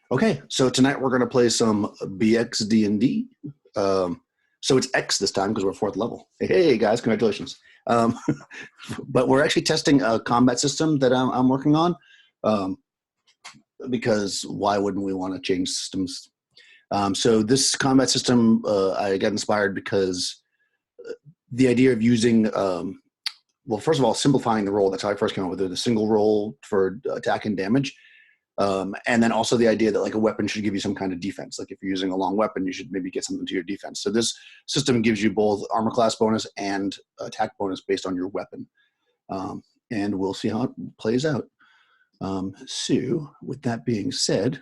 Okay, so tonight we're going to play some BXD&D. So it's X this time because we're fourth level. Hey guys, congratulations. Um, but we're actually testing a combat system that I'm working on um, because why wouldn't we want to change systems? So this combat system, I got inspired because the idea of using, well, first of all, simplifying the roll. That's how I first came up with it, a single roll for attack and damage. And then also the idea that like a weapon should give you some kind of defense. Like if you're using a long weapon, you should maybe get something to your defense. So this system gives you both armor class bonus and attack bonus based on your weapon. And we'll see how it plays out. So with that being said,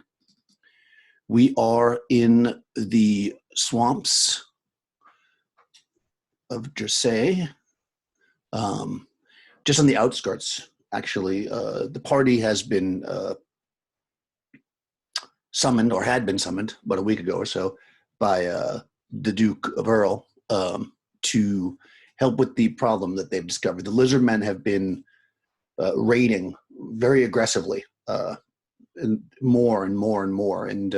we are in the swamps of Jersey, just on the outskirts, actually. The party has been summoned, or had been summoned about a week ago or so, by the Duke of Earl to help with the problem that they've discovered. The lizard men have been raiding very aggressively, and more and more and more, and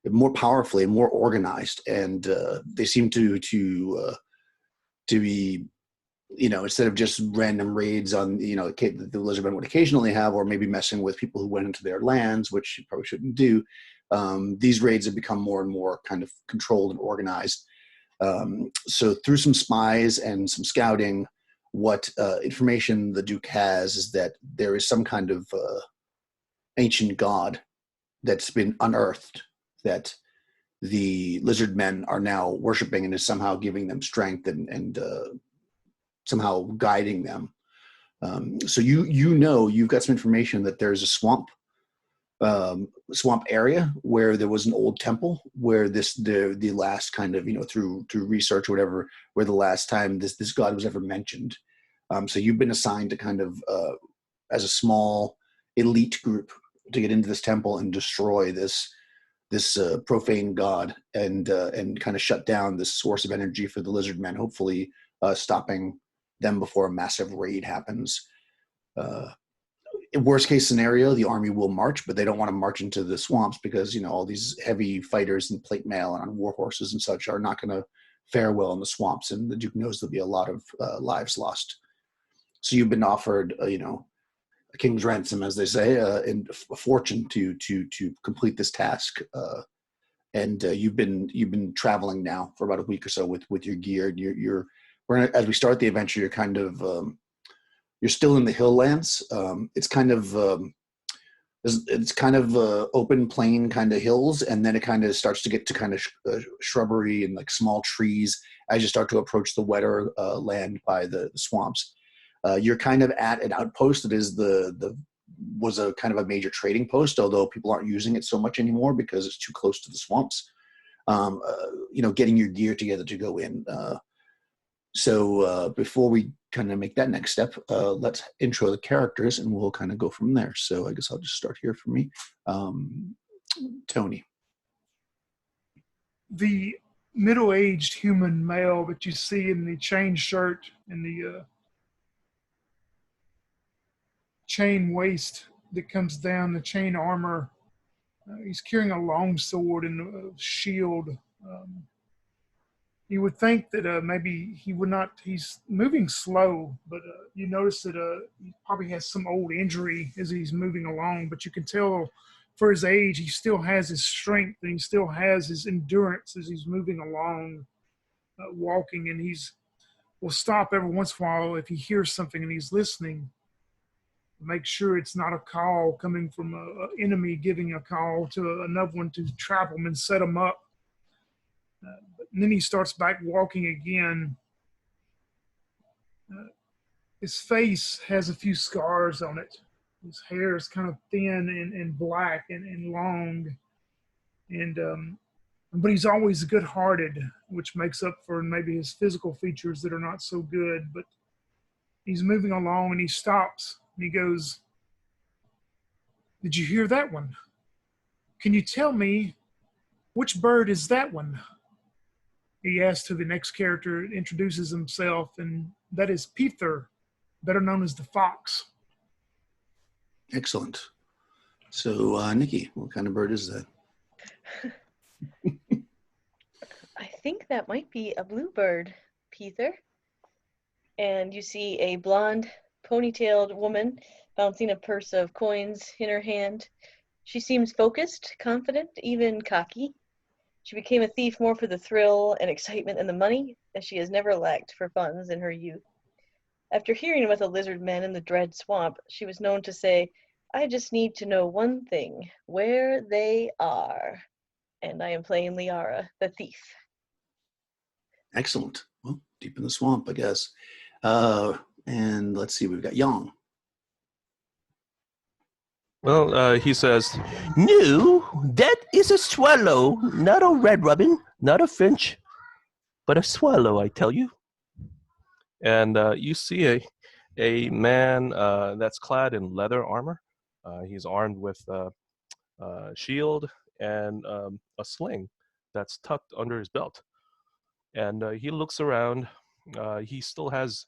more powerfully and more organized. And they seem to be, instead of just random raids on, the lizardmen would occasionally have, or maybe messing with people who went into their lands, which you probably shouldn't do. These raids have become more and more kind of controlled and organized. So through some spies and some scouting, what information the Duke has is that there is some kind of ancient god that's been unearthed that the lizard men are now worshiping, and is somehow giving them strength and somehow guiding them. So you've got some information that there's a swamp area where there was an old temple where the last kind of, through research or whatever, where the last time this god was ever mentioned. So you've been assigned to kind of as a small elite group to get into this temple and destroy this profane god, and kind of shut down this source of energy for the lizard men, hopefully stopping them before a massive raid happens. Worst case scenario, the army will march, but they don't want to march into the swamps because, all these heavy fighters in plate mail and on war horses and such are not going to fare well in the swamps, and the Duke knows there'll be a lot of lives lost. So you've been offered, a king's ransom, as they say, and a fortune to complete this task. And you've been traveling now for about a week or so with your gear. As we start the adventure, you're kind of you're still in the hill lands. It's kind of open plain kind of hills, and then it kind of starts to get to kind of shrubbery and like small trees as you start to approach the wetter land by the swamps. You're kind of at an outpost that is was a kind of a major trading post, although people aren't using it so much anymore because it's too close to the swamps. Getting your gear together to go in. So before we kind of make that next step, let's intro the characters and we'll kind of go from there. So I guess I'll just start here for me. Tony. The middle-aged human male that you see in the chain shirt and the chain waist that comes down, the chain armor. He's carrying a long sword and a shield. You would think that maybe he would not, he's moving slow, but you notice that he probably has some old injury as he's moving along, but you can tell for his age, he still has his strength and he still has his endurance as he's moving along, walking, and will stop every once in a while if he hears something and he's listening. Make sure it's not a call coming from an enemy giving a call to another one to trap them and set them up. And then he starts back walking again. His face has a few scars on it. His hair is kind of thin and black and long. But he's always good-hearted, which makes up for maybe his physical features that are not so good. But he's moving along and he stops. And he goes, "Did you hear that one? Can you tell me which bird is that one?" He asks to the next character, introduces himself, and that is Peter, better known as the Fox. Excellent. So, Nikki, what kind of bird is that? I think that might be a bluebird, Peter. And you see a blonde, ponytailed woman bouncing a purse of coins in her hand. She seems focused, confident, even cocky. She became a thief more for the thrill and excitement and the money, as she has never lacked for funds in her youth. After hearing about the lizard men in the Dread Swamp, she was known to say, I just need to know one thing, where they are. And I am playing Liara, the thief. Excellent. Well, deep in the swamp, I guess. And let's see, we've got Yang. Well, he says, no, that is a swallow, not a red robin, not a finch, but a swallow, I tell you. And you see a man that's clad in leather armor. He's armed with a shield and a sling that's tucked under his belt. And he looks around. He still has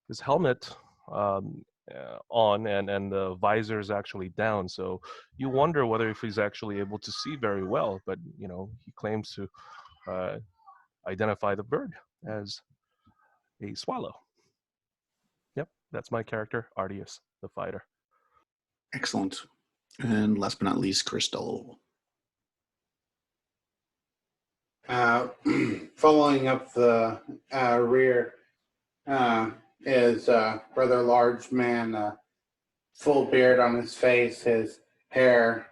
his helmet on, and the visor is actually down. So you wonder whether if he's actually able to see very well. But he claims to identify the bird as a swallow. Yep, that's my character, Artius, the fighter. Excellent. And last but not least, Crystal. Following up the rear is a rather large man, full beard on his face, his hair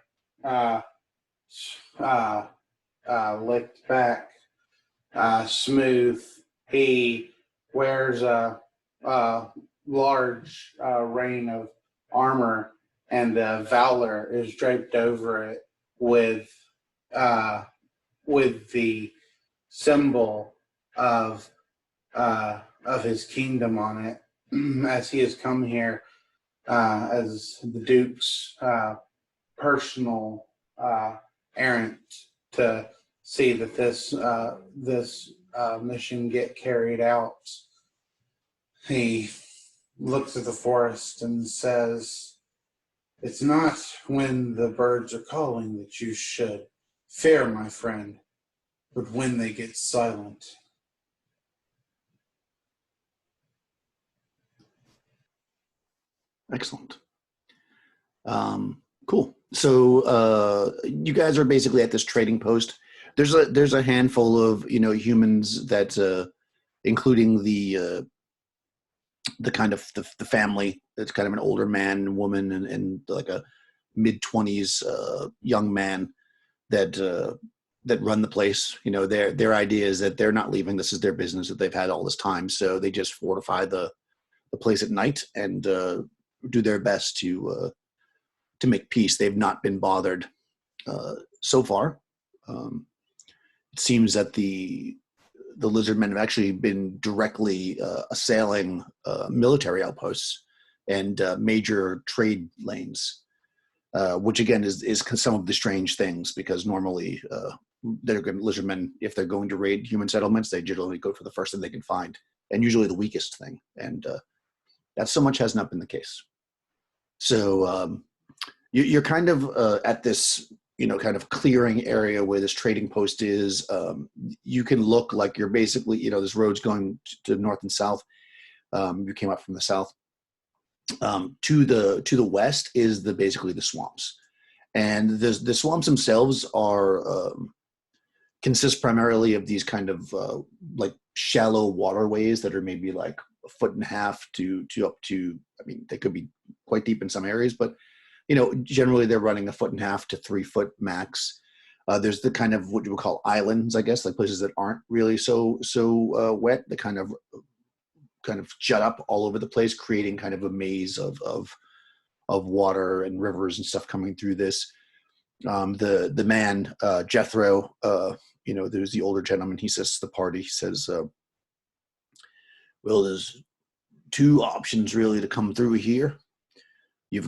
licked back, smooth. He wears a large reign of armor, and the valor is draped over it with the symbol of his kingdom on it, as he has come here as the Duke's personal errand to see that this mission get carried out. He looks at the forest and says, "It's not when the birds are calling that you should fear, my friend, but when they get silent." Excellent. Cool. So you guys are basically at this trading post. There's a handful of humans that, including the kind of the family. It's kind of an older man and woman and like a mid-20s young man that run the place. Their idea is that they're not leaving. This is their business that they've had all this time. So they just fortify the place at night and do their best to make peace. They've not been bothered so far. It seems that the lizard men have actually been directly assailing military outposts and major trade lanes, which again is some of the strange things, because normally lizard men, if they're going to raid human settlements, they generally go for the first thing they can find, and usually the weakest thing. And that so much has not been the case. So you're kind of at this kind of clearing area where this trading post is. You can look like you're basically, this road's going to north and south. You came up from the south. To the west is basically the swamps, and the swamps themselves are consist primarily of these kind of like shallow waterways that are maybe like a foot and a half to up to. I mean, they could be quite deep in some areas, but generally they're running a foot and a half to 3 foot max. There's the kind of what you would call islands, I guess, like places that aren't really so wet. They kind of jut up all over the place, creating kind of a maze of water and rivers and stuff coming through this. The man Jethro, there's the older gentleman. He says to the party, he says, "Well, there's 2 options really to come through here. You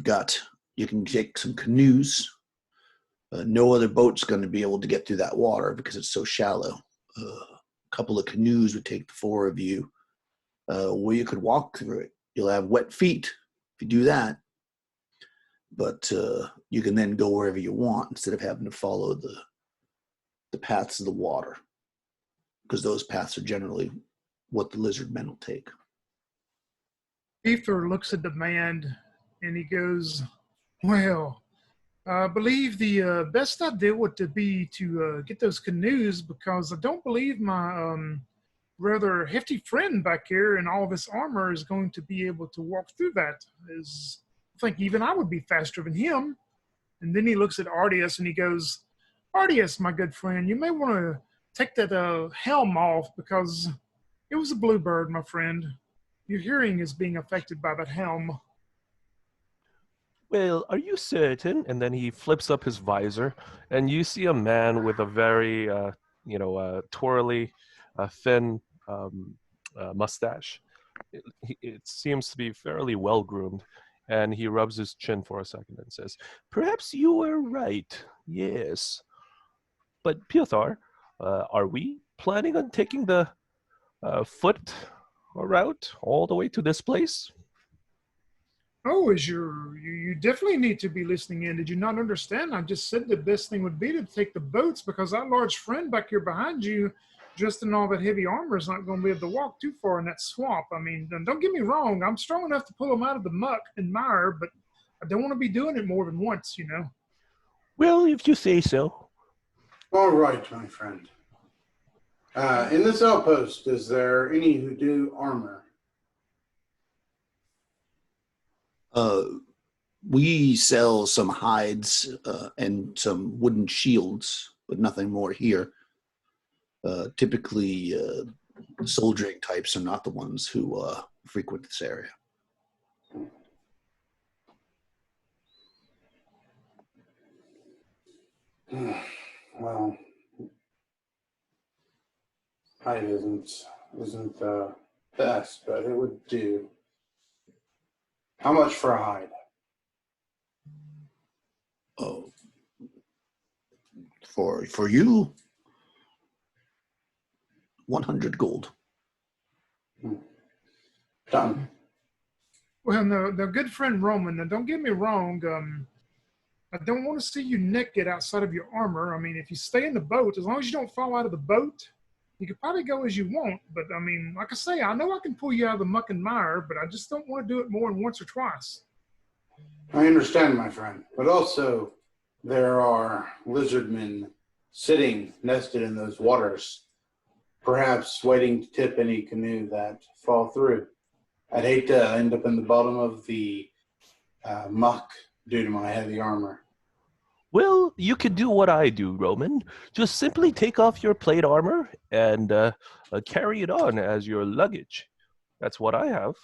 can take some canoes. No other boat's going to be able to get through that water because it's so shallow. A couple of canoes would take the 4 of you. Or you could walk through it. You'll have wet feet if you do that. but you can then go wherever you want instead of having to follow the paths of the water, because those paths are generally what the lizard men will take. Ether looks at the man and he goes, well, I believe the best idea would to be to get those canoes, because I don't believe my rather hefty friend back here in all of his armor is going to be able to walk through that. I think even I would be faster than him. And then he looks at Ardius and he goes, Ardius, my good friend, you may want to take that helm off, because it was a bluebird, my friend. Your hearing is being affected by that helm. Well, are you certain? And then he flips up his visor, and you see a man with a very, twirly, thin mustache. It seems to be fairly well groomed, and he rubs his chin for a second and says, "Perhaps you were right. Yes, but Piotr, are we planning on taking the foot route all the way to this place?" Oh, you definitely need to be listening in. Did you not understand? I just said the best thing would be to take the boats, because that large friend back here behind you, dressed in all that heavy armor, is not going to be able to walk too far in that swamp. I mean, don't get me wrong. I'm strong enough to pull him out of the muck and mire, but I don't want to be doing it more than once, you know. Well, if you say so. All right, my friend. In this outpost, is there any who do armor? We sell some hides and some wooden shields, but nothing more here. Typically, soldiering types are not the ones who frequent this area. Well, hide isn't the best, but it would do. How much for a hide? Oh, for you, 100 gold. Done. Well, no, good friend Roman, now don't get me wrong. I don't want to see you naked outside of your armor. I mean, if you stay in the boat, as long as you don't fall out of the boat, you could probably go as you want. But I mean, like I say, I know I can pull you out of the muck and mire, but I just don't want to do it more than once or twice. I understand, my friend, but also there are lizardmen sitting nested in those waters, perhaps waiting to tip any canoe that fall through. I'd hate to end up in the bottom of the muck due to my heavy armor. Well, you could do what I do, Roman. Just simply take off your plate armor and carry it on as your luggage. That's what I have.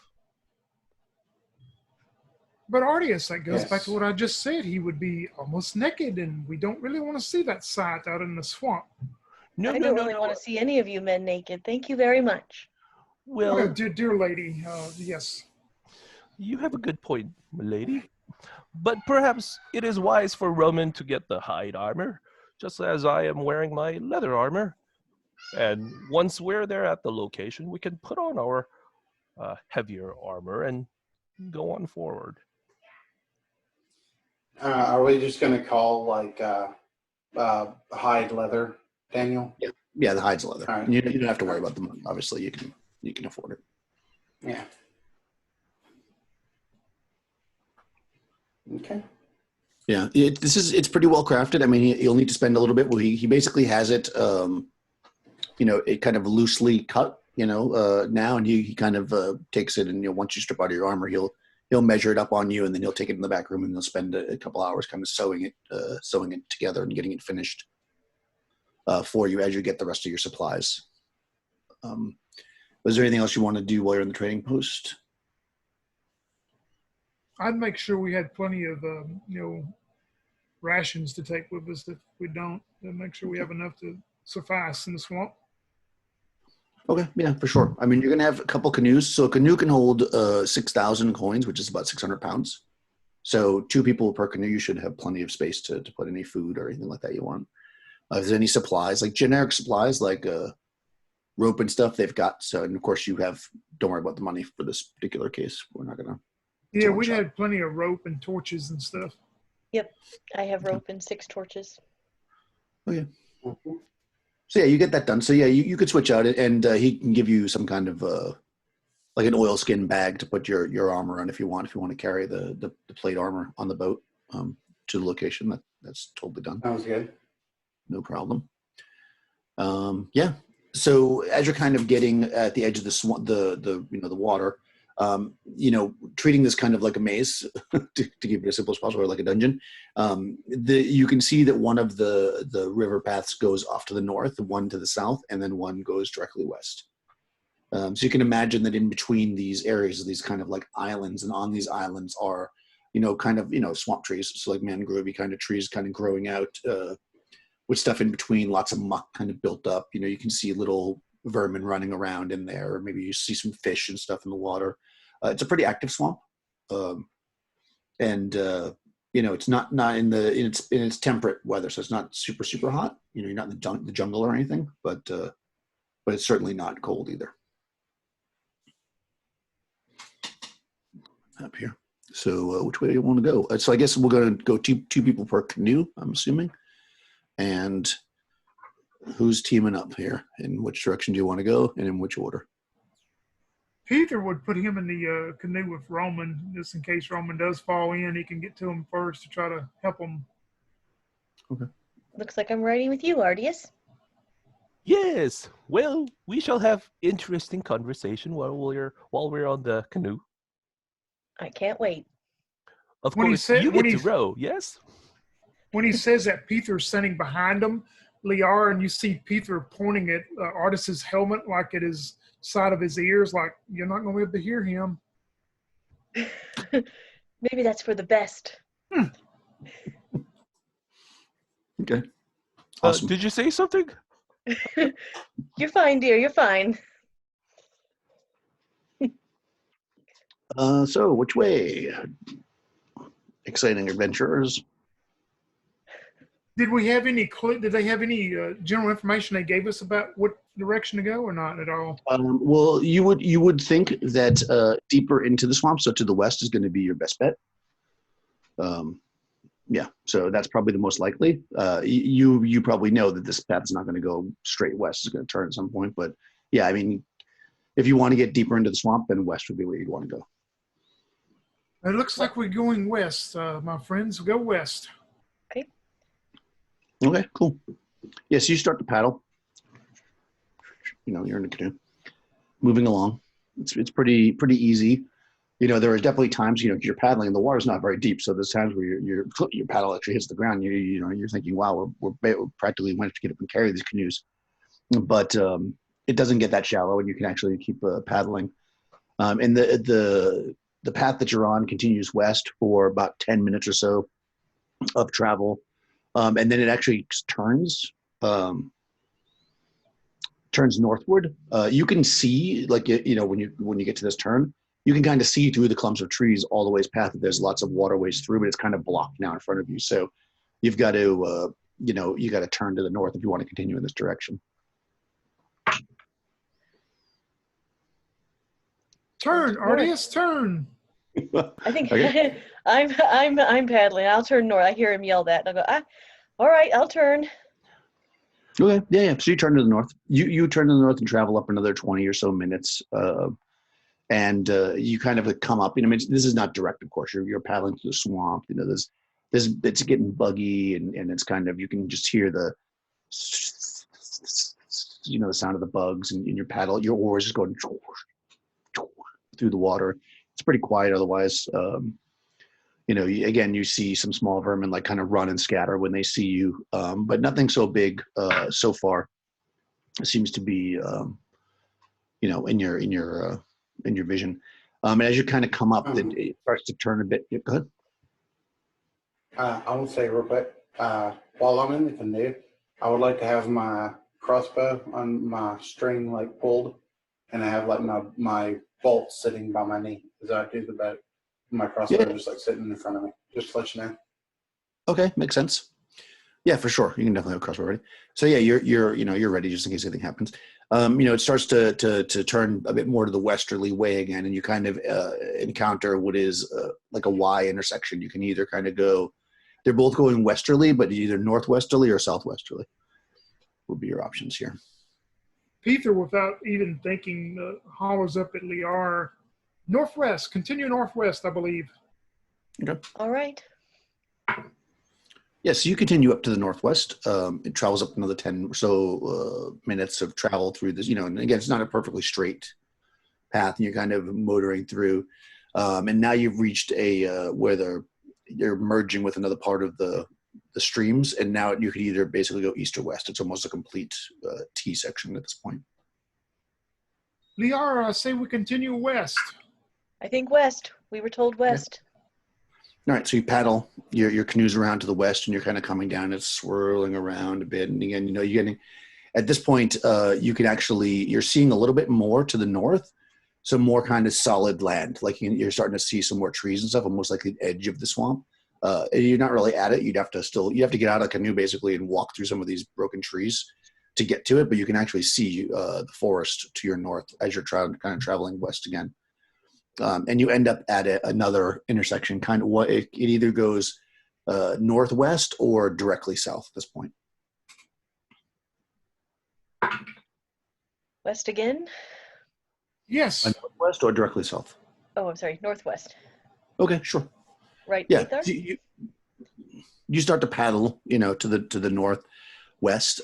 But Ardius, that goes back Yes. to what I just said. He would be almost naked, and we don't really want to see that sight out in the swamp. No, I no, don't no, really no. want to see any of you men naked. Thank you very much. Well, Well, dear lady, yes. you have a good point, milady. But perhaps it is wise for Roman to get the hide armor, just as I am wearing my leather armor. And once we're there at the location, we can put on our heavier armor and go on forward. Are we just going to call like hide leather, Daniel? Yeah, the hide's leather. All right. You don't have to worry about the money. Obviously, you can afford it. Yeah. Okay. Yeah, it's pretty well crafted. I mean, you'll need to spend a little bit. Well, he basically has it, it kind of loosely cut, now, and he kind of takes it, and once you strip out of your armor, he'll measure it up on you, and then he'll take it in the back room, and he'll spend a couple hours kind of sewing it together and getting it finished for you as you get the rest of your supplies. Was there anything else you want to do while you're in the trading post? I'd make sure we had plenty of, rations to take with us. If we don't, then make sure we have enough to suffice in the swamp. Okay, yeah, for sure. I mean, you're going to have a couple canoes. So a canoe can hold 6,000 coins, which is about 600 pounds. So 2 people per canoe, you should have plenty of space to put any food or anything like that you want. If there's any supplies, like generic supplies, like rope and stuff, they've got. So, and of course, don't worry about the money for this particular case. We're not going to Yeah, one we shot. had plenty of rope and torches and stuff. I have rope and 6 torches. Mhm. So yeah, you get that done. So yeah, you could switch out, and he can give you some kind of like an oilskin bag to put your armor on if you want. If you want to carry the plate armor on the boat to the location, that's totally done. Sounds good. No problem. Yeah. So as you're kind of getting at the edge of the water, treating this kind of like a maze to keep it as simple as possible, or like a dungeon. You can see that one of the river paths goes off to the north, one to the south, and then one goes directly west. So you can imagine that in between these areas, these kind of like islands, and on these islands are, swamp trees, so like mangrove kind of trees, kind of growing out. With stuff in between, lots of muck kind of built up. You can see little vermin running around in there. Or maybe you see some fish and stuff in the water. It's a pretty active swamp, and it's not in its temperate weather, so it's not super super hot. You're not in the jungle or anything, but it's certainly not cold either. Up here. So which way do you want to go? So I guess we're going to go two people per canoe, I'm assuming. And who's teaming up here? In which direction do you want to go, and in which order? Peter would put him in the canoe with Roman, just in case Roman does fall in. He can get to him first to try to help him. Okay. Looks like I'm riding with you, Ardius. Yes. Well, we shall have interesting conversation while we're on the canoe. I can't wait. Of When he course, said- you when get to he's- row. Yes. When he says that Peter's standing behind him, Liara, and you see Peter pointing at Artis's helmet like at his side of his ears, like you're not going to be able to hear him. Maybe that's for the best. Okay. Awesome. Did you say something? You're fine, dear. You're fine. So which way? Exciting adventurers. Did we have any clue? Did they have any general information they gave us about what direction to go, or not at all? Well, you would think that deeper into the swamp, so to the west, is going to be your best bet. Yeah, so that's probably the most likely. You probably know that this path is not going to go straight west; it's going to turn at some point. But yeah, I mean, if you want to get deeper into the swamp, then west would be where you'd want to go. It looks like we're going west, my friends. Go west. Okay, cool. Yes, you start to paddle. You're in the canoe, moving along. It's pretty easy. There are definitely times you're paddling and the water's not very deep, so there's times where your paddle actually hits the ground. You're thinking, wow, we're practically managed to get up and carry these canoes, but it doesn't get that shallow, and you can actually keep paddling. And the path that you're on continues west for about 10 minutes or so of travel. And then it actually turns northward. You can see, like, when you get to this turn, you can kind of see through the clumps of trees all the ways past. There's lots of waterways through, but it's kind of blocked now in front of you. So you've got to, you got to turn to the north if you want to continue in this direction. Turn, Ardius, turn. I think Okay. I'm paddling. I'll turn north. I hear him yell that. And I'll go, all right, I'll turn. Okay, yeah. So you turn to the north. You turn to the north and travel up another 20 or so minutes, and you kind of come up. This is not direct, of course. You're paddling through the swamp. It's getting buggy, and it's kind of, you can just hear the sound of the bugs, and your paddle, your oars just going through the water. It's pretty quiet otherwise. Again, you see some small vermin like kind of run and scatter when they see you, but nothing so big so far. It seems to be, in your vision. And as you kind of come up, it starts to turn a bit. Go ahead. I will say real quick, while I'm in the canoe, I would like to have my crossbow on my string like pulled, and I have like my bolt sitting by my knee as I do the boat. My crossbow just like sitting in front of me, just to let you know. Okay, makes sense. Yeah, for sure. You can definitely have a crossbow ready. So yeah, you're ready just in case anything happens. it starts to turn a bit more to the westerly way again, and you kind of encounter what is like a Y intersection. You can either kind of go, they're both going westerly, but either northwesterly or southwesterly would be your options here. Peter, without even thinking, hollers up at Liar, northwest, continue northwest, I believe. Okay. All right. Yeah, so you continue up to the northwest. It travels up another 10 or so minutes of travel through this, and again, it's not a perfectly straight path, and you're kind of motoring through. And now you've reached where you're merging with another part of the streams, and now you could either basically go east or west. It's almost a complete T section at this point. Liar, I say we continue west. I think west. We were told west. All right, so you paddle your canoes around to the west, and you're kind of coming down. It's swirling around a bit, and again, you're getting at this point. You're seeing a little bit more to the north, some more kind of solid land. Like you're starting to see some more trees and stuff, almost like the edge of the swamp. You're not really at it. You have to get out of the canoe basically and walk through some of these broken trees to get to it. But you can actually see the forest to your north as you're kind of traveling west again. And you end up at another intersection. Kind of what it either goes northwest or directly south at this point. West again? Yes. Northwest or directly south? Oh, I'm sorry. Northwest. Okay, sure. Right, Yeah. Peter? You start to paddle, to the northwest,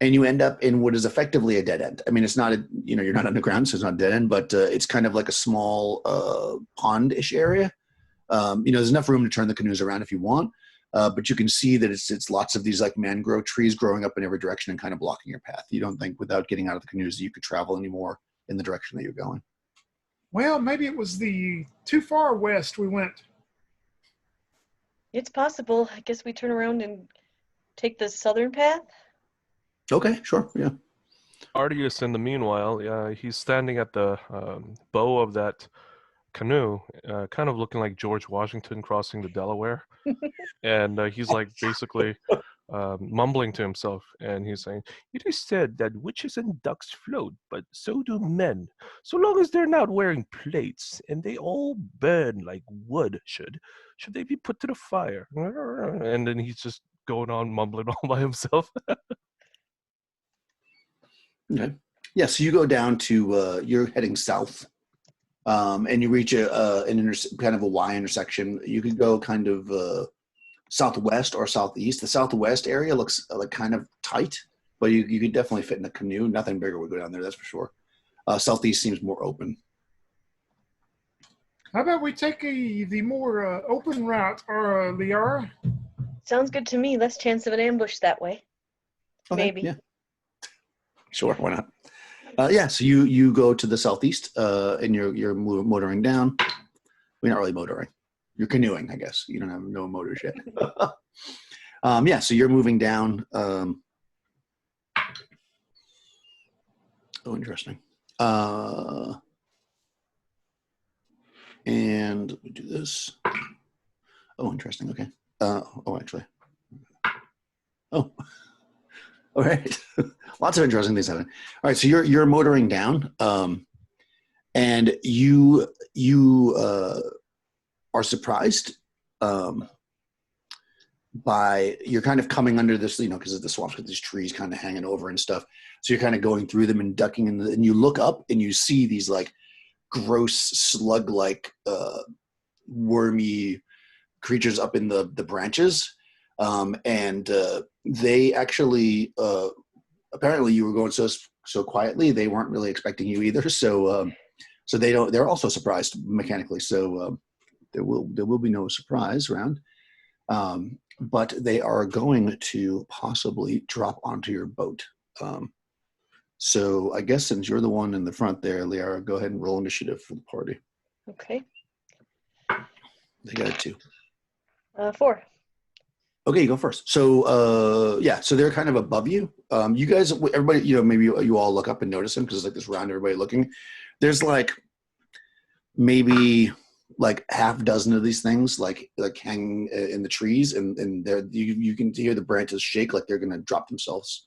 and you end up in what is effectively a dead end. I mean, it's not you're not underground, so it's not a dead end, but it's kind of like a small pond-ish area. There's enough room to turn the canoes around if you want, but you can see that it's lots of these like mangrove trees growing up in every direction and kind of blocking your path. You don't think without getting out of the canoes that you could travel anymore in the direction that you're going. Well, maybe it was the too far west we went. It's possible. I guess we turn around and take the southern path. Okay, sure, yeah. Artius, in the meanwhile, he's standing at the bow of that canoe, kind of looking like George Washington crossing the Delaware. And he's like basically mumbling to himself, and he's saying, "It is said that witches and ducks float, but so do men, so long as they're not wearing plates, and they all burn like wood should they be put to the fire." And then he's just going on mumbling all by himself. Okay. Yeah, so you go down to you're heading south, and you reach kind of a Y intersection. You could go kind of southwest or southeast. The southwest area looks like kind of tight, but you could definitely fit in a canoe. Nothing bigger would go down there, that's for sure. Southeast seems more open. How about we take the more open route, or Liara? Sounds good to me. Less chance of an ambush that way. Okay, Maybe. Yeah. Sure, why not? Yeah, so you go to the southeast, and you're motoring down. We're not really motoring. You're canoeing, I guess. You don't have no motors yet. Yeah, so you're moving down. Oh, interesting. And we do this. Oh, interesting. Okay. Actually. Oh. All right. Lots of interesting things happen. All right, so you're motoring down, and you are surprised by you're kind of coming under this, because of the swamps with these trees kind of hanging over and stuff. So you're kind of going through them and ducking, and you look up and you see these like gross slug-like wormy creatures up in the branches, and they actually apparently you were going so quietly, they weren't really expecting you either. So they're also surprised mechanically. So there will be no surprise round, but they are going to possibly drop onto your boat. So I guess since you're the one in the front there, Liara, go ahead and roll initiative for the party. Okay. They got it too. 4. Okay, you go first. So so they're kind of above you. You guys, everybody, maybe you all look up and notice them because it's like this round, everybody looking. There's like maybe like half dozen of these things like hanging in the trees, and you can hear the branches shake like they're gonna drop themselves.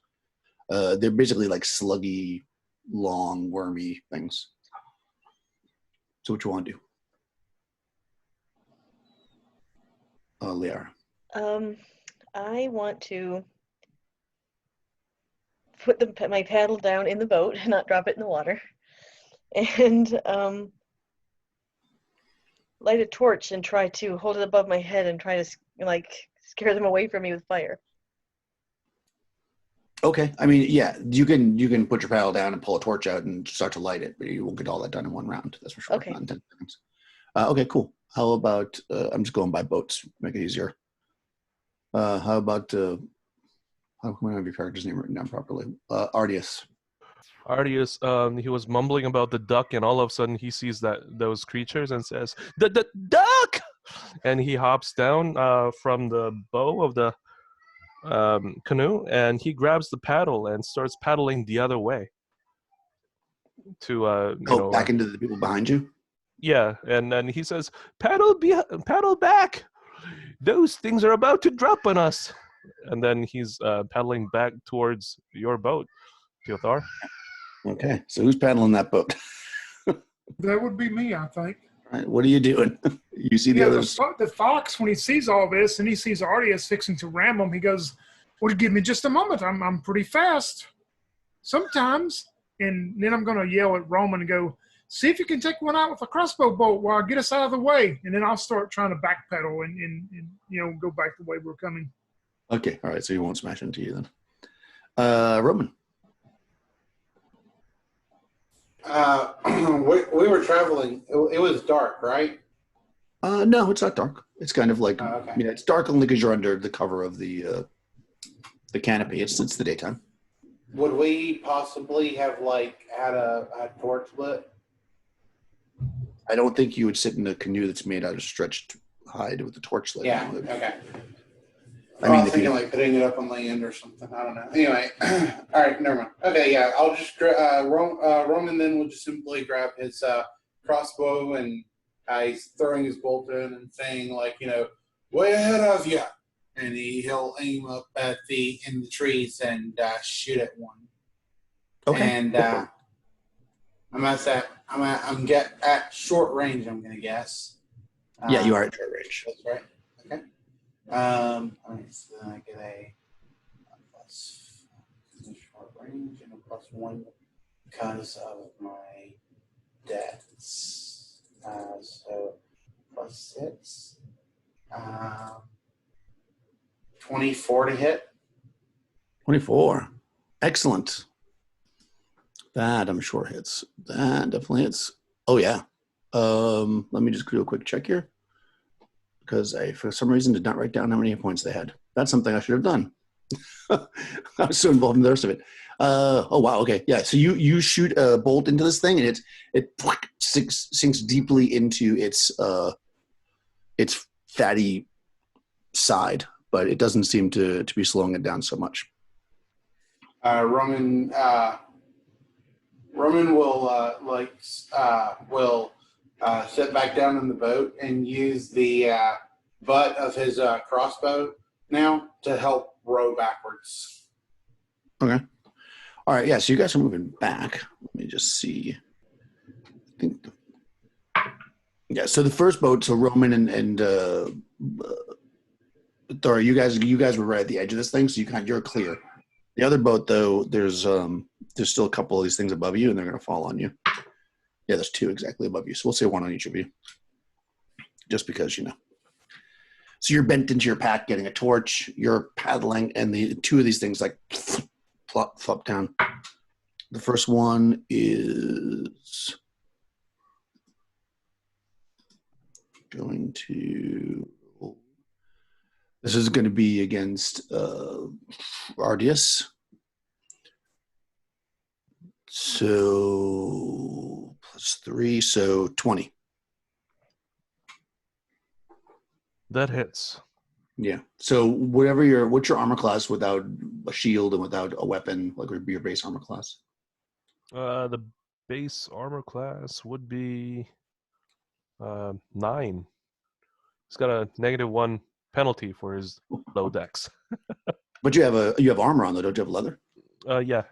They're basically like sluggy, long, wormy things. So what you want to do? Liara. I want to put my paddle down in the boat and not drop it in the water, and light a torch and try to hold it above my head and try to like scare them away from me with fire. Okay. I mean, yeah, you can put your paddle down and pull a torch out and start to light it, but you won't get all that done in one round. That's for sure. Okay. Not in 10 seconds. Okay, cool. How about I'm just going by boats, make it easier. How about how come I don't have your character's name written down properly? Ardius. Artius, he was mumbling about the duck, and all of a sudden he sees those creatures and says, "The duck!" And he hops down from the bow of the canoe, and he grabs the paddle and starts paddling the other way to Back into the people behind you. Yeah, and then he says, paddle back! Those things are about to drop on us." And then he's paddling back towards your boat, Teothar. Okay, so who's paddling that boat? That would be me, I think. All right, what are you doing? You see the Yeah, others? the fox, when he sees all this and he sees Ardius fixing to ram him, he goes, "Well, give me just a moment. I'm pretty fast sometimes." And then I'm going to yell at Roman and go, "See if you can take one out with a crossbow bolt while I get us out of the way." And then I'll start trying to backpedal and go back the way we're coming. Okay, all right, so he won't smash into you then. Roman. We were traveling. It was dark, right? No, it's not dark. It's kind of like, Oh, okay. it's dark only because you're under the cover of the canopy. It's the daytime. Would we possibly have had a torch lit? I don't think you would sit in a canoe that's made out of stretched hide with a torch lit. Yeah. No. Okay. I mean, was thinking putting it up on land or something. I don't know. Anyway, all right, never mind. Okay, yeah, I'll just Roman then will just simply grab his crossbow and he's throwing his bolt in and saying way ahead of you, and he'll aim up in the trees and shoot at one. Okay. And I'm at short range. I'm gonna guess. Yeah, you are at short range. That's right. Okay. All right, so then I get a plus short range and a +1 because of my deaths. So +6. 24 to hit. 24. Excellent. That I'm sure hits. That definitely hits. Oh yeah. Let me just do a quick check here, because I, for some reason, did not write down how many hit points they had. That's something I should have done. I was so involved in the rest of it. Oh wow. Okay. Yeah. So you shoot a bolt into this thing, and it sinks deeply into its fatty side, but it doesn't seem to be slowing it down so much. Roman will sit back down in the boat and use the butt of his crossbow now to help row backwards. Okay. All right. Yeah. So you guys are moving back. Let me just see. I think. Yeah. So the first boat. So Roman and Thor, you guys were right at the edge of this thing, so you're clear. The other boat, though, there's still a couple of these things above you, and they're going to fall on you. Yeah, there's two exactly above you. So we'll say one on each of you, just because So you're bent into your pack, getting a torch. You're paddling, and the two of these things flop down. The first one is going to. This is going to be against Ardius. So +3, so 20. That hits. Yeah. So what's your armor class without a shield and without a weapon? Like would be your base armor class? The base armor class would be 9. He's got a -1 penalty for his low dex. But you have armor on though, don't you have leather? Yeah,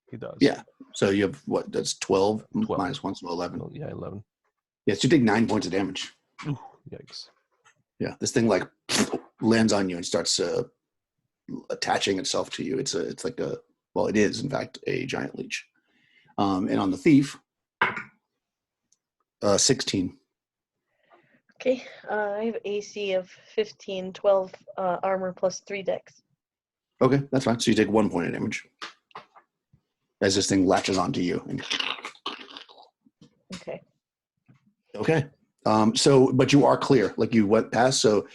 he does. Yeah. So you have what? That's 12, 12. minus 1, so 11. Oh, yeah, 11. Yeah, so you take 9 points of damage. Ooh, yikes. Yeah, this thing like lands on you and starts attaching itself to you. It's like it is in fact a giant leech. And on the thief, 16. Okay, I have AC of 15, 12 armor plus 3 dex. Okay, that's fine. So you take 1 point of damage as this thing latches onto you. Okay. Okay. But you are clear. Like you went past. So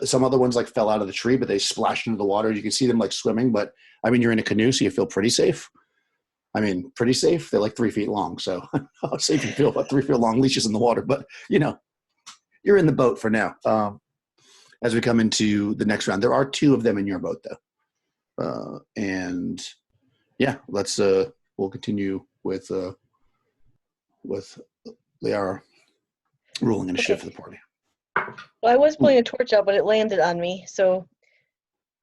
some other ones like fell out of the tree, but they splashed into the water. You can see them like swimming. But I mean, you're in a canoe, so you feel pretty safe. I mean, pretty safe. They're like 3 feet long, so how safe you feel about 3 feet long leashes in the water. But you're in the boat for now. As we come into the next round, there are 2 of them in your boat, though. And yeah, we'll continue with Liara ruling initiative for the party. Well, I was pulling a torch out, but it landed on me. So,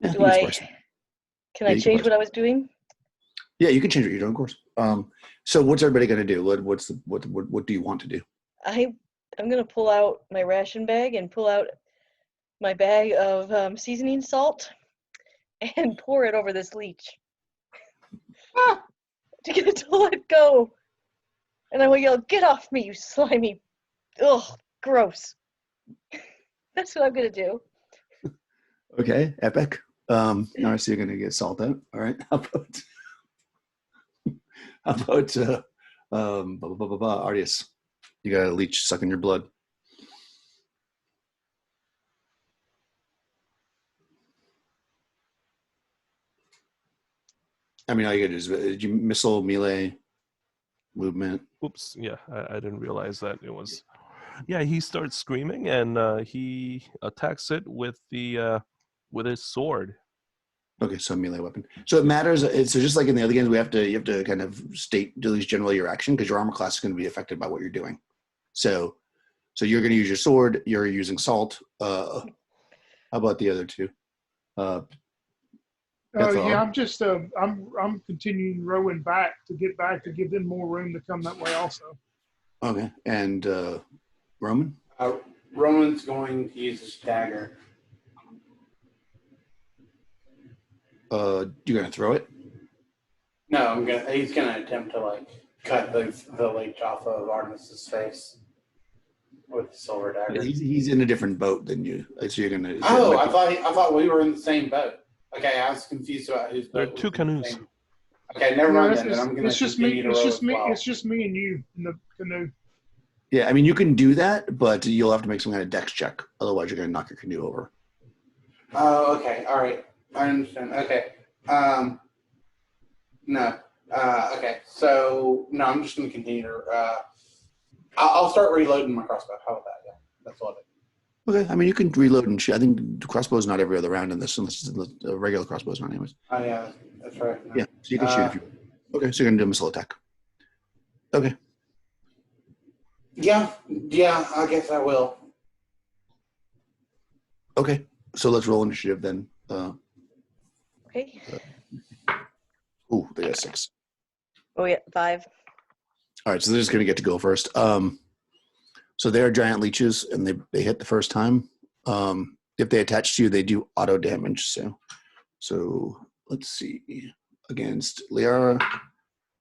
Yeah, can I you can change sparse. what I was doing? Yeah, you can change what you're doing, of course. So what's everybody going to do? What do you want to do? I'm gonna pull out my ration bag and pull out my bag of seasoning salt and pour it over this leech to get it to let go. And I will yell, "Get off me, you slimy! Ugh, gross!" That's what I'm gonna do. Okay, epic. All right, so you're going to get salt out. All right, how about Ardius? You got a leech sucking your blood. I mean, all you got to do is did you missile, melee, movement? Oops. Yeah, I didn't realize that it was. Yeah, he starts screaming and he attacks it with his sword. Okay, so melee weapon. So it matters. So just like in the other games, you have to kind of state at least generally your action because your armor class is going to be affected by what you're doing. So you're going to use your sword. You're using salt. How about the other 2? Yeah, I'm just I'm continuing rowing back to get back to give them more room to come that way also. Okay, and Roman. Roman's going to use his dagger. You're going to throw it? No, he's gonna attempt to like cut the leech off of Artemis's face with the silver dagger. He's in a different boat than you. So you're going to. Oh, I thought we were in the same boat. Okay, I was confused about whose There are boat. 2 canoes. Okay, never mind then. It's, I'm gonna it's just me. continue to It's row just as me. well. It's just me and you in the canoe. Yeah, I mean you can do that, but you'll have to make some kind of dex check. Otherwise, you're going to knock your canoe over. Oh, okay, all right, I understand. Okay, no, okay, so no, I'm just gonna continue to. I'll start reloading my crossbow. How about that? Yeah, that's all I do. Okay, I mean you can reload and shoot. I think the crossbow is not every other round in this, unless the regular crossbow is not, anyways. Oh yeah, that's right. No. Yeah, so you can shoot if you. Okay, so you're going to do a missile attack. Okay. Yeah, I guess I will. Okay, so let's roll initiative then. Okay. Ooh, they got 6. Oh yeah, 5. All right, so they're just going to get to go first. So they are giant leeches, and they hit the first time. If they attach to you, they do auto damage. So let's see. Against Liara,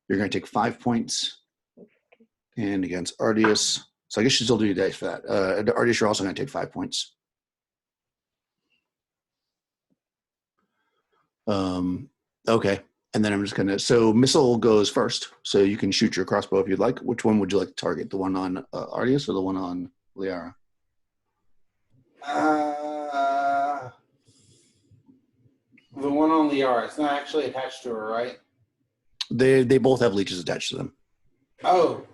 you're going to take 5 points, and against Ardius, so I guess you still do your dice for that. Ardius, you're also going to take 5 points. Okay, and then I'm just going to. So missile goes first, so you can shoot your crossbow if you'd like. Which one would you like to target? The one on Ardius or the one on Liara? The one on Liara. It's not actually attached to her, right? They both have leeches attached to them. Oh,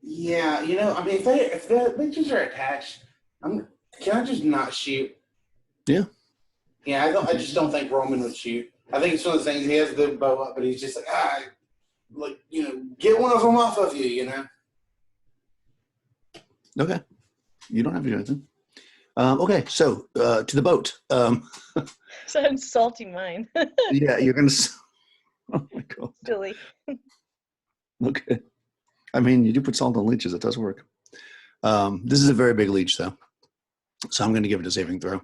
yeah. I mean, if the leeches are attached, can I just not shoot? Yeah. Yeah, I just don't think Roman would shoot. I think it's one of the things. He has the bow up, but he's just like get one of them off of you. Okay. You don't have to do anything. Okay, so to the boat. So I'm salting mine. Yeah, you're gonna. Silly. Okay. I mean, you do put salt on leeches. It does work. This is a very big leech, though. So I'm going to give it a saving throw.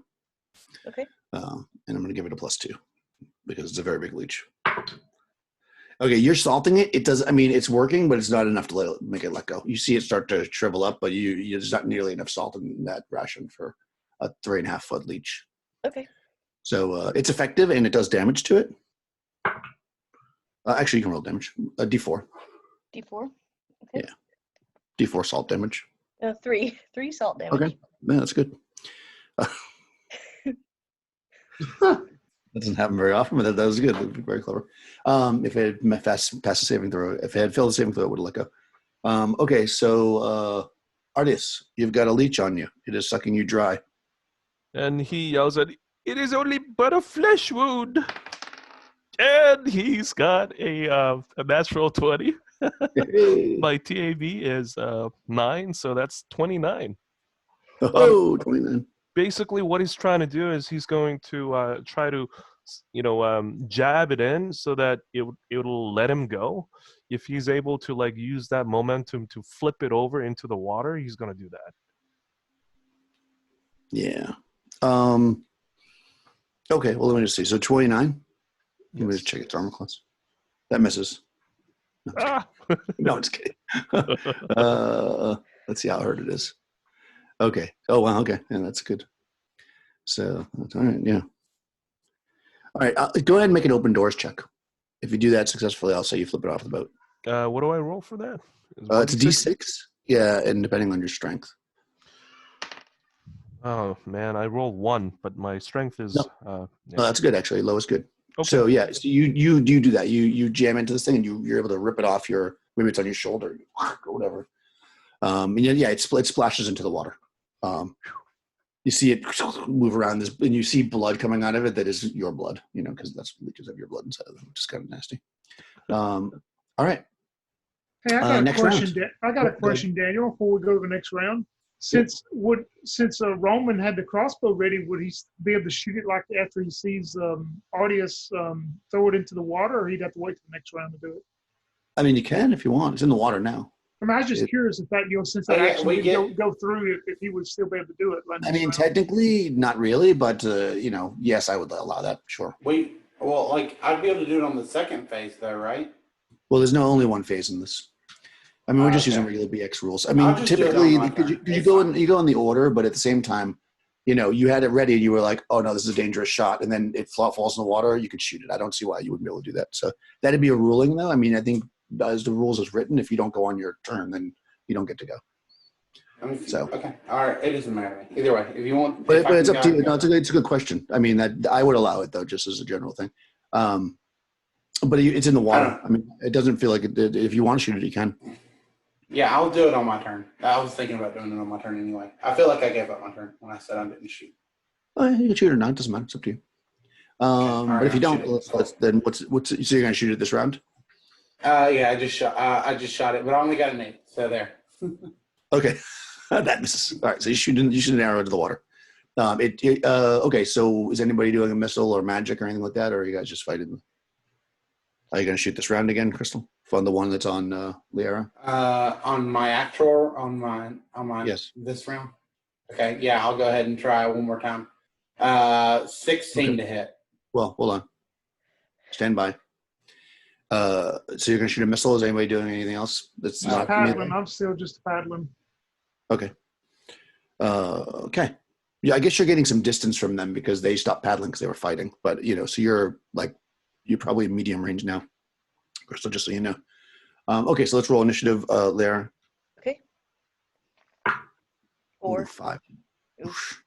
Okay. And I'm going to give it a +2 because it's a very big leech. Okay, you're salting it. It does. I mean, it's working, but it's not enough to make it let go. You see it start to shrivel up, but there's not nearly enough salt in that ration for a 3.5-foot leech. Okay. So it's effective and it does damage to it. Actually, you can roll damage. D4. D4. Okay. Yeah. D4 salt damage. 3 salt damage. Okay, man, that's good. That doesn't happen very often, but that was good. That was very clever. If it had passed the saving throw, if it had failed the saving throw, it would have let go. Okay, so Artis, you've got a leech on you. It is sucking you dry. And he yells at, "It is only but a flesh wound." And he's got a natural 20. My TAB is 9, so that's 29. Oh, 29. Basically, what he's trying to do is he's going to try to, jab it in so that it'll let him go. If he's able to like use that momentum to flip it over into the water, he's going to do that. Yeah. Okay, well, let me just see. So 29. Let me just check its armor class. That misses. No, it's kidding. Let's see how hard it is. Okay. Oh, wow. Okay. Yeah, that's good. So, all right. Yeah. All right. Go ahead and make an open doors check. If you do that successfully, I'll say you flip it off the boat. What do I roll for that? It's a D6. Yeah, and depending on your strength. Oh, man. I rolled 1, but my strength is... No, that's good, actually. Low is good. Okay. So, yeah. So you do that. You jam into this thing, and you're able to rip it off your... Maybe it's on your shoulder or whatever. And yeah, it splashes into the water. You see it move around this, and you see blood coming out of it that is your blood, because that's leeches of your blood inside of them, which is kind of nasty. All right. Hey, I got a next question. round. I got a question, Daniel, before we go to the next round. Since Roman had the crossbow ready, would he be able to shoot it like after he sees Artius throw it into the water, or he'd have to wait for the next round to do it? I mean, you can if you want. It's in the water now. I mean, I was just curious if that, since that actually go through, if he would still be able to do it. I mean, technically, not really, but yes, I would allow that. Sure. I'd be able to do it on the second phase, though, right? Well, there's only one phase in this. I mean, we're just using regular BX rules. I mean, just typically, you go in the order, but at the same time, you had it ready and you were like, oh no, this is a dangerous shot, and then it falls in the water, you could shoot it. I don't see why you wouldn't be able to do that. So that'd be a ruling, though. I mean, I think as the rules is written, if you don't go on your turn, then you don't get to go. So okay, all right, it doesn't matter either way. If you want, but it's up to you. No, it's a good question. I mean, that I would allow it though, just as a general thing. But it's in the water. I mean, it doesn't feel like it. If you want to shoot it, you can. Yeah, I'll do it on my turn. I was thinking about doing it on my turn anyway. I feel like I gave up my turn when I said I didn't shoot. Oh, you can shoot or not. It doesn't matter. It's up to you. But if you don't, then what's so you're gonna shoot it this round? Yeah, I just shot it, but I only got an 8. So there. Okay, that misses. All right, so you shoot an arrow into the water. Okay, so is anybody doing a missile or magic or anything like that, or are you guys just fighting? Are you gonna shoot this round again, Crystal? On the one that's on Liara? On my actual, on my yes. This round. Okay, yeah, I'll go ahead and try one more time. 16 to hit. Well, hold on. Stand by. So you're gonna shoot a missile. Is anybody doing anything else? That's not paddling. I'm still just paddling. Okay. Okay. Yeah, I guess you're getting some distance from them because they stopped paddling because they were fighting. But so you're probably in medium range now, Crystal. Just so you know. Okay, so let's roll initiative, Lara. Okay. 4. Ooh, 5. Oof.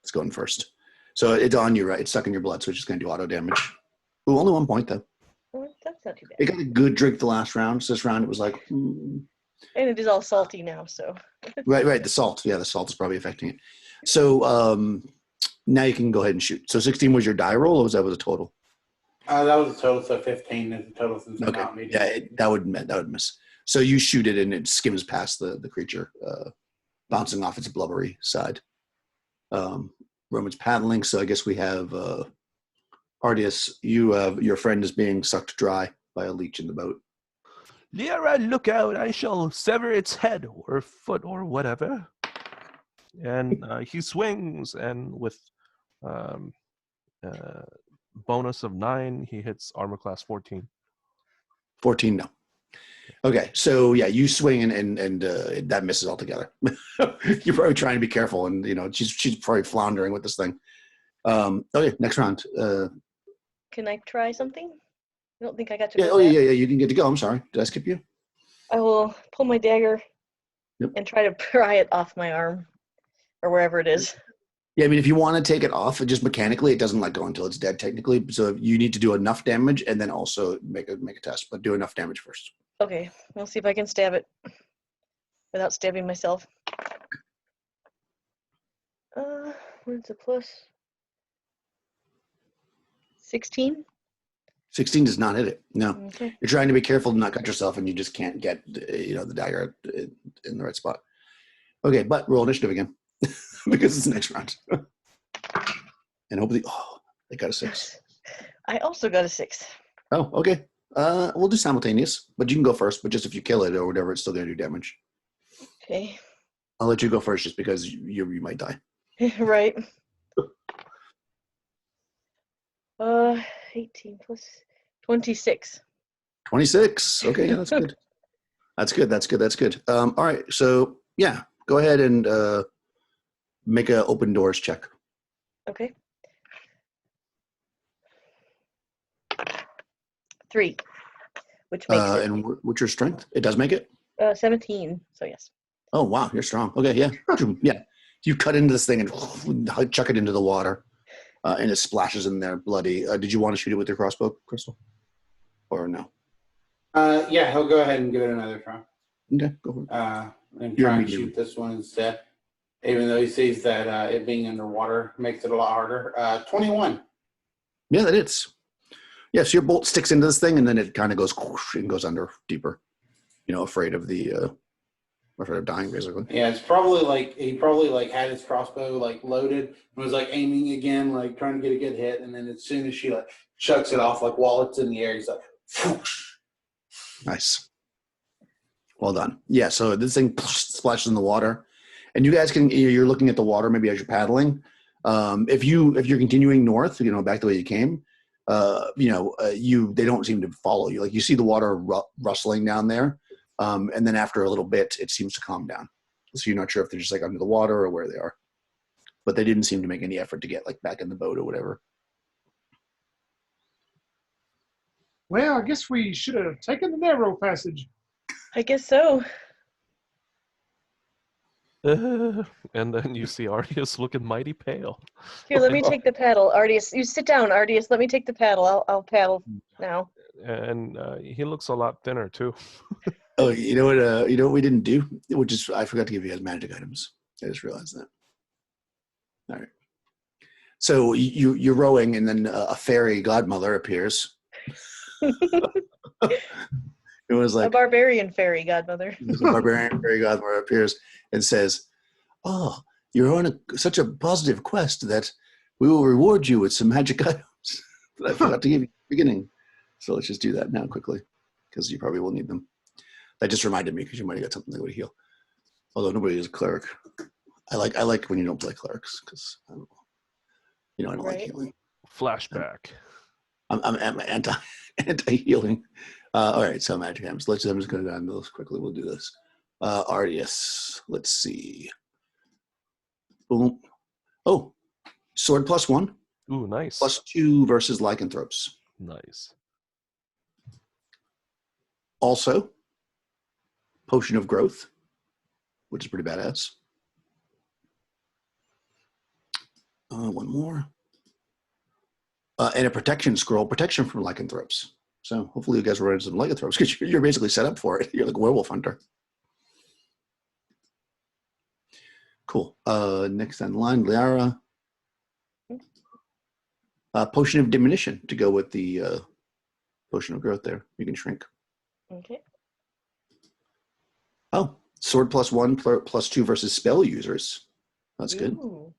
It's going first. So it's on you, right? It's stuck in your blood, so it's just going to do auto damage. Ooh, only 1 point though. Well, that's not too bad. It got a good drink the last round. So this round it was like. And it is all salty now, so. Right. The salt. Yeah, the salt is probably affecting it. So now you can go ahead and shoot. So 16 was your die roll, or was that a total? That was a total, so 15 is the total since I'm not medium. Yeah, that would miss. So you shoot it and it skims past the creature, bouncing off its blubbery side. Roman's paddling, so I guess we have Artius. Your friend is being sucked dry by a leech in the boat. Lyra, look out! I shall sever its head or foot or whatever. And he swings, and with um, bonus of 9, he hits armor class 14. 14, no. Okay, so yeah, you swing and that misses altogether. You're probably trying to be careful, and she's probably floundering with this thing. Okay, next round. Can I try something? I don't think I got to Yeah, go back. yeah, you didn't get to go. I'm sorry. Did I skip you? I will pull my dagger Yep. and try to pry it off my arm or wherever it is. Yeah, I mean, if you want to take it off, just mechanically, it doesn't let go until it's dead, technically. So you need to do enough damage and then also make a test, but do enough damage first. Okay, we'll see if I can stab it without stabbing myself. Where's the plus? 16? 16 does not hit it. No. Okay. You're trying to be careful to not cut yourself, and you just can't get the dagger in the right spot. Okay, but roll initiative again because it's the next round. And hopefully, they got a 6. I also got a 6. Oh, okay. We'll do simultaneous, but you can go first. But just if you kill it or whatever, it's still going to do damage. Okay. I'll let you go first, just because you might die. Right. 18 plus 26. 26. Okay, yeah, that's good. That's good. All right, so yeah, go ahead and make a open doors check. Okay. 3, which makes it And what's your strength? It does make it? 17. So yes. Oh, wow, you're strong. Okay, yeah. Yeah. You cut into this thing and chuck it into the water, and it splashes in there bloody. Did you want to shoot it with your crossbow, Crystal? Or no? Yeah, he'll go ahead and give it another try. Okay, go for it. And You're try and medium. shoot this one instead. Even though he sees that it being underwater makes it a lot harder. 21. Yeah, that is. Yeah, so your bolt sticks into this thing, and then it kind of goes whoosh, and goes under deeper. Afraid of dying, basically. Yeah, it's probably like he had his crossbow loaded and was aiming again, trying to get a good hit, and then as soon as she chucks it off while it's in the air, he's like, whoosh. Nice. Well done. Yeah, so this thing splashes in the water, and you guys you're looking at the water maybe as you're paddling. If you're continuing north, back the way you came, they don't seem to follow you. You see the water rustling down there, and then after a little bit, it seems to calm down. So you're not sure if they're just under the water or where they are, but they didn't seem to make any effort to get back in the boat or whatever. Well, I guess we should have taken the narrow passage. I guess so. And then you see Artius looking mighty pale. Here, let me take the paddle. Artius, you sit down, Artius. Let me take the paddle. I'll paddle now. And he looks a lot thinner too. Oh, you know what we didn't do? Which is, I forgot to give you guys magic items. I just realized that. All right. So you're rowing, and then a fairy godmother appears. It was A barbarian fairy godmother. a barbarian fairy godmother appears and says, "Oh, you're on such a positive quest that we will reward you with some magic items that I forgot to give you at the beginning. So let's just do that now quickly, because you probably will need them." That just reminded me, because you might have got something that would heal. Although nobody is a cleric. I like when you don't play clerics, because I don't like healing. Flashback. I'm anti-healing. All right, so magic items. I'm just going to go into those quickly. We'll do this. Artius. Let's see. Boom. Oh, sword +1. Ooh, nice. +2 versus lycanthropes. Nice. Also, potion of growth, which is pretty badass. One more. And a protection scroll, protection from lycanthropes. So hopefully you guys will run into some lycanthropes, because you're basically set up for it. You're like a werewolf hunter. Cool. Next on the line, Liara. Potion of diminution to go with the potion of growth there. You can shrink. Okay. Oh, sword +1, +2 versus spell users. That's good. Ooh.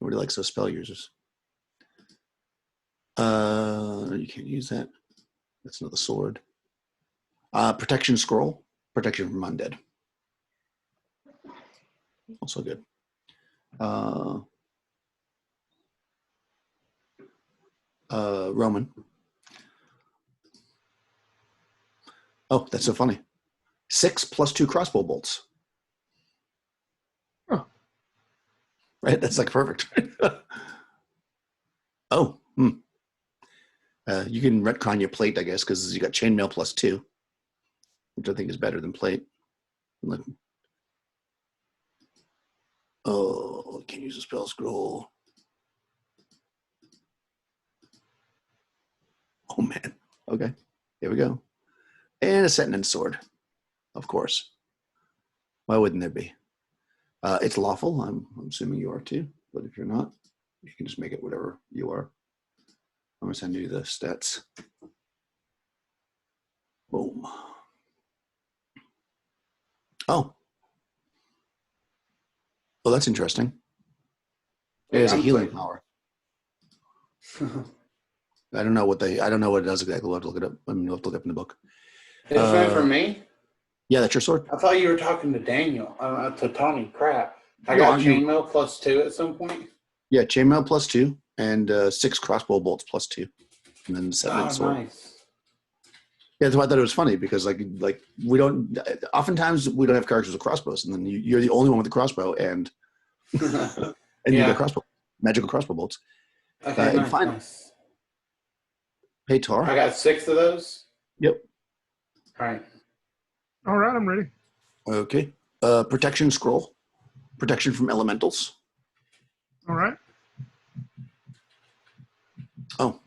Nobody likes those spell users. You can't use that. That's another sword. Protection scroll. Protection from undead. Also good. Roman. Oh, that's so funny. 6 plus 2 crossbow bolts. Huh. Right? That's like perfect. Oh. You can retcon your plate, I guess, because you got chainmail plus 2, which I think is better than plate. Oh, can't use a spell scroll. Oh, man. Okay. Here we go. And a Sentinel sword, of course. Why wouldn't there be? It's lawful. I'm assuming you are too. But if you're not, you can just make it whatever you are. I'm going to send you the stats. Boom. Oh. Well, that's interesting. It has a healing power. I don't know what it does exactly. We'll have to look it up. We'll have to look up in the book. It's meant for me? Yeah, that's your sword. I thought you were talking to Daniel. To Tony. Crap. I got chainmail plus 2 at some point. Yeah, chainmail plus 2 and 6 crossbow bolts plus 2. And then 7 sword. Nice. Yeah, that's why I thought it was funny because like we don't. Oftentimes we don't have characters with crossbows, and then you're the only one with the crossbow, and you got magical crossbow bolts. Okay, nice. Hey, Tar. I got 6 of those. Yep. All right. All right, I'm ready. Okay. Protection scroll. Protection from elementals. All right. Oh.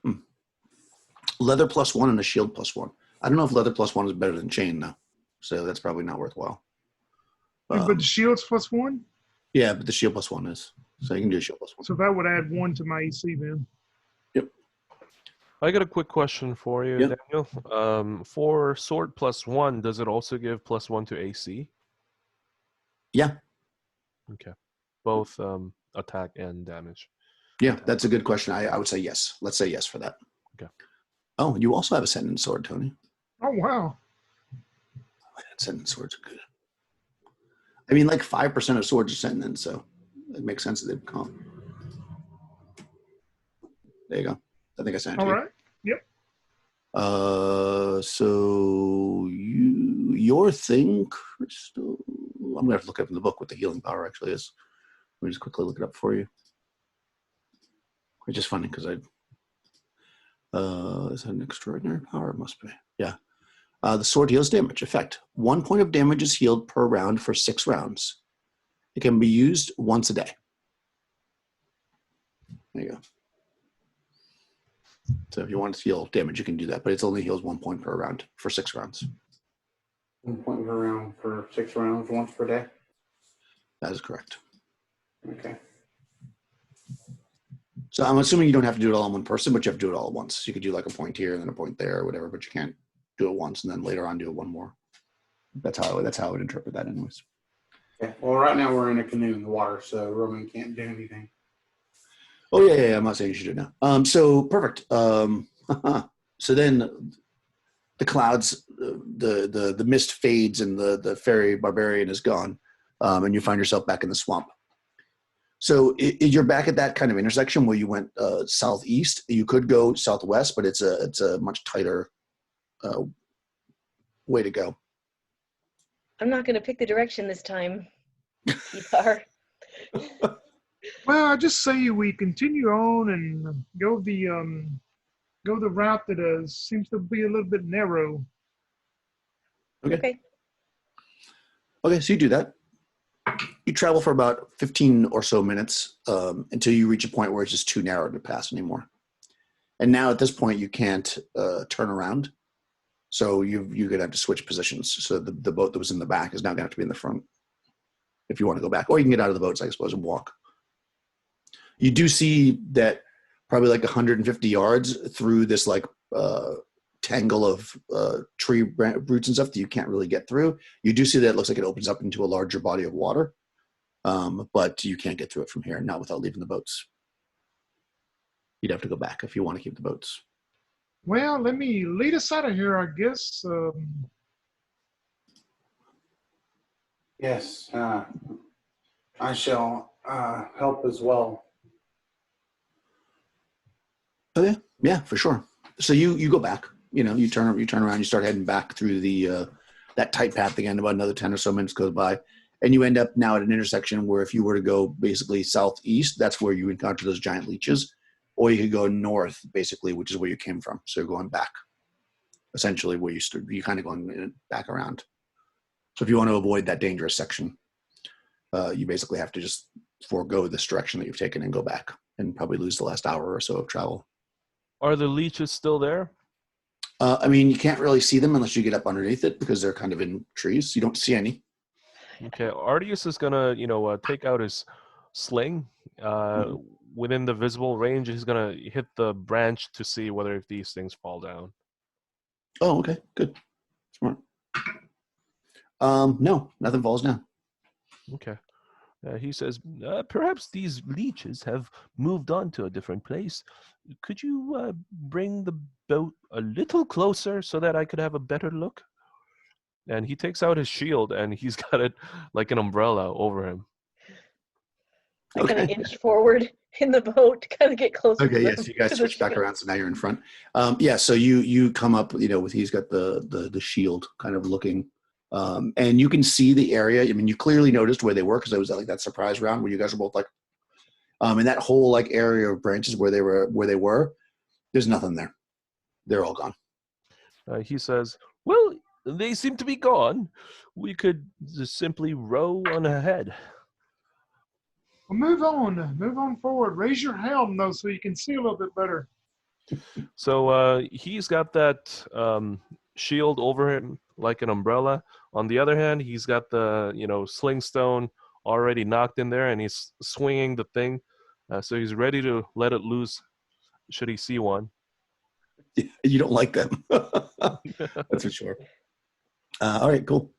Leather plus 1 and a shield plus 1. I don't know if leather plus 1 is better than chain though, so that's probably not worthwhile. But the shield's plus 1? Yeah, but the shield plus 1 is. So you can do a shield plus 1. So that would add 1 to my AC then. Yep. I got a quick question for you, Yep. Daniel. For sword plus 1, does it also give plus 1 to AC? Yeah. Okay. Both attack and damage. Yeah, that's a good question. I would say yes. Let's say yes for that. Okay. Oh, you also have a Sentinel sword, Tony. Oh, wow. Sentinel swords are good. I mean, like 5% of swords are Sentinel, so it makes sense that they become. There you go. I think I sent it to you. All right. Yep. So your thing, Crystal. I'm gonna have to look up in the book what the healing power actually is. Let me just quickly look it up for you. It's just funny because is that an extraordinary power? It must be. Yeah. The sword heals damage. Effect. 1 point of damage is healed per round for 6 rounds. It can be used once a day. There you go. So if you want to heal damage, you can do that, but it only heals 1 point per round for 6 rounds. 1 point per round for 6 rounds, once per day? That is correct. Okay. So I'm assuming you don't have to do it all in one person, but you have to do it all at once. You could do like a point here and then a point there or whatever, but you can't do it once and then later on do it one more. That's how I would interpret that anyways. Okay. Well, right now we're in a canoe in the water, so Roman can't do anything. Oh yeah. I'm not saying you should do it now. So perfect. So then the clouds, the mist fades and the fairy barbarian is gone, and you find yourself back in the swamp. So you're back at that kind of intersection where you went southeast. You could go southwest, but it's a much tighter way to go. I'm not going to pick the direction this time, Peter. Well, I just say we continue on and go the route that seems to be a little bit narrow. Okay. Okay, so you do that. You travel for about 15 or so minutes until you reach a point where it's just too narrow to pass anymore. And now at this point, you can't turn around. So you're going to have to switch positions. So the boat that was in the back is now going to have to be in the front if you want to go back. Or you can get out of the boats, I suppose, and walk. You do see that probably like 150 yards through this like tangle of tree roots and stuff that you can't really get through. You do see that it looks like it opens up into a larger body of water, but you can't get through it from here, not without leaving the boats. You'd have to go back if you want to keep the boats. Well, let me lead us out of here, I guess. Yes, I shall help as well. Oh yeah, yeah, for sure. So you go back. You turn around. You start heading back through the that tight path again. About another 10 or so minutes goes by, and you end up now at an intersection where if you were to go basically southeast, that's where you encounter those giant leeches, or you could go north, basically, which is where you came from. So you're going back, essentially where you stood. You kind of going back around. So if you want to avoid that dangerous section, you basically have to just forego this direction that you've taken and go back, and probably lose the last hour or so of travel. Are the leeches still there? I mean, you can't really see them unless you get up underneath it because they're kind of in trees. You don't see any. Okay, Artius is gonna, take out his sling. Within the visible range, he's gonna hit the branch to see whether if these things fall down. Oh, okay, good, smart. No, nothing falls down. Okay. He says, perhaps these leeches have moved on to a different place. Could you bring the boat a little closer so that I could have a better look? And he takes out his shield and he's got it like an umbrella over him. I kind of inch forward in the boat, kind of get closer. Okay, yes, you guys switch back around, so now you're in front. Yeah, so you come up, with he's got the shield kind of looking, and you can see the area. I mean, you clearly noticed where they were because it was like that surprise round where you guys were both like, in that whole like area of branches where they were. There's nothing there. They're all gone. He says, well, they seem to be gone. We could just simply row on ahead. Well, move on forward. Raise your helm, though, so you can see a little bit better. So he's got that shield over him like an umbrella. On the other hand, he's got the, sling stone already knocked in there, and he's swinging the thing. So he's ready to let it loose should he see one. You don't like them. That's for sure. All right, cool.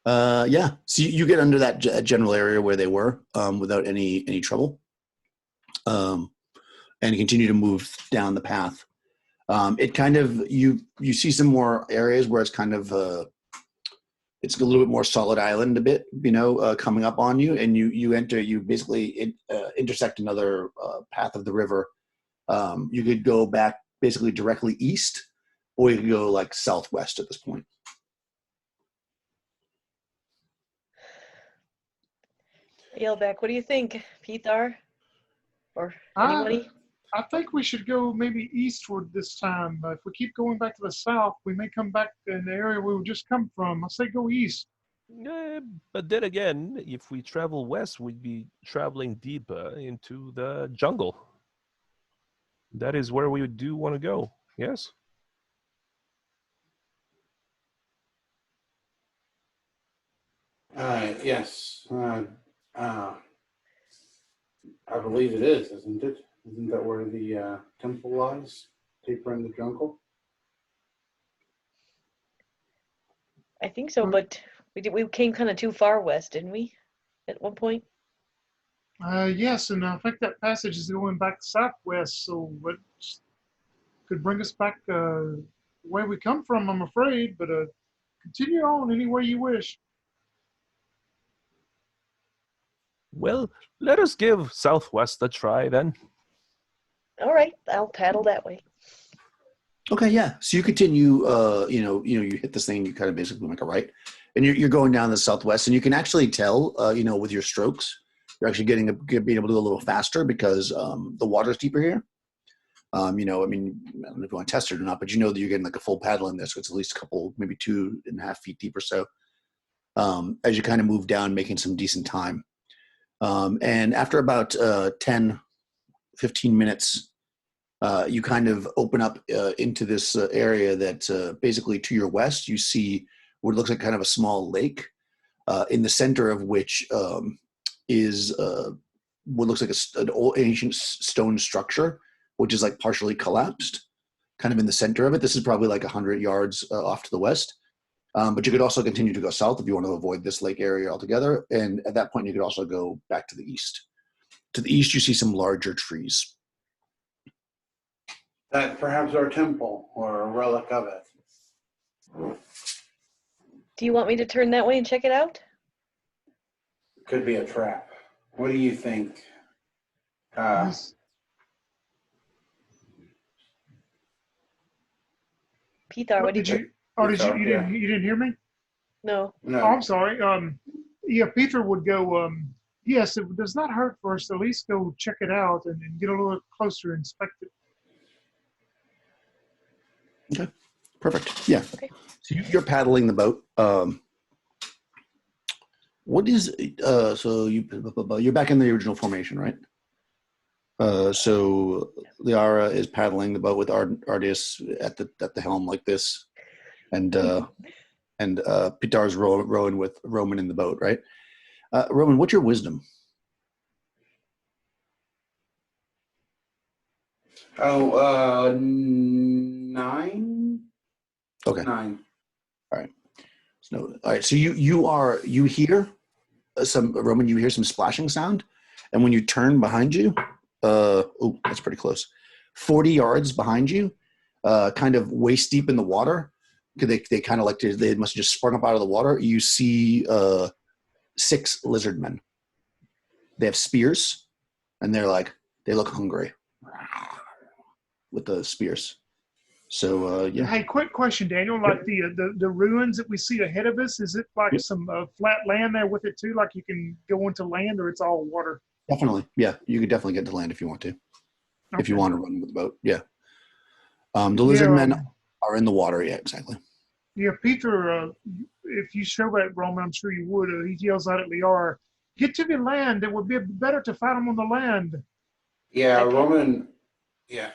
Yeah, so you get under that general area where they were without any trouble, and continue to move down the path. It kind of you see some more areas where it's kind of it's a little bit more solid island, a bit, coming up on you, and you basically intersect another path of the river. You could go back basically directly east, or you could go like southwest at this point. Yell back, what do you think, Peter? Or anybody? I think we should go maybe eastward this time. If we keep going back to the south, we may come back in the area we just come from. I say go east. But then again, if we travel west, we'd be traveling deeper into the jungle. That is where we do want to go, yes? Yes. I believe it is, isn't it? Isn't that where the temple lies? Deeper in the jungle? I think so, but we came kind of too far west, didn't we? At one point? Yes, and I think that passage is going back southwest, so it could bring us back where we come from, I'm afraid, but continue on any way you wish. Well, let us give southwest a try then. All right, I'll paddle that way. Okay, yeah. So you continue. You hit this thing. You kind of basically make a right, and you're going down the southwest, and you can actually tell. With your strokes, you're actually being able to go a little faster because the water's deeper here. I mean, I don't know if you want to test it or not, but you know that you're getting like a full paddle in there, so it's at least a couple, maybe 2.5 feet deep or so. As you kind of move down, making some decent time. And after about 10, 15 minutes, you kind of open up into this area that basically to your west, you see what looks like kind of a small lake, in the center of which is what looks like an old ancient stone structure, which is like partially collapsed, kind of in the center of it. This is probably like 100 yards off to the west. But you could also continue to go south if you want to avoid this lake area altogether. And at that point, you could also go back to the east. To the east, you see some larger trees. That perhaps our temple or a relic of it. Do you want me to turn that way and check it out? Could be a trap. What do you think? This- Peter, what do you did think? you? Oh, did you? Sorry, You didn't hear me? No. Oh, No. I'm sorry. Yeah, Peter would go. Yes, it does not hurt for us to at least go check it out and get a little closer, inspect it. Okay, perfect. Yeah. Okay. So you're paddling the boat. What is so you're back in the original formation, right? So Liara is paddling the boat with Ardius at the helm like this, and Pitar's rowing with Roman in the boat, right? Roman, what's your wisdom? Oh, 9. Okay. 9. So, all right. So you hear some Roman. You hear some splashing sound, and when you turn behind you, oh, that's pretty close. 40 yards behind you, kind of waist deep in the water. They kind of they must have just sprung up out of the water. You see 6 lizard men. They have spears, and they look hungry with the spears. So yeah. Hey, quick question, Daniel. Like the ruins that we see ahead of us, is it like some flat land there with it too? Like you can go into land, or it's all water? Definitely. Yeah, you could definitely get to land if you want to. Okay. If you want to run with the boat. Yeah. The lizard men are in the water. Yeah, exactly. Yeah, Peter, if you show that Roman, I'm sure you would. He yells out at Liara, "Get to the land. It would be better to fight him on the land." Yeah, Okay. Roman. Yeah.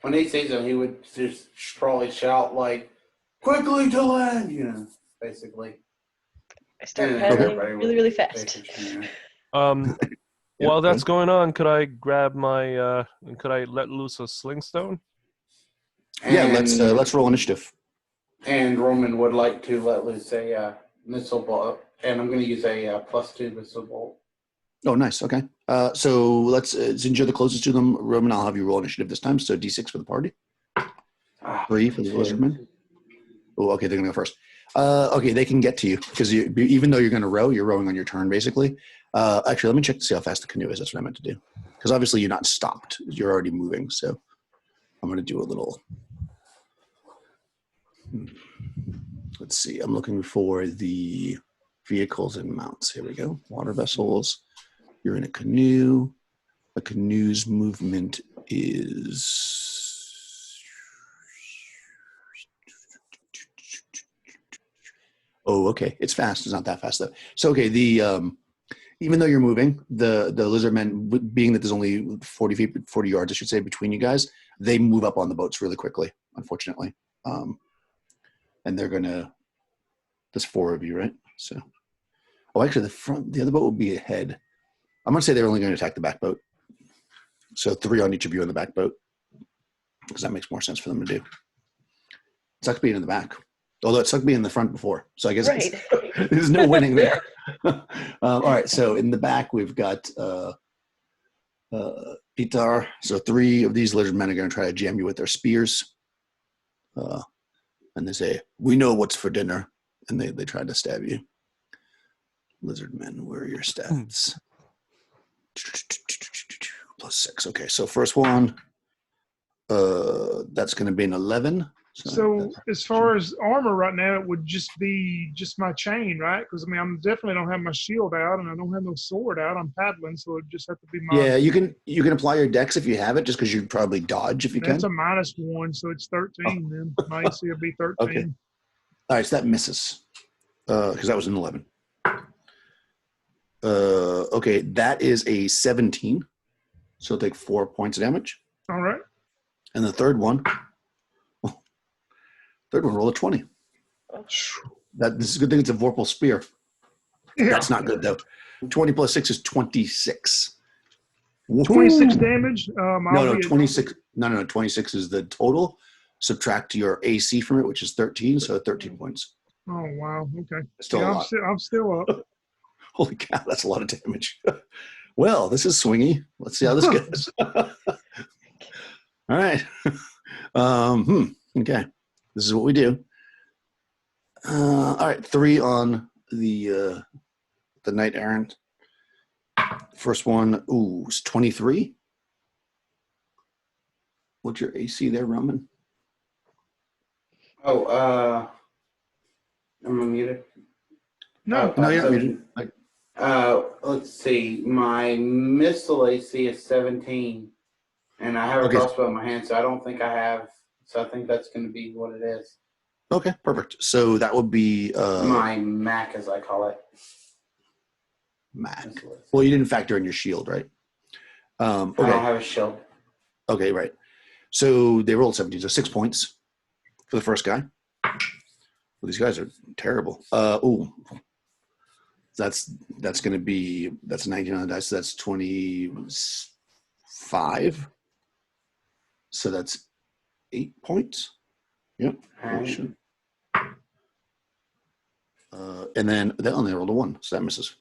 When he sees him, he would just probably shout like, "Quickly to land!" Basically. I start And paddling everybody would really, really pay fast. attention, Yeah, While that's go going on, could I grab my? Could I let loose a slingstone? Yeah, let's roll initiative. And Roman would like to let loose a missile bolt, and I'm going to use a +2 missile bolt. Oh, nice. Okay. So let's since you're the closest to them, Roman, I'll have you roll initiative this time. So D6 for the party. 3 for the lizard men. Oh, okay, they're gonna go first. Okay, they can get to you because even though you're gonna row, you're rowing on your turn basically. Actually, let me check to see how fast the canoe is. That's what I meant to do. Because obviously you're not stopped; you're already moving. So I'm gonna do a little. Let's see. I'm looking for the vehicles and mounts. Here we go. Water vessels. You're in a canoe. A canoe's movement is. Oh, okay. It's fast. It's not that fast though. So okay, even though you're moving, the lizard men, being that there's only 40 yards, I should say, between you guys, they move up on the boats really quickly, unfortunately. And they're gonna. There's 4 of you, right? So, oh, actually, the other boat will be ahead. I'm gonna say they're only going to attack the back boat. So 3 on each of you in the back boat, because that makes more sense for them to do. It sucks being in the back, although it sucked being in the front before. So I guess Right. there's no winning there. All right, so in the back we've got Pitar. So 3 of these lizard men are going to try to jam you with their spears, and they say, "We know what's for dinner," and they try to stab you. Lizard men, where are your stats? +6. Okay, so first one, that's going to be an 11. So as far as armor right now, it would just be my chain, right? Because I mean, I'm definitely don't have my shield out, and I don't have no sword out. I'm paddling, so it just have to be my. Yeah, you can apply your dex if you have it, just because you'd probably dodge if you That's can. a -1, so it's 13. Then my AC will be 13. Okay. All right, so that misses because that was an 11. Okay, that is a 17, so it'll take 4 points of damage. All right. And the third one rolled a 20. This is a good thing it's a Vorpal spear. Yeah. That's not good though. 20 plus 6 is 26. 26 Woo! damage. No, 26. No, 26 is the total. Subtract your AC from it, which is 13, so 13 points. Oh wow. Okay. Still a lot. I'm still up. Holy cow, that's a lot of damage. Well, this is swingy. Let's see how this goes. All right. Okay. This is what we do. All right. 3 on the knight errant. First one, is 23. What's your AC there, Roman? Oh, I'm muted. No, No, you're not so, muted. let's see. My missile AC is 17, and I have a Okay. crossbow in my hand, so I don't think I have. So I think that's going to be what it is. Okay, perfect. So that would be My Mac, as I call it. Mac. Missile AC. Well, you didn't factor in your shield, right? I don't Okay. have a shield. Okay, right. So they rolled 17, so 6 points for the first guy. Well, these guys are terrible. That's going to be 19 on the dice. So that's 25. So that's 8 points. Yep. All right. Sure. And then they only rolled a 1, so that misses.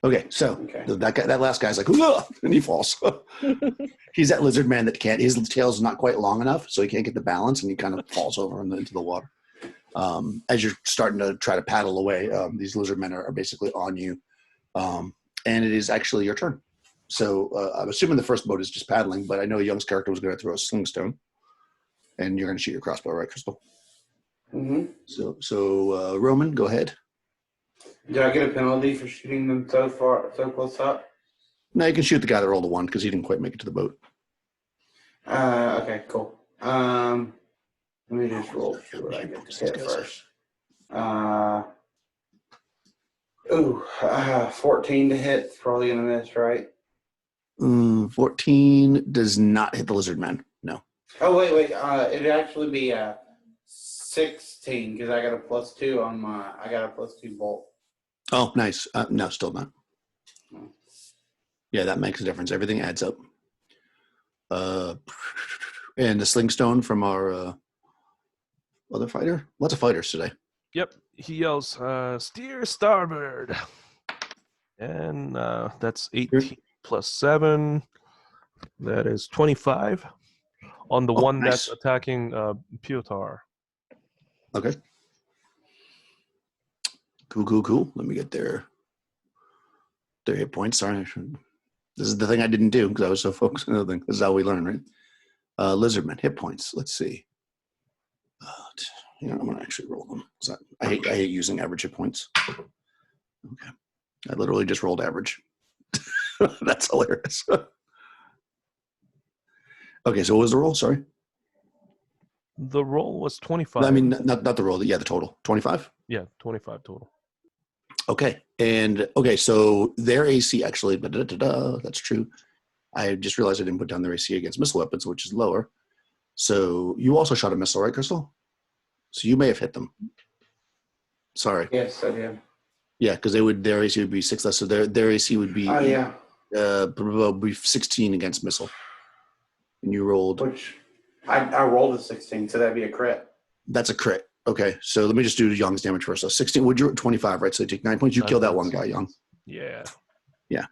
Okay, so Okay. that last guy's like, "Ugh," and he falls. He's that lizard man that can't. His tail's not quite long enough, so he can't get the balance, and he kind of falls over into the water. As you're starting to try to paddle away, these lizard men are basically on you, and it is actually your turn. So I'm assuming the first boat is just paddling, but I know Young's character was going to throw a sling stone, and you're going to shoot your crossbow, right, Crystal? Mm-hmm. So Roman, go ahead. Do I get a penalty for shooting them so close up? No, you can shoot the guy that rolled a 1 because he didn't quite make it to the boat. Okay, cool. Let me just roll see what I get to hit first. 14 to hit. Probably gonna miss, right? 14 does not hit the lizard man. No. Oh wait. It'd actually be 16 because I got a +2 on my. I got a +2 bolt. Oh, nice. No, still not. Yeah, that makes a difference. Everything adds up. And the sling stone from our other fighter. Lots of fighters today. Yep. He yells, steer starboard. And that's 18 plus 7. That is 25 on the one nice. that's attacking Piotr. Okay. Cool. Let me get their hit points. Sorry. This is the thing I didn't do because I was so focused on the other thing. This is how we learn, right? Lizardman, hit points. Let's see. I'm going to actually roll them. I hate using average hit points. Okay. I literally just rolled average. That's hilarious. Okay, so what was the roll? Sorry. The roll was 25. I mean, not the roll. Yeah, the total. 25? Yeah, 25 total. Okay. So their AC actually, that's true. I just realized I didn't put down their AC against missile weapons, which is lower. So you also shot a missile, right, Crystal? So you may have hit them. Sorry. Yes, I did. Yeah, because their AC would be 6 less, so their AC would be probably 16 against missile. And you rolled. Which I rolled a 16, so that'd be a crit. That's a crit. Okay, so let me just do Young's damage first. So 16. Would you 25, right? So you take 9 points. You killed that one guy, Young. Yeah. Yeah,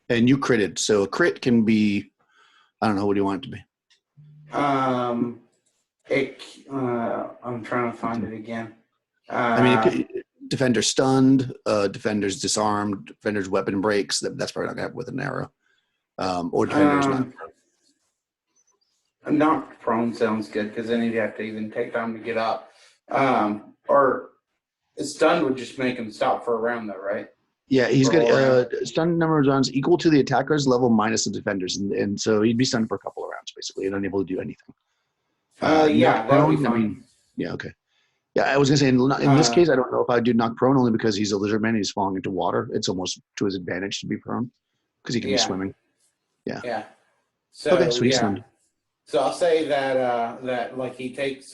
and you critted. So a crit can be, I don't know. What do you want it to be? I'm trying to find it again. Defender stunned, defender's disarmed, defender's weapon breaks. That's probably not going to happen with an arrow. Or defender's not. Knocked prone sounds good because then he'd have to even take time to get up. Or stunned would just make him stop for a round, though, right? Yeah, he's got stunned number of rounds equal to the attacker's level minus the defender's, and so he'd be stunned for a couple of rounds basically, and unable to do anything. That would be fine. Yeah, okay. Yeah, I was gonna say in this case, I don't know if I'd do knock prone only because he's a lizard man and he's falling into water. It's almost to his advantage to be prone because he can be swimming. Yeah. So, okay, so he's stunned. So I'll say that like he takes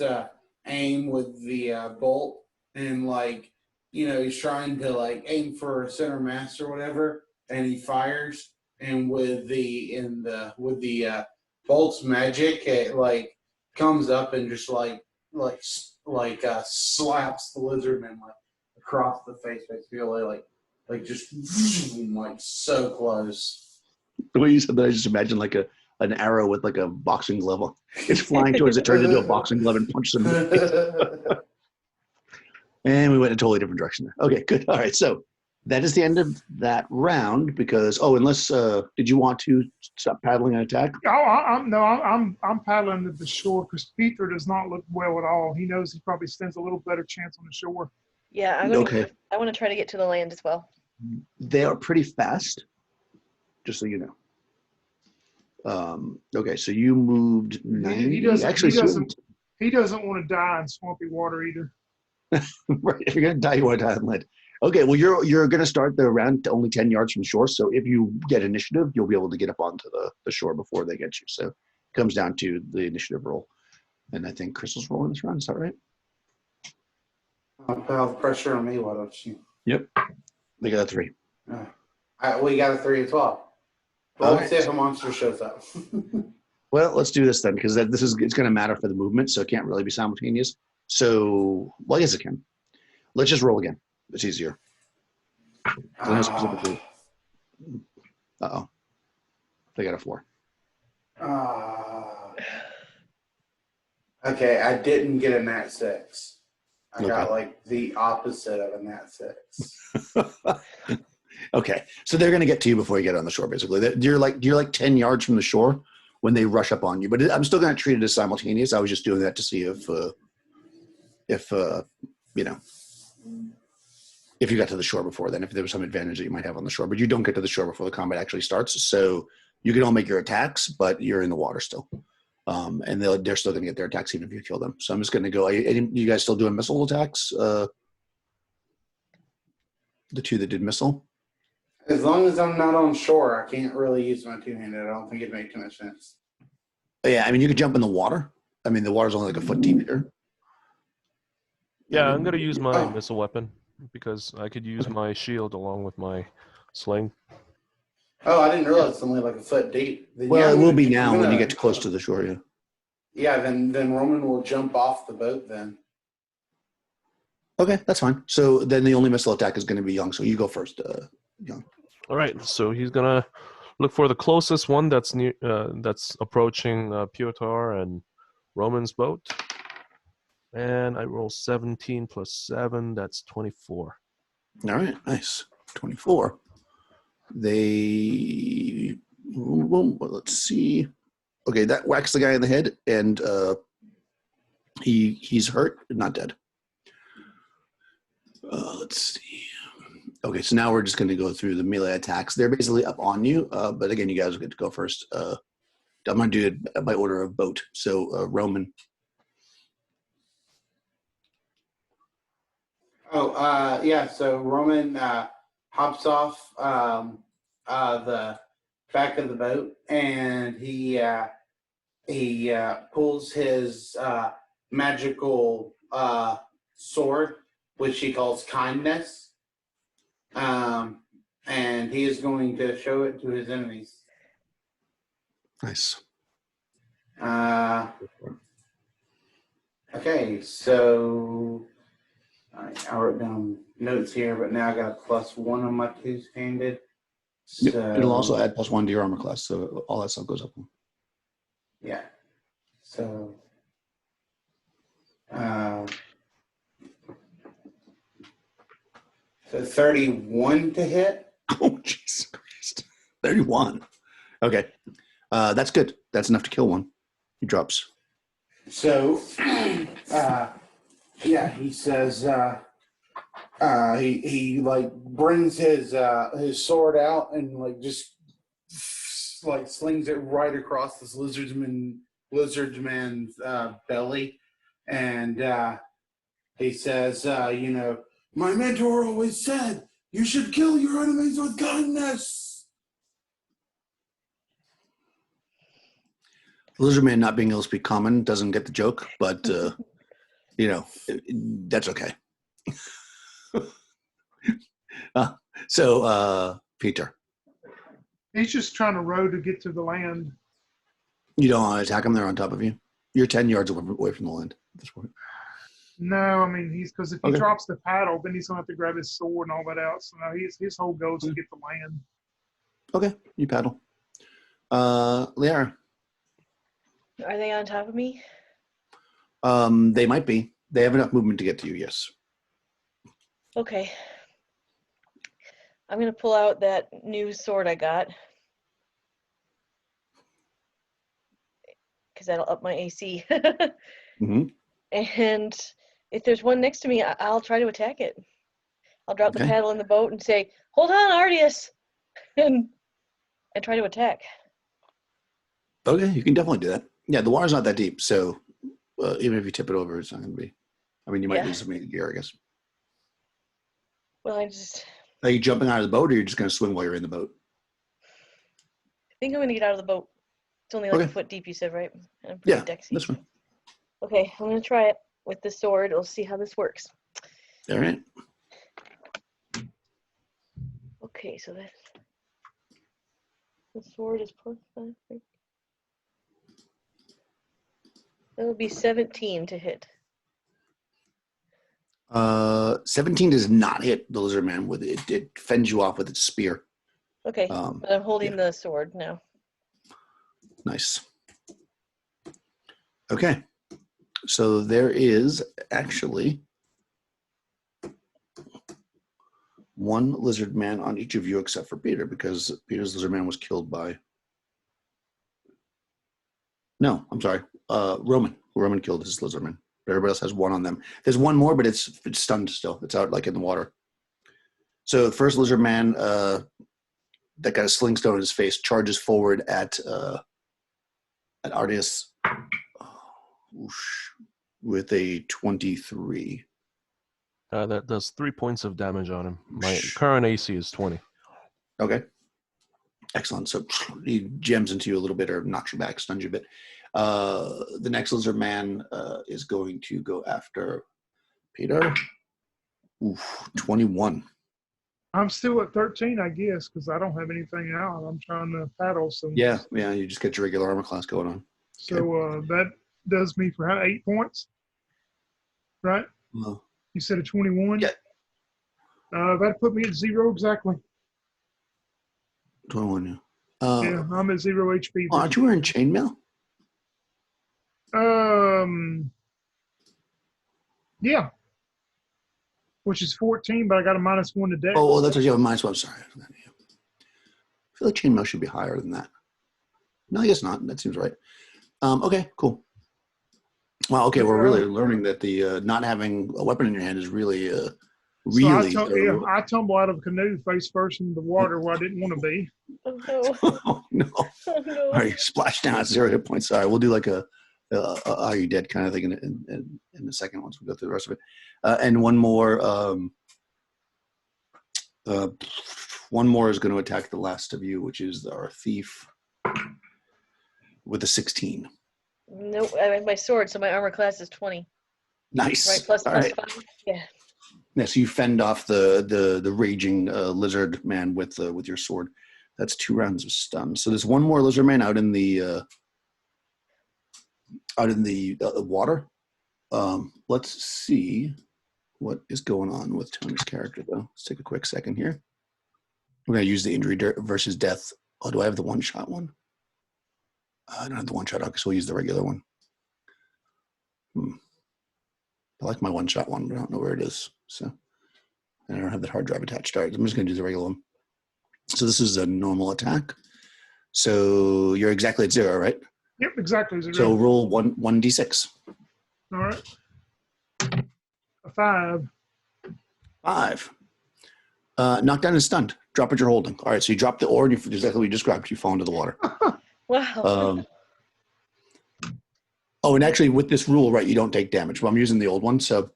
aim with the bolt and he's trying to aim for center mass or whatever, and he fires, and with the bolt's magic, it comes up and just slaps the lizardman across the face, basically just so close. The way you said that, I just imagine like an arrow with like a boxing glove on. It's flying towards it, turns into a boxing glove and punches him. In the face. And we went in a totally different direction there. Okay, good. All right, so that is the end of that round because unless did you want to stop paddling and attack? I'm paddling to the shore because Peter does not look well at all. He knows he probably stands a little better chance on the shore. Yeah, I want to try to get to the land as well. They are pretty fast, just so you know. Okay, so you moved 90. He doesn't want to die in swampy water either. Right, if you're gonna die, you want to die on land. Okay, well you're gonna start the round only 10 yards from shore. So if you get initiative, you'll be able to get up onto the shore before they get you. So it comes down to the initiative roll, and I think Crystal's rolling this round. Is that right? I'll put all the pressure on me. Why don't you? Yep. They got a 3. We got a 3 as well. Well, Okay. let's see if a monster shows up. Well, let's do this then, because it's going to matter for the movement, so it can't really be simultaneous. So, well, I guess it can. Let's just roll again. It's easier. Uh-oh. They got a 4. Okay, I didn't get a nat 6. I got Okay. like the opposite of a nat 6. Okay, so they're going to get to you before you get on the shore. Basically, you're like 10 yards from the shore when they rush up on you. But I'm still going to treat it as simultaneous. I was just doing that to see if you know, if you got to the shore before then, if there was some advantage that you might have on the shore. But you don't get to the shore before the combat actually starts, so you can all make your attacks, but you're in the water still. And they're still going to get their attacks even if you kill them. So I'm just going to go. You guys still doing missile attacks? The 2 that did missile. As long as I'm not on shore, I can't really use my 2-handed. I don't think it makes too much sense. Yeah, I mean you could jump in the water. I mean the water's only like a foot deep here. Yeah, I'm gonna use my missile weapon because I could use my shield along with my sling. Oh, I didn't realize it's only like a foot deep. Then, Well, it will be now when you get close to the shore. Yeah. Yeah, then Roman will jump off the boat then. Okay, that's fine. So then the only missile attack is going to be Young. So you go first, Young. All right, so he's gonna look for the closest one that's near, that's approaching Piotr and Roman's boat, and I roll 17 plus 7. That's 24. All right, nice. 24. They. Well, let's see. Okay, that whacks the guy in the head, and he's hurt, not dead. Let's see. Okay, so now we're just going to go through the melee attacks. They're basically up on you, but again, you guys get to go first. I'm going to do it by order of boat. So Roman. Yeah. So Roman hops off the back of the boat, and he pulls his magical sword, which he calls kindness. And he is going to show it to his enemies. Nice. Okay, so I wrote down notes here, but now I got a +1 on my 2-handed. So, Yep. It'll also add +1 to your armor class, so all that stuff goes up. Yeah. So, so 31 to hit. Oh, Jesus Christ. 31. Okay. That's good. That's enough to kill one. He drops. So, yeah, he says, he like brings his sword out and like just like slings it right across this lizardman's belly, and he says, my mentor always said you should kill your enemies with kindness. Lizardman not being able to speak common doesn't get the joke, but that's okay. So Peter, He's just trying to row to get to the land. you don't want to attack them. They're on top of you. You're 10 yards away from the land at this point. No, I mean because if he Okay. drops the paddle, then he's gonna have to grab his sword and all that out. So now his whole goal is to get the land. Okay, you paddle. Liara. Are they on top of me? They might be. They have enough movement to get to you, yes. Okay. I'm gonna pull out that new sword I got. Because that'll up my AC. Mm-hmm. And if there's one next to me, I'll try to attack it. I'll drop the Okay. paddle in the boat and say, "Hold on, Ardius," and try to attack. Okay, you can definitely do that. Yeah, the water's not that deep, so even if you tip it over, it's not going to be. I mean, you might Yeah. lose some of your gear, I guess. Well, I Are you jumping out of the boat, or you're just going to swim while you're in the boat? think I'm gonna get out of the boat. It's only like Okay. a foot deep, you said, right? I'm pretty Yeah, dexy. that's fine. Okay, I'm gonna try it with the sword. We'll see how this works. All right. Okay, so that the sword is +5. That would be 17 to hit. 17 does not hit the lizard man with it. It fends you off with its spear. Okay, but I'm holding the sword now. Nice. Okay. So there is actually one lizard man on each of you except for Peter, because Peter's lizard man was killed by. No, I'm sorry. Roman. Roman killed his lizard man. Everybody else has one on them. There's one more, but it's stunned still. It's out like in the water. So the first lizard man that got a sling stone in his face charges forward at Ardius with a 23. That does 3 points of damage on him. My current AC is 20. Okay. Excellent. So he jams into you a little bit or knocks you back, stuns you a bit. The next lizard man is going to go after Peter. 21. I'm still at 13, I guess, because I don't have anything out. I'm trying to paddle. So Yeah, you just get your regular armor class going on. So that does me for 8 points, right? No. You said a 21? Yeah. That'd put me at 0 exactly. 21, yeah. Yeah, I'm at 0 HP. Aren't you wearing chainmail? Yeah. Which is 14, but I got a -1 to dex. Oh, that's what you have a -1. Sorry. I feel like chainmail should be higher than that. No, I guess not. That seems right. Okay, cool. Well, okay, we're really learning that the not having a weapon in your hand is really, really. So I tumble out of a canoe face first into the water where I didn't want to be. Oh no! Oh no! Oh no! All right, splash down at 0 hit points. Sorry, we'll do like a are you dead kind of thing in the second once we go through the rest of it. And one more is going to attack the last of you, which is our thief with a 16. Nope, I have my sword, so my armor class is 20. Nice. Right, plus All right. 5. Yeah. Yeah, so you fend off the raging lizard man with your sword. That's 2 rounds of stun. So there's one more lizard man out in the water. Let's see what is going on with Tony's character, though. Let's take a quick second here. We're going to use the injury versus death. Oh, do I have the one-shot one? I don't have the one-shot. Okay, so we'll use the regular one. I like my one-shot one, but I don't know where it is. So I don't have that hard drive attached. All right, I'm just going to do the regular one. So this is a normal attack. So you're exactly at 0, right? Yep, exactly 0. So roll 1d6. All right. A 5. 5. Knocked down and stunned. Drop what you're holding. All right, so you drop the ore, and exactly what you described. You fall into the water. Wow. Oh, and actually, with this rule, right, you don't take damage. Well, I'm using the old one, so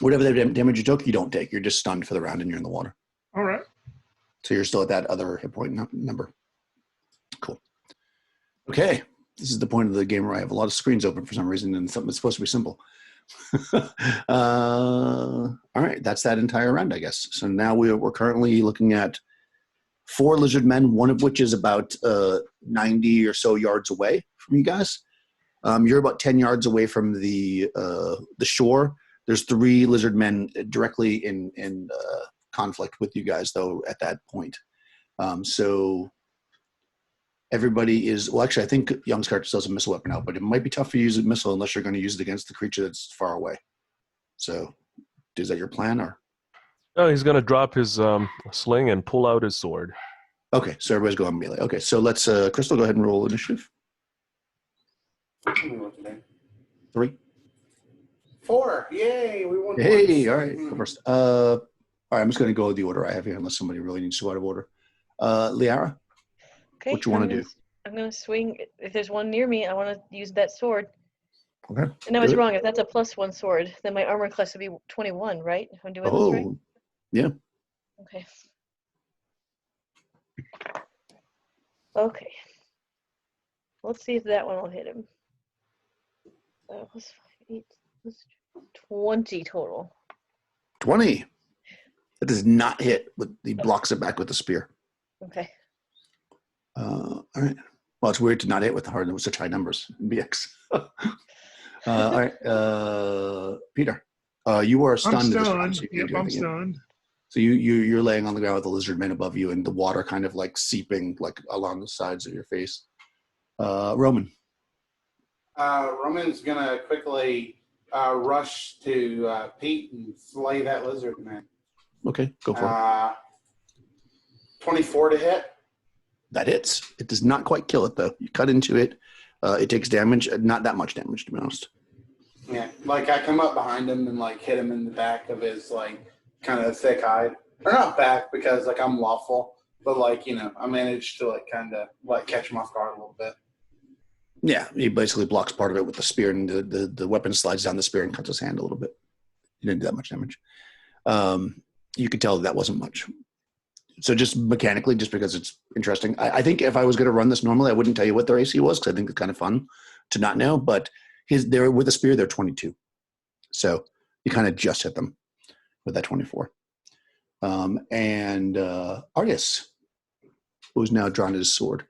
whatever the damage you took, you don't take. You're just stunned for the round, and you're in the water. All right. So you're still at that other hit point number. Cool. Okay, this is the point of the game where I have a lot of screens open for some reason, and something that's supposed to be simple. All right, that's that entire round, I guess. So now we're currently looking at 4 lizard men, one of which is about 90 or so yards away from you guys. You're about 10 yards away from the shore. There's 3 lizard men directly in conflict with you guys, though, at that point. So everybody is, well, actually, I think Young's character still has a missile weapon out, but it might be tough for you to use a missile unless you're going to use it against the creature that's far away. So, is that your plan, or? Oh, he's gonna drop his sling and pull out his sword. Okay, so everybody's going melee. Okay, so let's, Crystal, go ahead and roll initiative. 3. 4. Yay, we won. Hey, once. all right, go first. All right, I'm just going to go with the order I have here, unless somebody really needs to go out of order. Liara, Okay. what you want to do? I'm gonna swing. If there's one near me, I want to use that sword. Okay. And I was do it. wrong. If that's a +1 sword, then my armor class would be 21, right? If I'm doing this right. Oh, yeah. Okay. Okay. Let's see if that one will hit him. Plus 5, 8, plus 20 total. 20. That does not hit. He blocks it back with the spear. Okay. All right. Well, it's weird to not hit with such high numbers in BX. All right. Peter, you are I'm stunned. At this stunned. round, so you can't Yep, do I'm anything. stunned. So you're laying on the ground with the lizard man above you, and the water kind of like seeping like along the sides of your face. Roman. Roman's gonna quickly rush to Pete and slay that lizard man. Okay, go for it. 24 to hit. That hits. It does not quite kill it though. You cut into it. It takes damage. Not that much damage, to be honest. Yeah, like I come up behind him and like hit him in the back of his like kind of thick hide, or not back because like I'm lawful, but like I managed to like kind of like catch him off guard a little bit. Yeah, he basically blocks part of it with the spear, and the weapon slides down the spear and cuts his hand a little bit. He didn't do that much damage. You could tell that wasn't much. So just mechanically, just because it's interesting, I think if I was going to run this normally, I wouldn't tell you what their AC was because I think it's kind of fun to not know. But they're with a spear, they're 22, so you kind of just hit them with that 24. And Argus, who's now drawn his sword.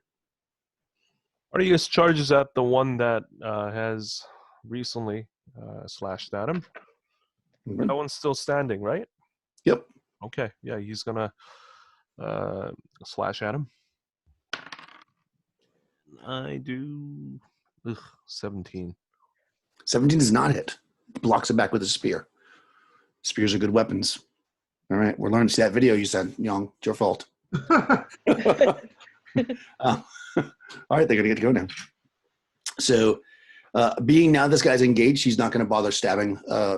Artius charges at the one that has recently slashed at him. Mhm. That one's still standing, right? Yep. Okay, yeah, he's gonna slash at him. I do 17. 17 does not hit. Blocks it back with a spear. Spears are good weapons. All right, we're learning to see that video you sent, Young. It's your fault. All right, they're gonna get to go now. So, being now this guy's engaged, he's not going to bother stabbing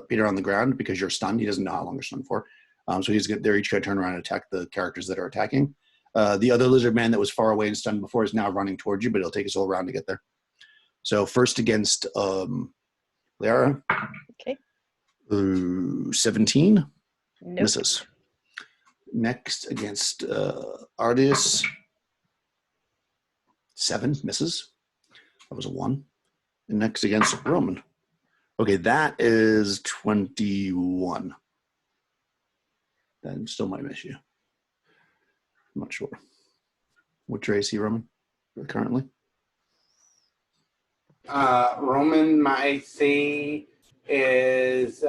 Peter on the ground because you're stunned. He doesn't know how long you're stunned for. So they're each going to turn around and attack the characters that are attacking. The other lizard man that was far away and stunned before is now running towards you, but it'll take his whole round to get there. So first against Liara. Okay. 17. Nope. Misses. Next against Artis. 7 misses. That was a 1. And next against Roman. Okay, that is 21. That still might miss you. I'm not sure. What's your AC, Roman, currently? Roman, my AC is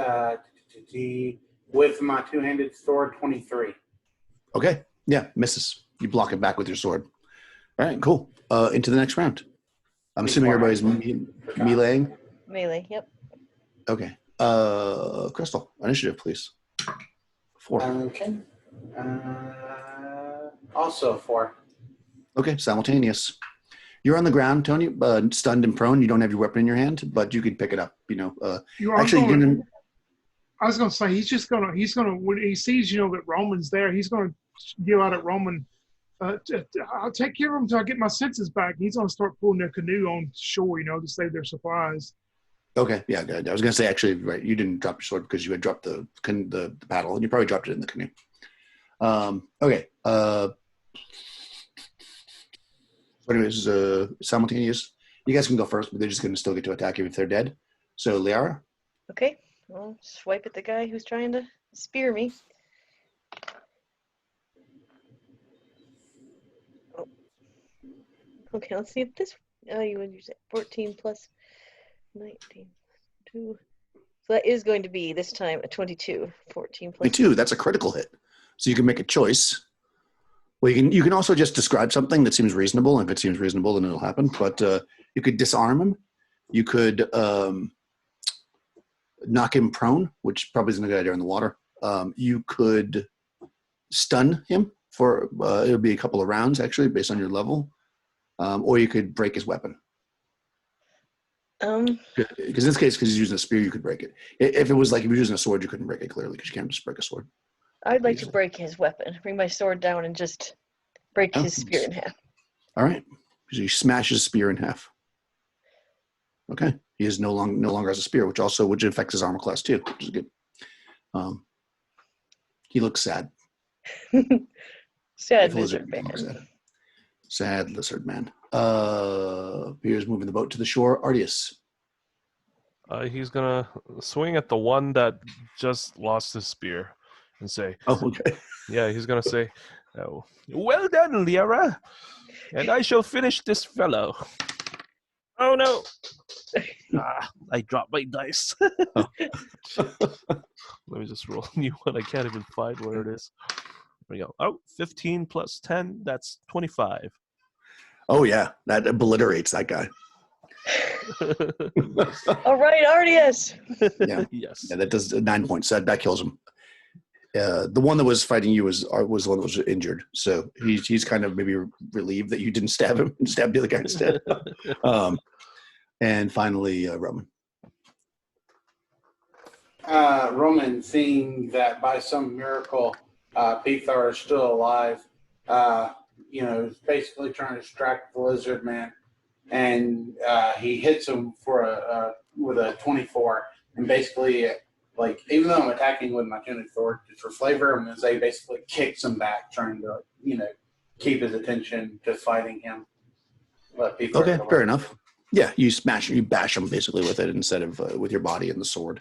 with my two-handed sword 23. Okay, yeah, misses. You block it back with your sword. All right, cool. Into the next round. I'm assuming everybody's meleeing. Melee, yep. Okay. Crystal, initiative, please. 4. Okay. Also 4. Okay, simultaneous. You're on the ground, Tony, stunned and prone. You don't have your weapon in your hand, but you can pick it up. I was going to say he's going to when he sees that Roman's there, he's going to yell out at Roman, "I'll take care of him until I get my senses back." He's going to start pulling their canoe on shore, to save their supplies. Okay, yeah, good. I was going to say, actually, right, you didn't drop your sword because you had dropped the paddle, and you probably dropped it in the canoe. Okay. So anyways, simultaneous. You guys can go first, but they're just going to still get to attack you if they're dead. So, Liara? Okay. I'll swipe at the guy who's trying to spear me. Oh. Okay, let's see if this. Oh, you would use it. 14 plus 19 plus 2. So that is going to be this time a 22. 14 plus 22, that's a critical hit. So you can make a choice. Well, you can also just describe something that seems reasonable. If it seems reasonable, then it'll happen. But you could disarm him. You could knock him prone, which probably isn't a good idea in the water. You could stun him for it'll be a couple of rounds actually, based on your level, or you could break his weapon. Because in this case, because he's using a spear, you could break it. If it was like if you're using a sword, you couldn't break it clearly because you can't just break a sword. I'd like to break his weapon. Bring my sword down and just break his spear in half. All right. So you smash his spear in half. Okay. He is no longer has a spear, which affects his armor class too, which is good. He looks sad. Sad lizard man. Sad lizard man. Pierre's moving the boat to the shore. Artius. He's gonna swing at the one that just lost his spear and say, "Oh, okay." Yeah, he's gonna say, "Oh, well done, Lyra, and I shall finish this fellow." Oh no! I dropped my dice. Oh. Let me just roll a new one. I can't even find where it is. There we go. Oh, 15 plus 10, that's 25. Oh yeah, that obliterates that guy. All right, Artius. Yeah. Yes. Yeah, that does 9 points. That kills him. The one that was fighting you was the one that was injured. So he's kind of maybe relieved that you didn't stab him and stabbed the other guy instead. And finally, Roman. Roman, seeing that by some miracle, Pethar is still alive, is basically trying to distract the lizard man, and he hits him with a 24, and basically, like, even though I'm attacking with my tunic sword just for flavor, Mosaic basically kicks him back, trying to keep his attention to fighting him. Okay, fair enough. Yeah, you bash him basically with it instead of with your body and the sword.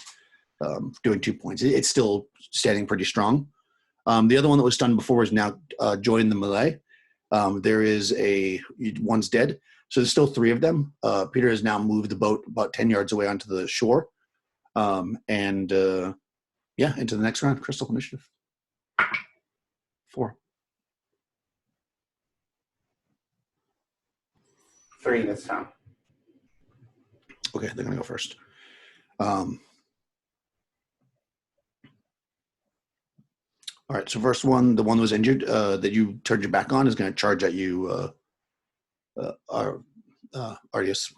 Doing 2 points. It's still standing pretty strong. The other one that was stunned before is now joined the melee. There is one's dead. So there's still 3 of them. Peter has now moved the boat about 10 yards away onto the shore. Into the next round. Crystal initiative. 4. 3 this time. Okay, they're going to go first. All right, so first one, the one that was injured that you turned your back on is going to charge at you, Artius.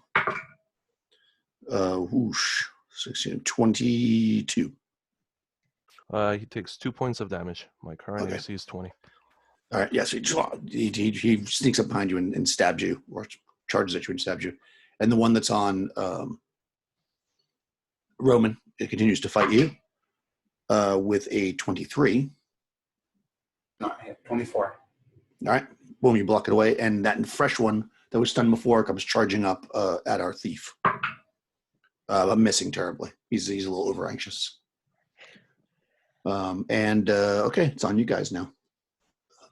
Whoosh, 16, 22. He takes 2 points of damage. My current AC is 20. All right, yeah, so he sneaks up behind you and stabs you, or charges at you and stabs you. And the one that's on Roman, it continues to fight you with a 23. No, 24. All right. Boom, you block it away. And that fresh one that was stunned before comes charging up at our thief. I'm missing terribly. He's a little over anxious. Okay, it's on you guys now.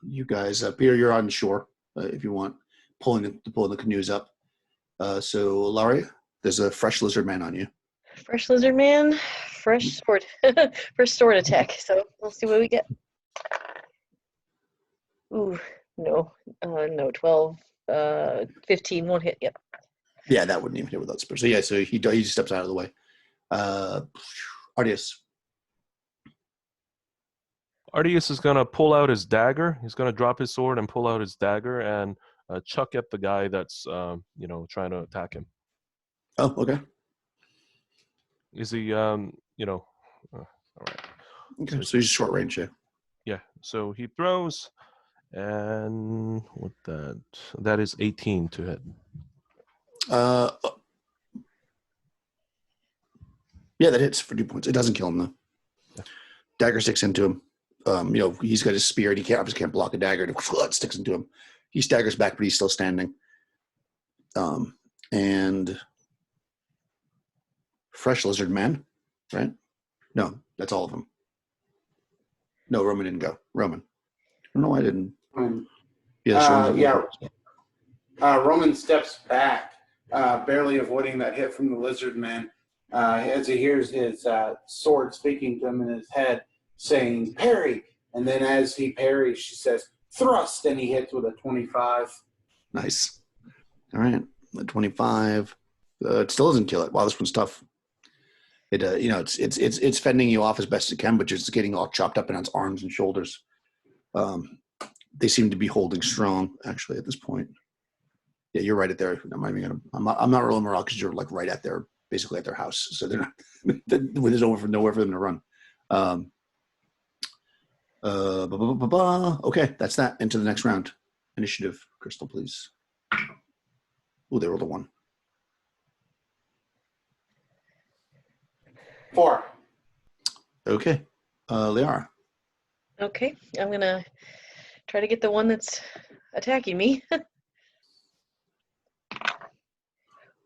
You guys, Peter, you're on shore if you want, pulling the canoes up. So, Laurie, there's a fresh lizard man on you. Fresh lizard man, fresh sword. First sword attack. So we'll see what we get. Ooh, no, 12, 15 won't hit. Yep. Yeah, that wouldn't even hit without spear. So yeah, so he just steps out of the way. Artius. Artius is gonna pull out his dagger. He's gonna drop his sword and pull out his dagger and chuck at the guy that's trying to attack him. Oh, okay. Is he all right. Okay, so he's short range, yeah. Yeah. So he throws. And with that is 18 to hit. Yeah, that hits for 2 points. It doesn't kill him though. Yeah. Dagger sticks into him. He's got his spear and he obviously can't block a dagger. And it sticks into him. He staggers back, but he's still standing. And fresh lizard man, right? No, that's all of them. No, Roman didn't go. Roman. I don't know why I didn't. Roman steps back, barely avoiding that hit from the lizard man, as he hears his sword speaking to him in his head, saying, "Parry!" And then as he parries, she says, thrust, and he hits with a 25. Nice. All right. The 25. It still doesn't kill it. Wow, this one's tough. It it's fending you off as best it can, but just getting all chopped up in its arms and shoulders. They seem to be holding strong actually at this point. Yeah, you're right at there. I'm not rolling morale because you're like right at their basically at their house, so they're not. There's nowhere for them to run. Okay, that's that. Into the next round. Initiative, Crystal, please. Oh, they rolled a 1. 4. Okay, Liara. Okay, I'm gonna try to get the one that's attacking me.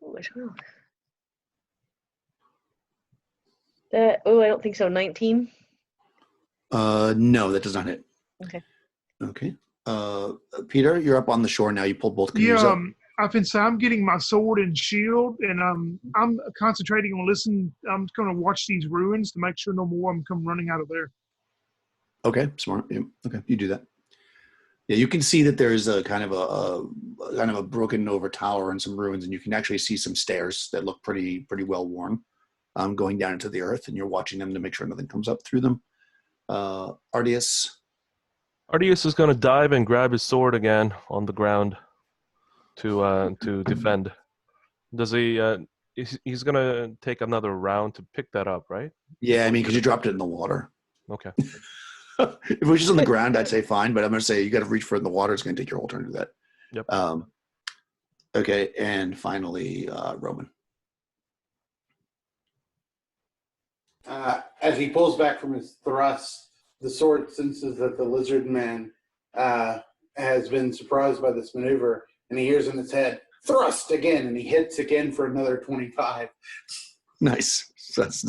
Ooh, I don't know. I don't think so. 19. No, that does not hit. Okay. Okay. Peter, you're up on the shore now. You pulled both canoes up. I'm getting my sword and shield, and I'm concentrating on listening. I'm going to watch these ruins to make sure no more of them come running out of there. Okay, smart. Yeah. Okay, you do that. Yeah, you can see that there's a kind of a broken over tower and some ruins, and you can actually see some stairs that look pretty well worn, going down into the earth, and you're watching them to make sure nothing comes up through them. Ardius. Ardius is going to dive and grab his sword again on the ground to defend. Does he? He's going to take another round to pick that up, right? Yeah, I mean, because you dropped it in the water. Okay. If it was just on the ground, I'd say fine, but I'm going to say you got to reach for it in the water. It's going to take your whole turn to do that. Yep. Okay, and finally, Roman. As he pulls back from his thrust, the sword senses that the lizard man has been surprised by this maneuver, and he hears in his head, thrust again, and he hits again for another 25. Nice. So that's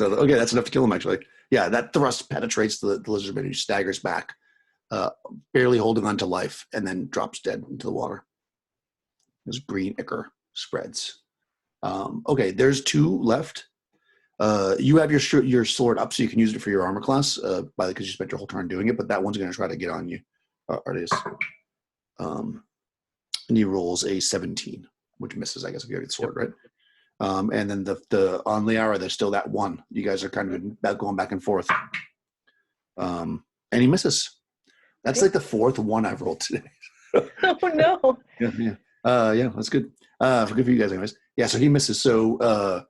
enough to kill him, actually. Yeah, that thrust penetrates the lizard man, who staggers back, barely holding on to life, and then drops dead into the water. This green ichor spreads. Okay, there's 2 left. You have your sword up, so you can use it for your armor class, because you spent your whole turn doing it. But that one's going to try to get on you, Artis. And he rolls a 17, which misses, I guess, if you have your sword, right? And then the on Liara, there's still that 1. You guys are kind of going back and forth. And he misses. That's like the 4th 1 I've rolled today. Oh no. Yeah. Yeah, that's good. Good for you guys, anyways. Yeah, so he misses. So.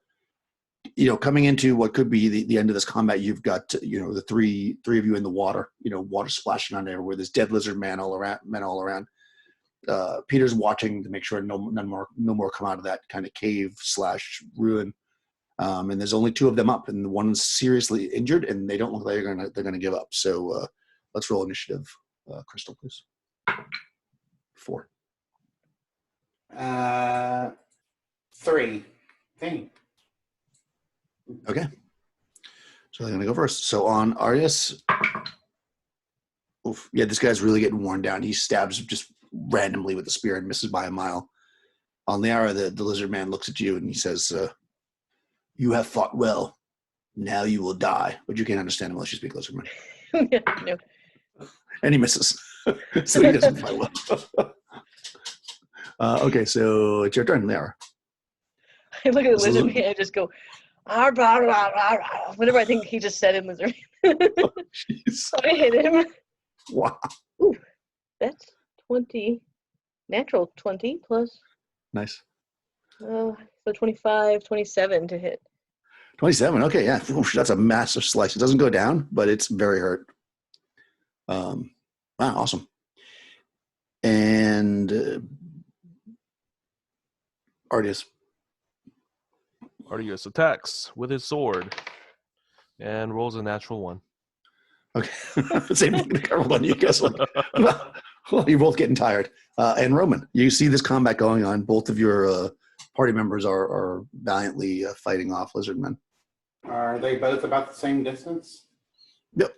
Coming into what could be the end of this combat, you've got the three of you in the water. Water splashing on everywhere. There's dead lizard men all around. Peter's watching to make sure no more come out of that kind of cave / ruin. And there's only 2 of them up, and the one's seriously injured, and they don't look like they're gonna give up. So let's roll initiative, Crystal, please. 4. 3. Dang. Okay. So they're going to go first. So on Arius, this guy's really getting worn down. He stabs just randomly with the spear and misses by a mile. On Liara, the lizard man looks at you and he says, you have fought well. Now you will die. But you can't understand him unless you speak lizard man. No. And he misses. So he doesn't fight well. Okay, so it's your turn, Liara. I look at the lizard man and just go, "Arr, blah, blah, blah, blah," whatever I think he just said in lizard. Jeez. So I hit him. Wow. Ooh, that's 20. Natural 20 plus. Nice. So 25, 27 to hit. 27. Okay, yeah. Oof, that's a massive slice. It doesn't go down, but it's very hurt. Wow, awesome. And Ardius. Ardius attacks with his sword and rolls a natural 1. Okay. Same thing to roll on you guys. Well, you're both getting tired. And Roman, you see this combat going on. Both of your party members are valiantly fighting off lizard men. Are they both about the same distance? Yep.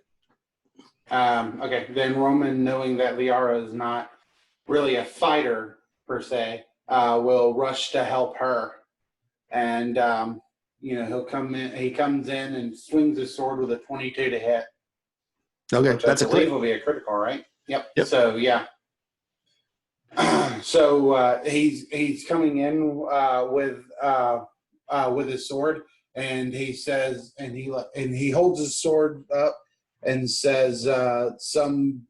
Okay, then Roman, knowing that Liara is not really a fighter per se, will rush to help her. And, he'll come in. He comes in and swings his sword with a 22 to hit. Okay, Which that's I a believe crit. will be a critical, right? Yep. Yep. So, yeah, So he's coming in with his sword, and he says, and he holds his sword up and says some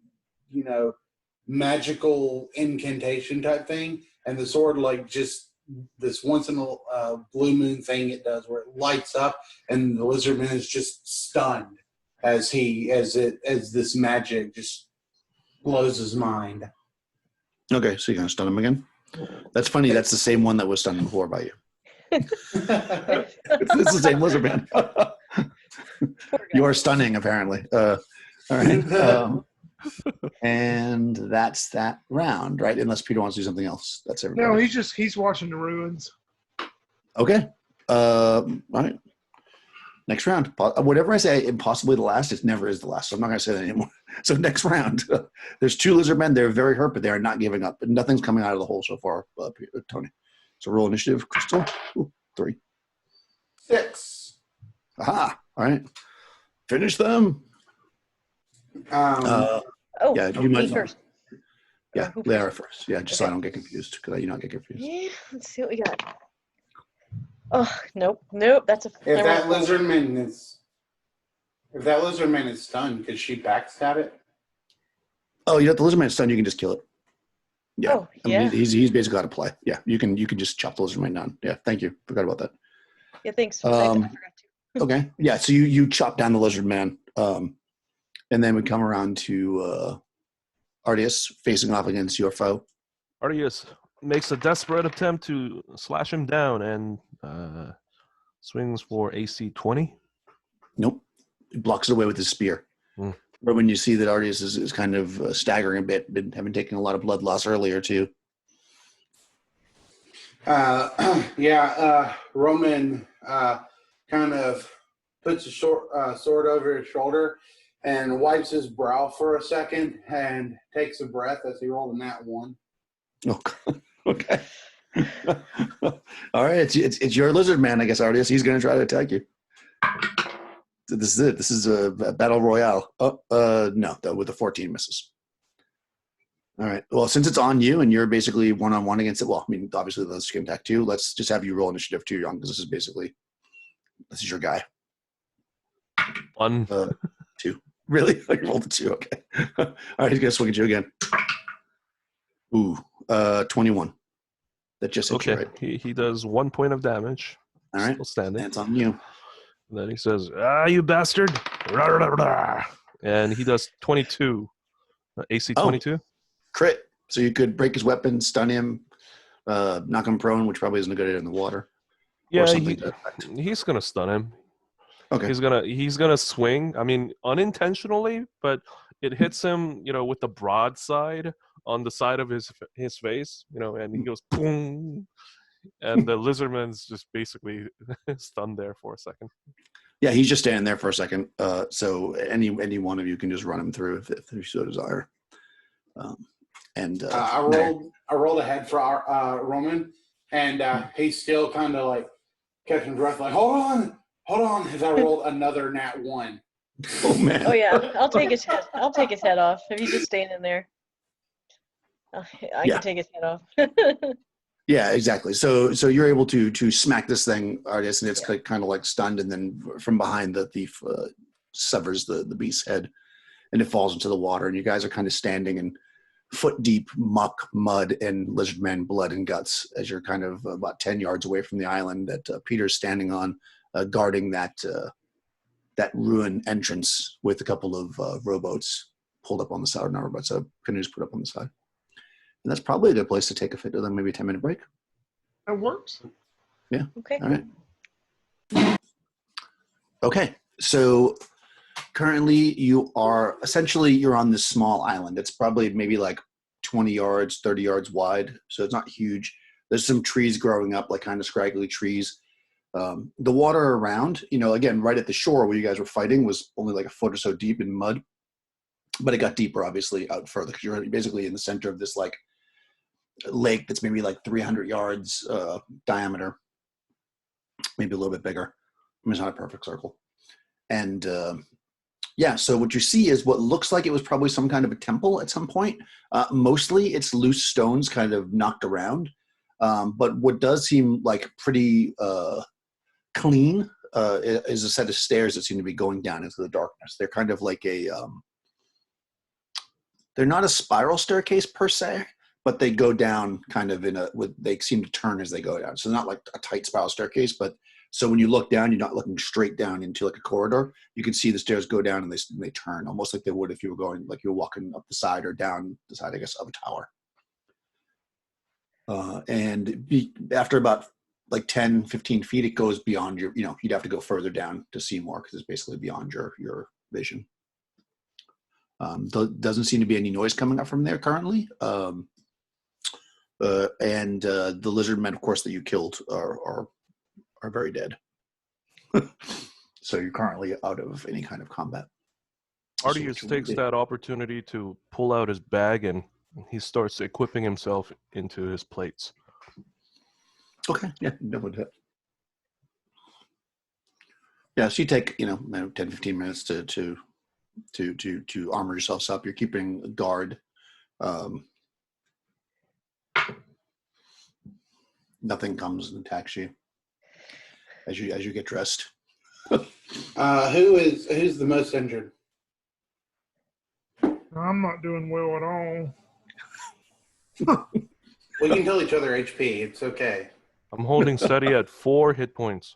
magical incantation type thing, and the sword like just this once in a blue moon thing it does where it lights up, and the lizardman is just stunned as this magic just blows his mind. Okay, so you're going to stun him again? That's funny. That's the same one that was stunned before by you. It's the same lizard man. You are stunning, apparently. All right. And that's that round, right? Unless Peter wants to do something else. That's everybody. No, he's watching the ruins. Okay. All right. Next round. Whatever I say, possibly the last, it never is the last. So I'm not going to say that anymore. So next round, there's 2 lizard men. They're very hurt, but they are not giving up. But nothing's coming out of the hole so far, Tony. So roll initiative, Crystal. Ooh, 3. 6. Aha. All right. Finish them. Yeah, you might first. Yeah, they are first. Yeah, just so I don't get confused, because you not get confused. Yeah, let's see what we got. Oh, nope. That's If that lizardman is stunned, could she backstab it? Oh, you got the lizardman stunned. You can just kill it. Yeah, Oh, yeah. I mean, he's basically out of play. Yeah, you can just chop the lizardman down. Yeah, thank you. Forgot about that. Yeah, thanks. I forgot to. Okay, yeah. So you chop down the lizardman, and then we come around to Artius facing off against your foe. Artius makes a desperate attempt to slash him down and swings for AC 20. Nope, he blocks it away with his spear. But when you see that Artius is kind of staggering a bit, having taken a lot of blood loss earlier too. Roman kind of puts a sword over his shoulder and wipes his brow for a second and takes a breath as he rolled a nat 1. Oh, okay. All right, it's your lizard man, I guess, Artius. He's going to try to attack you. This is it. This is a battle royale. No, with the 14 misses. All right. Well, since it's on you and you're basically one-on-one against it, well, I mean, obviously let's game attack too. Let's just have you roll initiative too, Young, because this is your guy. 1. 2. Really? You rolled a 2. Okay. All right, he's going to swing at you again. Ooh, 21. That just hit you, Okay, right? he does 1 point of damage. All right. Still standing. That's on you. And then he says, you bastard. And he does 22. AC 22. Crit. So you could break his weapon, stun him, knock him prone, which probably isn't a good idea in the water. Yeah, Or he's going to stun him. Okay. He's gonna swing. I mean, unintentionally, but it hits him, with the broadside on the side of his face, and he goes boom, and the lizardman's just basically stunned there for a second. Yeah, he's just standing there for a second. So any one of you can just run him through if you so desire. I rolled ahead for Roman, and he's still kind of like catching breath, like hold on, as I rolled another nat 1. Oh man. Oh yeah, I'll take his head off if he's just standing there. I can take his head off. Yeah, exactly. So you're able to smack this thing, Artius, and it's kind of like stunned, and then from behind the thief severs the beast's head, and it falls into the water, and you guys are kind of standing in foot deep muck, mud, and lizardman blood and guts as you're kind of about 10 yards away from the island that Peter's standing on, guarding that ruin entrance with a couple of rowboats pulled up on the side, or not rowboats, canoes put up on the side. And that's probably a good place to take maybe a 10-minute break. That works. Yeah. Okay. All right. Okay. So currently you're on this small island. It's probably maybe like 20 yards, 30 yards wide. So it's not huge. There's some trees growing up, like kind of scraggly trees. The water around, again, right at the shore where you guys were fighting was only like a foot or so deep in mud, but it got deeper, obviously, out further because you're basically in the center of this like lake that's maybe like 300 yards diameter, maybe a little bit bigger. I mean, it's not a perfect circle. And Yeah, so what you see is what looks like it was probably some kind of a temple at some point. Mostly it's loose stones kind of knocked around. But what does seem like pretty clean is a set of stairs that seem to be going down into the darkness. They're kind of like they're not a spiral staircase per se, but they go down kind of they seem to turn as they go down. So not like a tight spiral staircase, but so when you look down, you're not looking straight down into like a corridor. You can see the stairs go down and they turn almost like they would if you were going, like you were walking up the side or down the side, I guess, of a tower. After about like 10, 15 feet, it goes beyond you'd have to go further down to see more because it's basically beyond your vision. Doesn't seem to be any noise coming up from there currently. The lizard men, of course, that you killed are very dead. So you're currently out of any kind of combat. Artius takes that opportunity to pull out his bag and he starts equipping himself into his plates. Okay, yeah, definitely hit. Yeah, so you take 10, 15 minutes to armor yourselves up. You're keeping a guard. Nothing comes and attacks you as you get dressed. Who's the most injured? I'm not doing well at all. We can tell each other HP. It's okay. I'm holding steady at 4 hit points.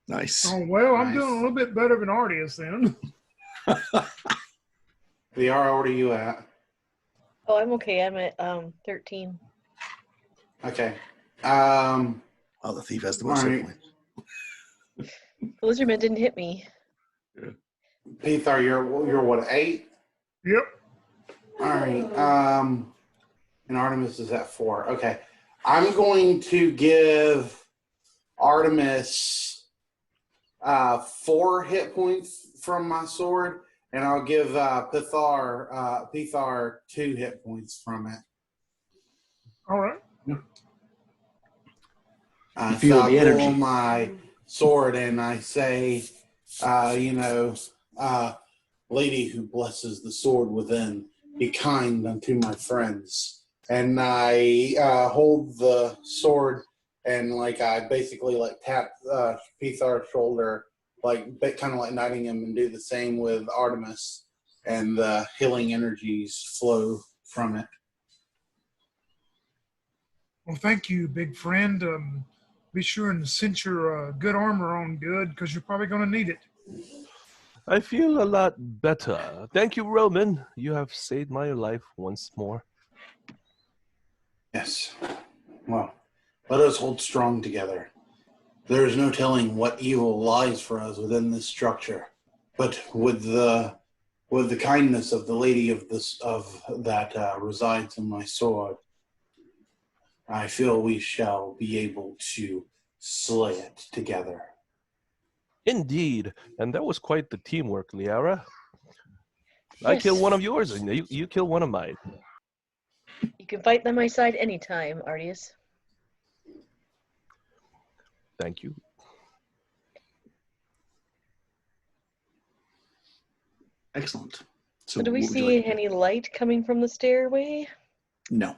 Nice. Oh, well, I'm Nice. doing a little bit better than Artius then. VR, what are you at? Oh, I'm okay. I'm at 13. Okay. Oh, the thief has the most hit Alright. points. The lizardman didn't hit me. Pethar, you're what, 8? Yep. All right. And Artemis is at 4. Okay. I'm going to give Artemis 4 hit points from my sword, and I'll give Pethar 2 hit points from it. All right. You feel So the I pull energy. my sword and I say, lady who blesses the sword within, be kind unto my friends. And I hold the sword and I basically tap Pethar's shoulder, kind of like knighting him, and do the same with Artemis, and the healing energies flow from it. Well, thank you, big friend. Be sure and cinch your good armor on good because you're probably going to need it. I feel a lot better. Thank you, Roman. You have saved my life once more. Yes. Well, let us hold strong together. There is no telling what evil lies for us within this structure, but with the kindness of the lady that resides in my sword, I feel we shall be able to slay it together. Indeed. And that was quite the teamwork, Liara. I Yes. kill one of yours and you kill one of mine. You can fight by my side anytime, Artius. Thank you. Excellent. So do we what would you see like to do? any light coming from the stairway? No.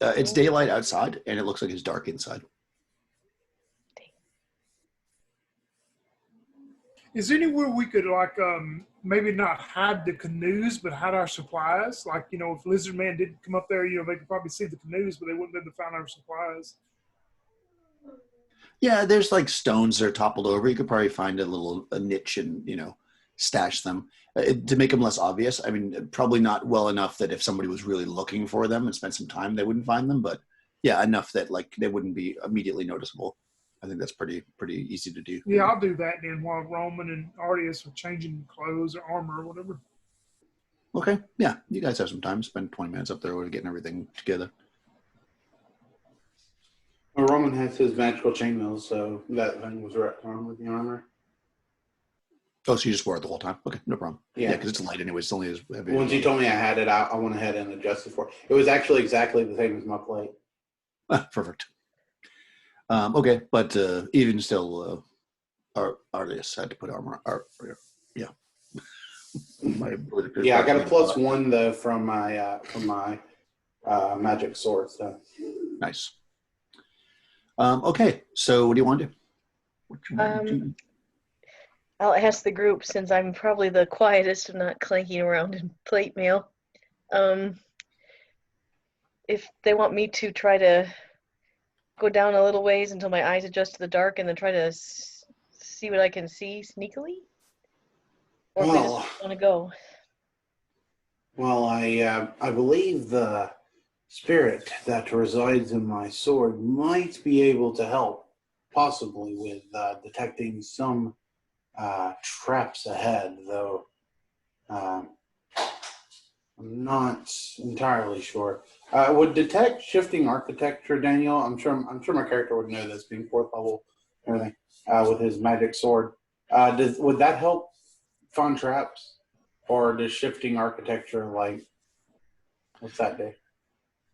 It's daylight outside, and it looks like it's dark inside. Is there anywhere we could maybe not hide the canoes, but hide our supplies? If Lizard Man did come up there, they could probably see the canoes, but they wouldn't be able to find our supplies. Yeah, there's stones that are toppled over. You could probably find a niche and stash them to make them less obvious. I mean, probably not well enough that if somebody was really looking for them and spent some time, they wouldn't find them. But yeah, enough that they wouldn't be immediately noticeable. I think that's pretty easy to do. Yeah, I'll do that then while Roman and Artius are changing clothes or armor or whatever. Okay, yeah, you guys have some time. Spend 20 minutes up there getting everything together. Well, Roman has his magical chainmail, so that thing was wrapped on with the armor. Oh, so you just wore it the whole time? Okay, no problem. Yeah. Yeah, because it's light anyway. It's only as heavy. Once you told me I had it, I went ahead and adjusted for it. It was actually exactly the same as my plate. Perfect. Okay, but even still, Artius had to put armor. Yeah. Yeah, I got a +1 though from my magic sword. So Nice. Okay, so what do you want to do? What you want to do? I'll ask the group, since I'm probably the quietest and not clanking around in plate mail, if they want me to try to go down a little ways until my eyes adjust to the dark and then try to see what I can see sneakily? Or if they just want to go. Well, I believe the spirit that resides in my sword might be able to help, possibly with detecting some traps ahead, though I'm not entirely sure. Would detect shifting architecture, Daniel? I'm sure my character would know this, being 4th level and everything, with his magic sword. Would that help find traps? Or does shifting architecture, like, what's that do?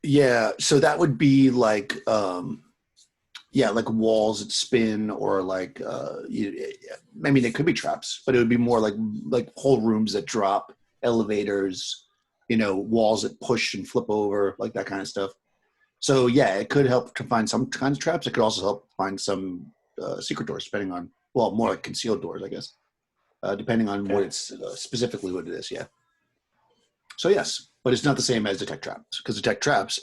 Yeah, so that would be like, like walls that spin, or like, I mean, it could be traps, but it would be more like whole rooms that drop, elevators, walls that push and flip over, like that kind of stuff. So yeah, it could help to find some kinds of traps. It could also help find some secret doors, depending on, well, more like concealed doors, I guess, depending on what it's specifically what it is. Yeah. So yes, but it's not the same as detect traps, because detect traps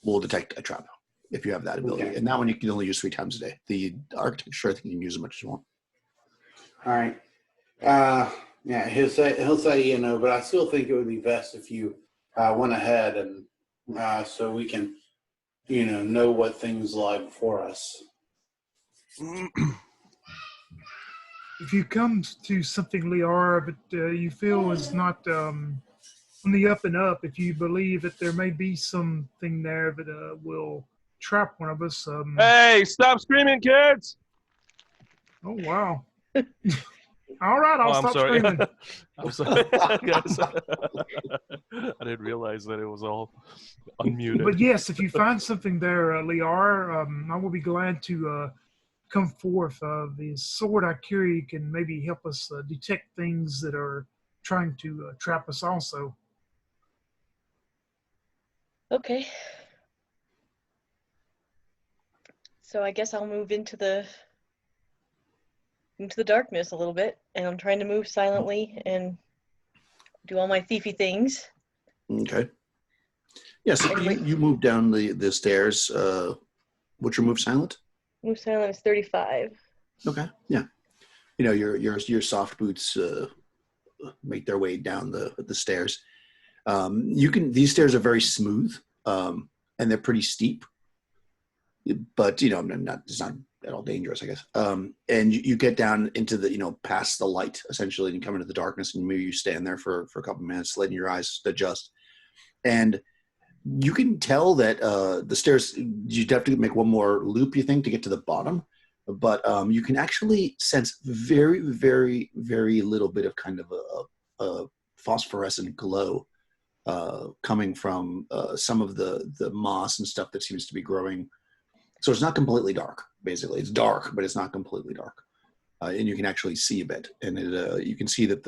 will detect a trap if you have that ability. Okay. And that one you can only use 3 times a day. The architecture, I think you can use as much as you want. All right. Yeah, he'll say, but I still think it would be best if you went ahead and so we can, know what things lie before us. If you come to something, Liara, that you feel is not on the up and up, if you believe that there may be something there that will trap one of us. Hey, stop screaming, kids! Oh, wow. All right, I'll I'm stop sorry. screaming. I'm sorry, guys. I didn't realize that it was all unmuted. But yes, if you find something there, Liara, I will be glad to come forth. The sword I carry can maybe help us detect things that are trying to trap us also. Okay. So I guess I'll move into the darkness a little bit, and I'm trying to move silently and do all my thiefy things. Okay. Yes, you move down the stairs. What's your move, silent? Move silent is 35. Okay. Yeah. Your soft boots make their way down the stairs. These stairs are very smooth, and they're pretty steep, but it's not at all dangerous, I guess. And you get down into the past the light, essentially, and you come into the darkness, and maybe you stand there for a couple minutes, letting your eyes adjust. And you can tell that the stairs, you have to make one more loop, you think, to get to the bottom. But you can actually sense very, very, very little bit of kind of a phosphorescent glow coming from some of the moss and stuff that seems to be growing. So it's not completely dark, basically. It's dark, but it's not completely dark. And you can actually see a bit. And you can see that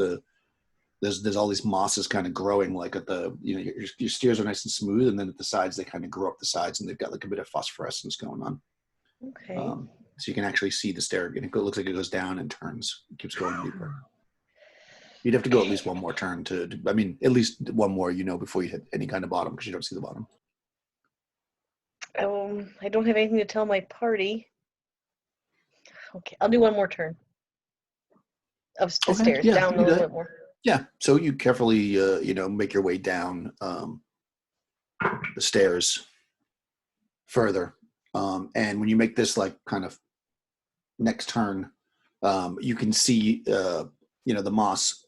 there's all these mosses kind of growing, like at your stairs are nice and smooth, and then at the sides they kind of grow up the sides, and they've got like a bit of phosphorescence going on. Okay. So you can actually see the stair, and it looks like it goes down and turns. It keeps going deeper. You'd have to go at least one more turn at least one more, before you hit any kind of bottom, because you don't see the bottom. I don't have anything to tell my party. Okay, I'll do one more turn of the stairs, down a little bit more. Yeah, so you carefully, make your way down the stairs further. And when you make this like kind of next turn, you can see, the moss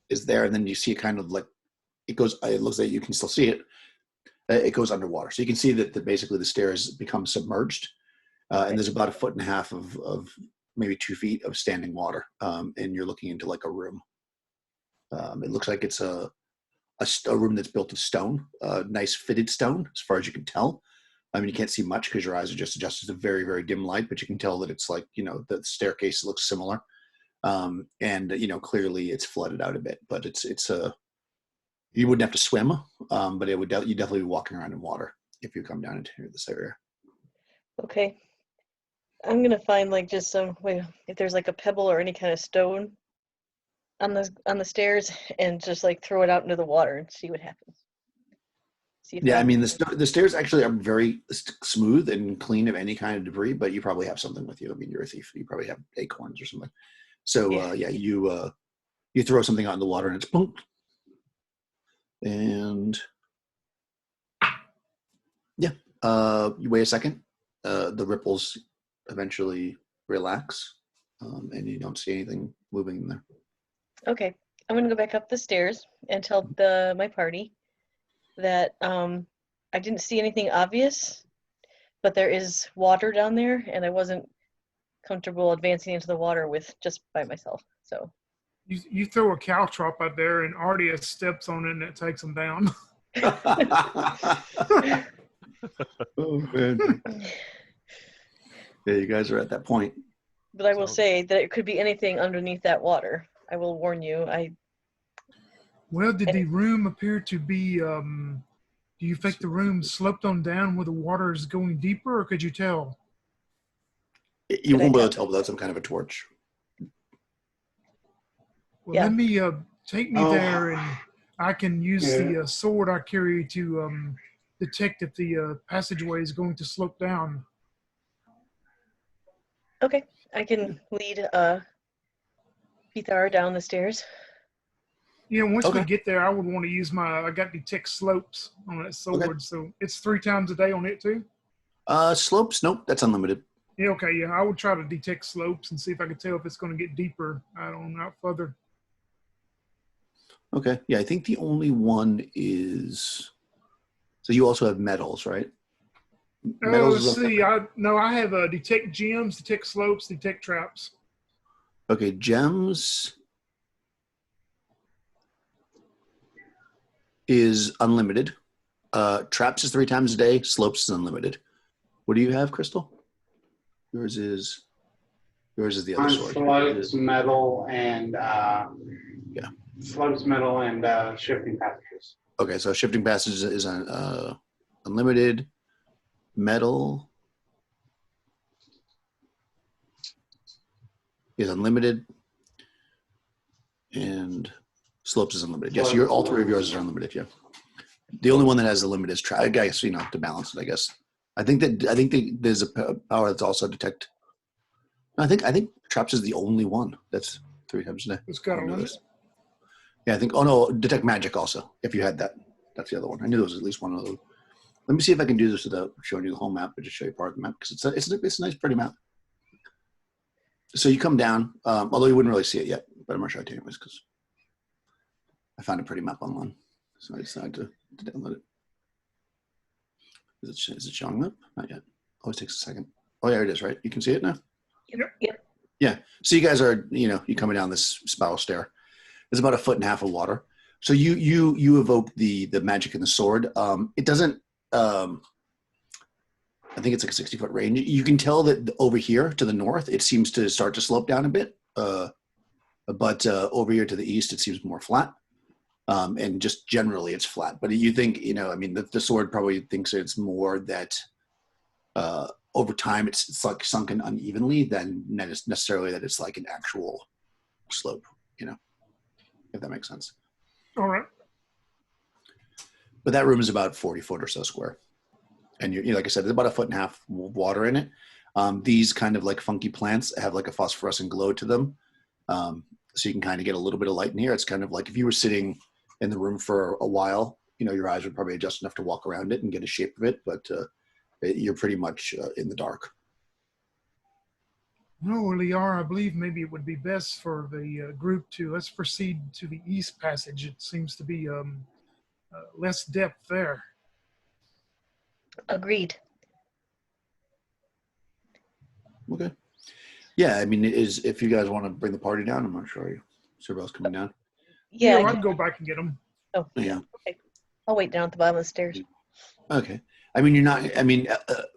is there, and then you see it kind of like, it looks like you can still see it. It goes underwater. So you can see that basically the stairs become submerged. And there's about 1.5 feet of maybe 2 feet of standing water. And you're looking into like a room. It looks like it's a room that's built of stone, nice fitted stone, as far as you can tell. I mean, you can't see much because your eyes are just adjusted to very, very dim light, but you can tell that it's like, the staircase looks similar. And clearly it's flooded out a bit, but it's you wouldn't have to swim, but it would you definitely be walking around in water if you come down into this area. Okay. I'm gonna find like just if there's like a pebble or any kind of stone on the stairs, and just like throw it out into the water and see what happens. See if Yeah, I mean the stairs actually are very smooth and clean of any kind of debris, but you probably have something with you. I mean, you're a thief. You probably have acorns or something. So you throw something out in the water and it's boom. And you wait a second. The ripples eventually relax, and you don't see anything moving in there. Okay, I'm gonna go back up the stairs and tell my party that I didn't see anything obvious, but there is water down there, and I wasn't comfortable advancing into the water just by myself. So You throw a caltrop out there, and Ardia steps on it, and it takes him down. Oh man! Yeah, you guys are at that point. But I will say that it could be anything underneath that water. I will warn you. Well, did the room appear to be? Do you think the room sloped on down where the water is going deeper, or could you tell? You won't be able to tell without some kind of a torch. Well, let me take me there, and I can use the sword I carry to detect if the passageway is going to slope down. Okay, I can lead Pithar down the stairs. Once we get there, I would want to use I got detect slopes on that sword, so it's 3 times a day on it too? Slopes? Nope, that's unlimited. Yeah, okay, I would try to detect slopes and see if I could tell if it's going to get deeper out further. Okay, yeah, I think the only one is, so you also have metals, right? Let's see, I have detect gems, detect slopes, detect traps. Okay, gems is unlimited. Traps is 3 times a day. Slopes is unlimited. What do you have, Crystal? Yours is the other sword. Slopes, metal, and slopes, metal, and shifting passages. Okay, so shifting passages is unlimited. Metal is unlimited, and slopes is unlimited. Yes, all 3 of yours are unlimited. Yeah, the only one that has a limit is trap. I guess to balance it. I guess I think there's a power that's also detect. I think traps is the only one that's 3 times a day. It's got a limit. Yeah, I think. Oh no, detect magic also. If you had that, that's the other one. I knew there was at least one of those. Let me see if I can do this without showing you the whole map, but just show you part of the map because it's a nice, pretty map. So you come down, although you wouldn't really see it yet, but I'm gonna show it to you anyways because I found a pretty map online, so I decided to download it. Is it showing up? Not yet. Always takes a second. Oh yeah, it is. Right, you can see it now. Yep. Yeah. So you guys are, you coming down this spiral stair. There's about 1.5 feet of water. So you evoke the magic in the sword. It doesn't. I think it's like a 60-foot range. You can tell that over here to the north, it seems to start to slope down a bit. But over here to the east, it seems more flat. And just generally, it's flat. But you think, the sword probably thinks it's more that over time, it's like sunken unevenly than necessarily that it's like an actual slope, if that makes sense. All right. But that room is about 40 foot or so square. And like I said, there's about 1.5 feet of water in it. These kind of like funky plants have like a phosphorescent glow to them. So you can kind of get a little bit of light in here. It's kind of like if you were sitting in the room for a while, your eyes would probably adjust enough to walk around it and get a shape of it, but you're pretty much in the dark. No, Liara, I believe maybe it would be best for the group let's proceed to the east passage. It seems to be less depth there. Agreed. Okay. Yeah, if you guys want to bring the party down, I'm not sure you. Isabel's coming down. Yeah, I'd go back and get them. Oh, yeah. Okay. I'll wait down at the bottom of the stairs. Okay. You're not.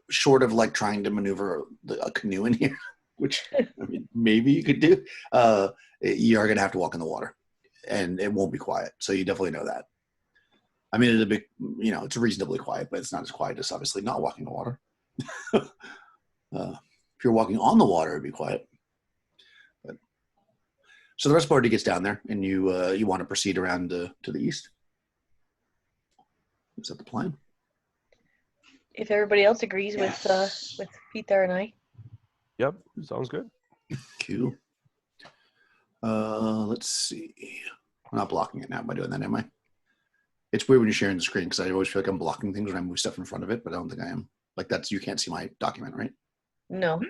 Short of like trying to maneuver a canoe in here, which I mean, maybe you could do. You are going to have to walk in the water, and it won't be quiet. So you definitely know that. I mean, it's reasonably quiet, but it's not as quiet as obviously not walking in the water. If you're walking on the water, it'd be quiet. But so the rest of the party gets down there, and you want to proceed around to the east. Is that the plan? If everybody else agrees with Peter and I. Yep, sounds good. Cool. Let's see. I'm not blocking it now. Am I doing that? Am I? It's weird when you're sharing the screen because I always feel like I'm blocking things when I move stuff in front of it, but I don't think I am. Like you can't see my document, right? No.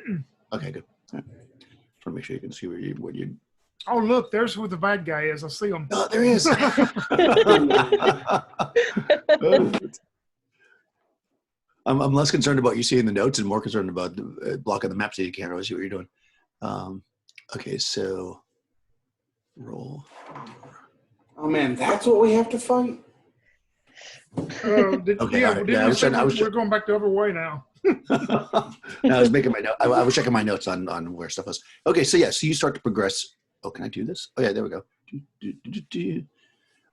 Okay, good. All right. Just want to make sure you can see what you. Oh, look, there's who the bad guy is. I see him. Oh, there he is. I'm less concerned about you seeing the notes and more concerned about blocking the map so you can't really see what you're doing. Okay, so roll. Oh man, that's what we have to fight. Okay, all right. Yeah, we're going back the other way now. No, I was making my note. I was checking my notes on where stuff was. Okay, so yeah, so you start to progress. Oh, can I do this? Oh yeah, there we go.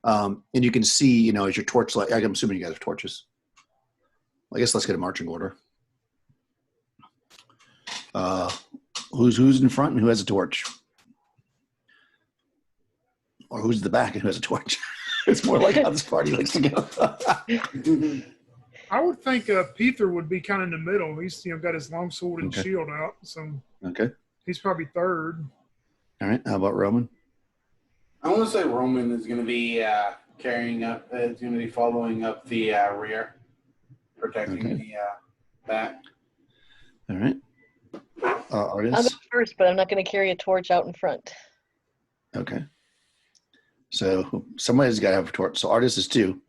And you can see, as your torch light. I'm assuming you guys have torches. I guess let's get a marching order. Who's in front and who has a torch? Or who's in the back and who has a torch? It's more like how this party likes to go. I would think Peter would be kind of in the middle. He's got his long sword and shield out, so okay. He's probably third. All right. How about Roman? I want to say Roman is going to be carrying up. Is going to be following up the rear, protecting the back. All right. Artist? I'll go first, but I'm not going to carry a torch out in front. Okay. So somebody's got to have a torch. So Artist is 2.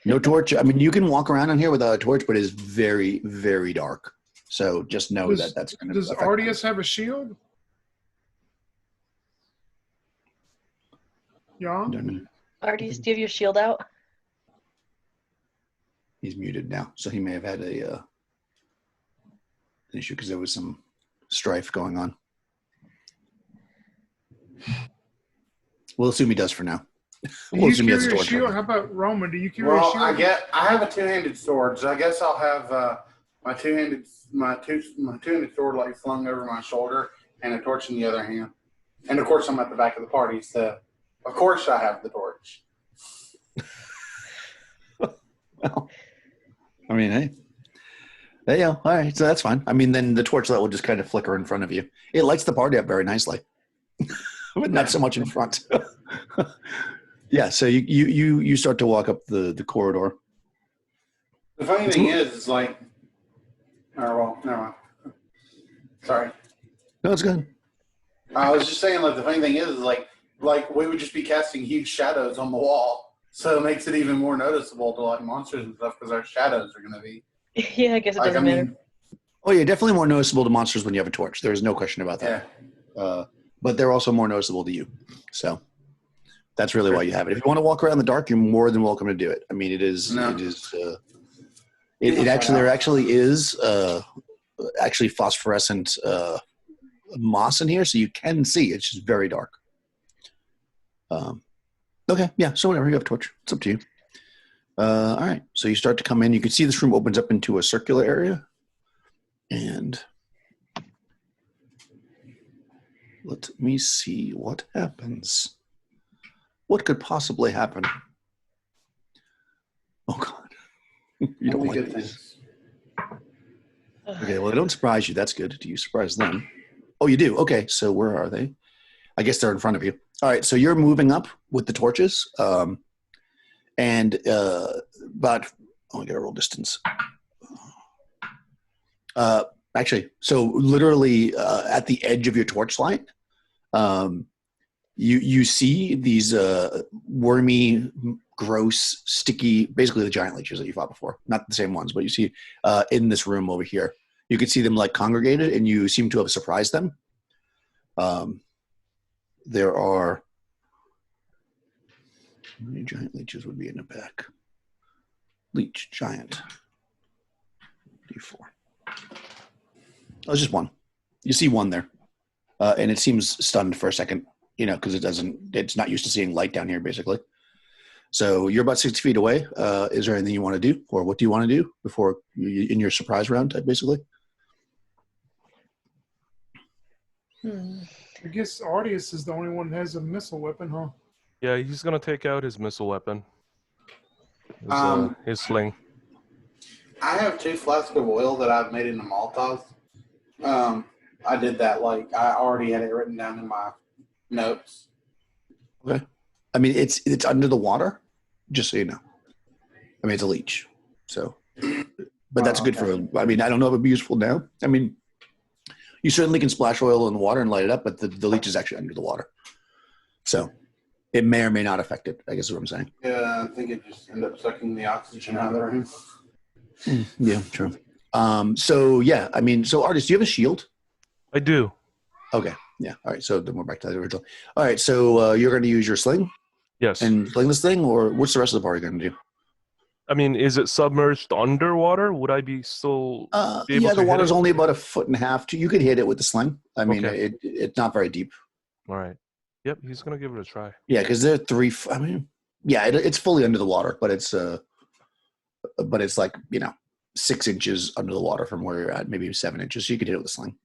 No torch. I mean, you can walk around in here without a torch, but it's very, very dark. So just know that's going to. Does Artius have a shield? Yeah. Don't know. Artius, do you have your shield out? He's muted now, so he may have had an issue because there was some strife going on. We'll assume he does for now. We'll assume he has a torch. Shield? How about Roman? Do you carry a shield? Well, I have a two-handed sword, so I guess I'll have my two-handed sword like flung over my shoulder and a torch in the other hand. And of course, I'm at the back of the party, so of course I have the torch. Well, I mean, hey. There you go. All right, so that's fine. I mean, then the torch light will just kind of flicker in front of you. It lights the party up very nicely, but not so much in front. Yeah, so you start to walk up the corridor. The funny thing is like, oh, well, never mind. Sorry. No, it's good. I was just saying, like, the funny thing is like we would just be casting huge shadows on the wall, so it makes it even more noticeable to like monsters and stuff because our shadows are going to be. Yeah, I guess it doesn't matter. Oh yeah, definitely more noticeable to monsters when you have a torch. There is no question about that. Yeah. But they're also more noticeable to you. So that's really why you have it. If you want to walk around in the dark, you're more than welcome to do it. I mean, it is. No. There actually is actually phosphorescent moss in here, so you can see. It's just very dark. Okay, yeah. So whatever, you have a torch. It's up to you. All right. So you start to come in. You can see this room opens up into a circular area, and let me see what happens. What could possibly happen? Oh God, you don't like these. Okay, well, they don't surprise you. That's good. Do you surprise them? Oh, you do. Okay, so where are they? I guess they're in front of you. All right, so you're moving up with the torches, and about I'll get a roll distance. Actually, so literally at the edge of your torchlight, you see these wormy, gross, sticky, basically the giant leeches that you fought before. Not the same ones, but you see in this room over here. You can see them like congregated, and you seem to have surprised them. There are how many giant leeches would be in the back? Leech giant. D4. Oh, it's just one. You see one there. and it seems stunned for a second, because it's not used to seeing light down here, basically. So you're about 60 feet away. Is there anything you want to do, or what do you want to do before in your surprise round, basically? I guess Ardius is the only one that has a missile weapon, huh? Yeah, he's gonna take out his missile weapon. His sling. I have 2 flasks of oil that I've made into Molotovs. I did that, I already had it written down in my notes. Okay. I mean, it's under the water, just so you know. I mean, it's a leech, so. But that's good for. I mean, I don't know if it'd be useful now. I mean, you certainly can splash oil in the water and light it up, but the leech is actually under the water, so it may or may not affect it. I guess is what I'm saying. Yeah, I think it just ended up sucking the oxygen out of the room. Yeah, true. So yeah, I mean, so Artis, do you have a shield? I do. Okay. Yeah. All right. So then we're back to the original. All right. So you're going to use your sling Yes. and sling this thing, or what's the rest of the party going to do? I mean, is it submerged underwater? Would I be still be able Yeah, to the hit water's it? only about 1.5 feet. You could hit it with the sling. I mean, Okay. it's not very deep. All right. Yep, he's gonna give it a try. Yeah, because they're 3. I mean, yeah, it's fully under the water, but it's like 6 inches under the water from where you're at, maybe 7 inches. So you could hit it with a sling.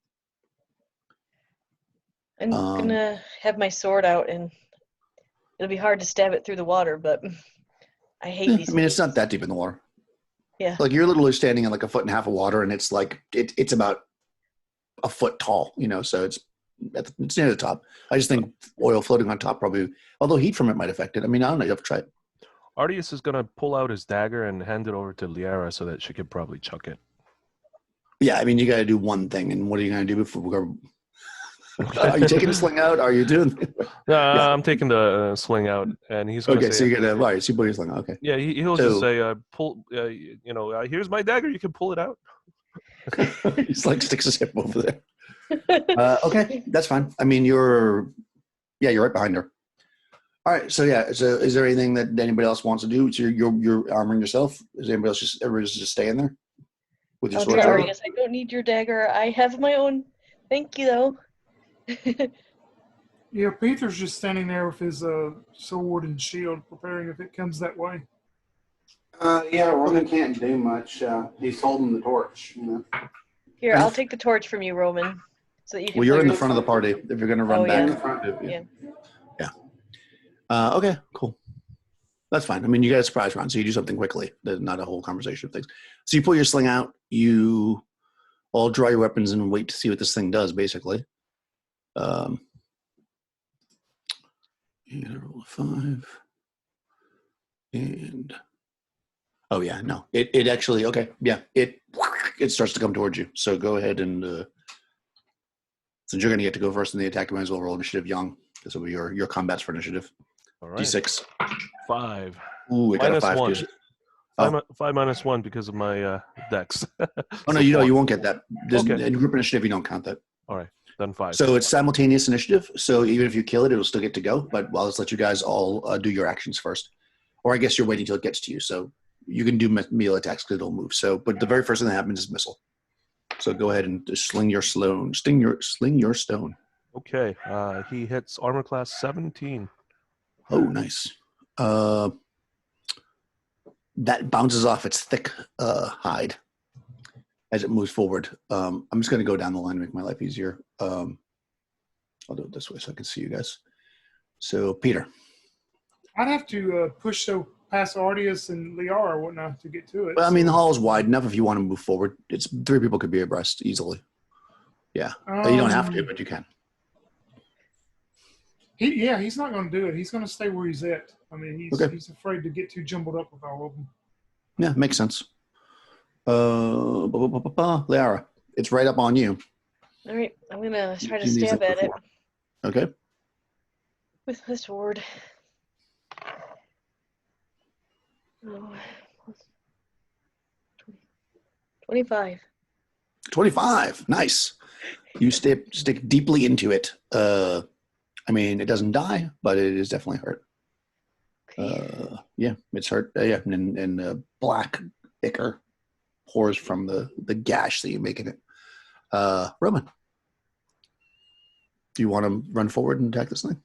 I'm gonna have my sword out, and it'll be hard to stab it through the water, but I hate these. I mean, it's not that deep in the water. Yeah. Like you're literally standing in like 1.5 feet of water, and it's like it's about a foot tall. So it's near the top. I just think oil floating on top probably, although heat from it might affect it. I mean, I don't know. You have to try it. Ardius is gonna pull out his dagger and hand it over to Liara so that she could probably chuck it. Yeah, I mean, you got to do one thing, and what are you going to do before we go? Are you taking the sling out? Are you doing? Yeah. I'm taking the sling out, and he's gonna Okay, say, so you're gonna. All right, so you put your sling out. Okay. yeah, he'll just say, pull. Here's my dagger. You can pull it out. He's like sticks his hip over there. Okay, that's fine. I mean, you're right behind her. All right, so yeah. So is there anything that anybody else wants to do? So you're armoring yourself. Is anybody else everybody's just staying there with your sword? Sorry, I don't need your dagger. I have my own. Thank you, though. Yeah, Peter's just standing there with his sword and shield, preparing if it comes that way. Yeah, Roman can't do much. He's holding the torch. Here, I'll take the torch from you, Roman, so that you can. Well, you're in the front of the party. If you're going to run back. Yeah. Okay, cool. That's fine. I mean, you got a surprise round, so you do something quickly. There's not a whole conversation of things. So you pull your sling out. You all draw your weapons and wait to see what this thing does, basically. And I roll a 5. And oh yeah, no, it actually okay, yeah, it starts to come towards you. So go ahead and since you're going to get to go first in the attack, you might as well roll initiative young. This will be your combats for initiative. All right. D6. 5. Ooh, it got a 5. 1. Oh. 5 minus 1 because of my dex. Oh no, you won't get that. Okay. In group initiative, you don't count that. All right, then 5. So it's simultaneous initiative. So even if you kill it, it'll still get to go. But I'll just let you guys all do your actions first. Or I guess you're waiting until it gets to you. So you can do melee attacks because it'll move. So, but the very first thing that happens is missile. So go ahead and just sling your stone. Okay, he hits armor class 17. Oh, nice. That bounces off its thick hide as it moves forward. I'm just going to go down the line to make my life easier. I'll do it this way so I can see you guys. So, Peter. I'd have to push past Ardius and Liara or whatnot to get to it. Well, I mean, the hall is wide enough if you want to move forward. It's 3 people could be abreast easily. Yeah. You don't have to, but you can. He's not going to do it. He's going to stay where he's at. I mean, he's afraid to get too jumbled up with all of them. Yeah, makes sense. Liara, it's right up on you. All right, I'm going to try to stab at it. Okay. With the sword. 25. 25. Nice. You stick deeply into it. I mean, it doesn't die, but it is definitely hurt. Okay. Yeah, it's hurt. Yeah, and black ichor pours from the gash that you make in it. Roman. Do you want to run forward and attack this thing?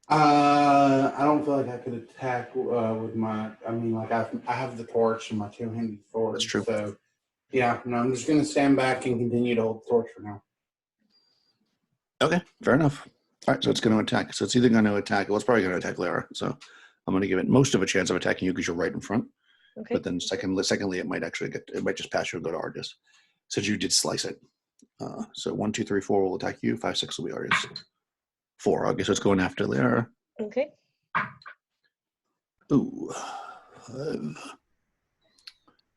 I don't feel like I could attack with my. I mean, like I have the torch and my two-handed sword. That's true. So, yeah, no, I'm just gonna stand back and continue to hold the torch for now. Okay, fair enough. All right, so it's going to attack. So it's either going to attack. Well, it's probably going to attack Lara. So I'm going to give it most of a chance of attacking you because you're right in front. Okay. But then secondly, it might actually it might just pass you and go to Argus. So you did slice it. So 1, 2, 3, 4 will attack you. 5, 6 will be Argus. 4. Okay, so it's going after Lara. Okay. Ooh, 5.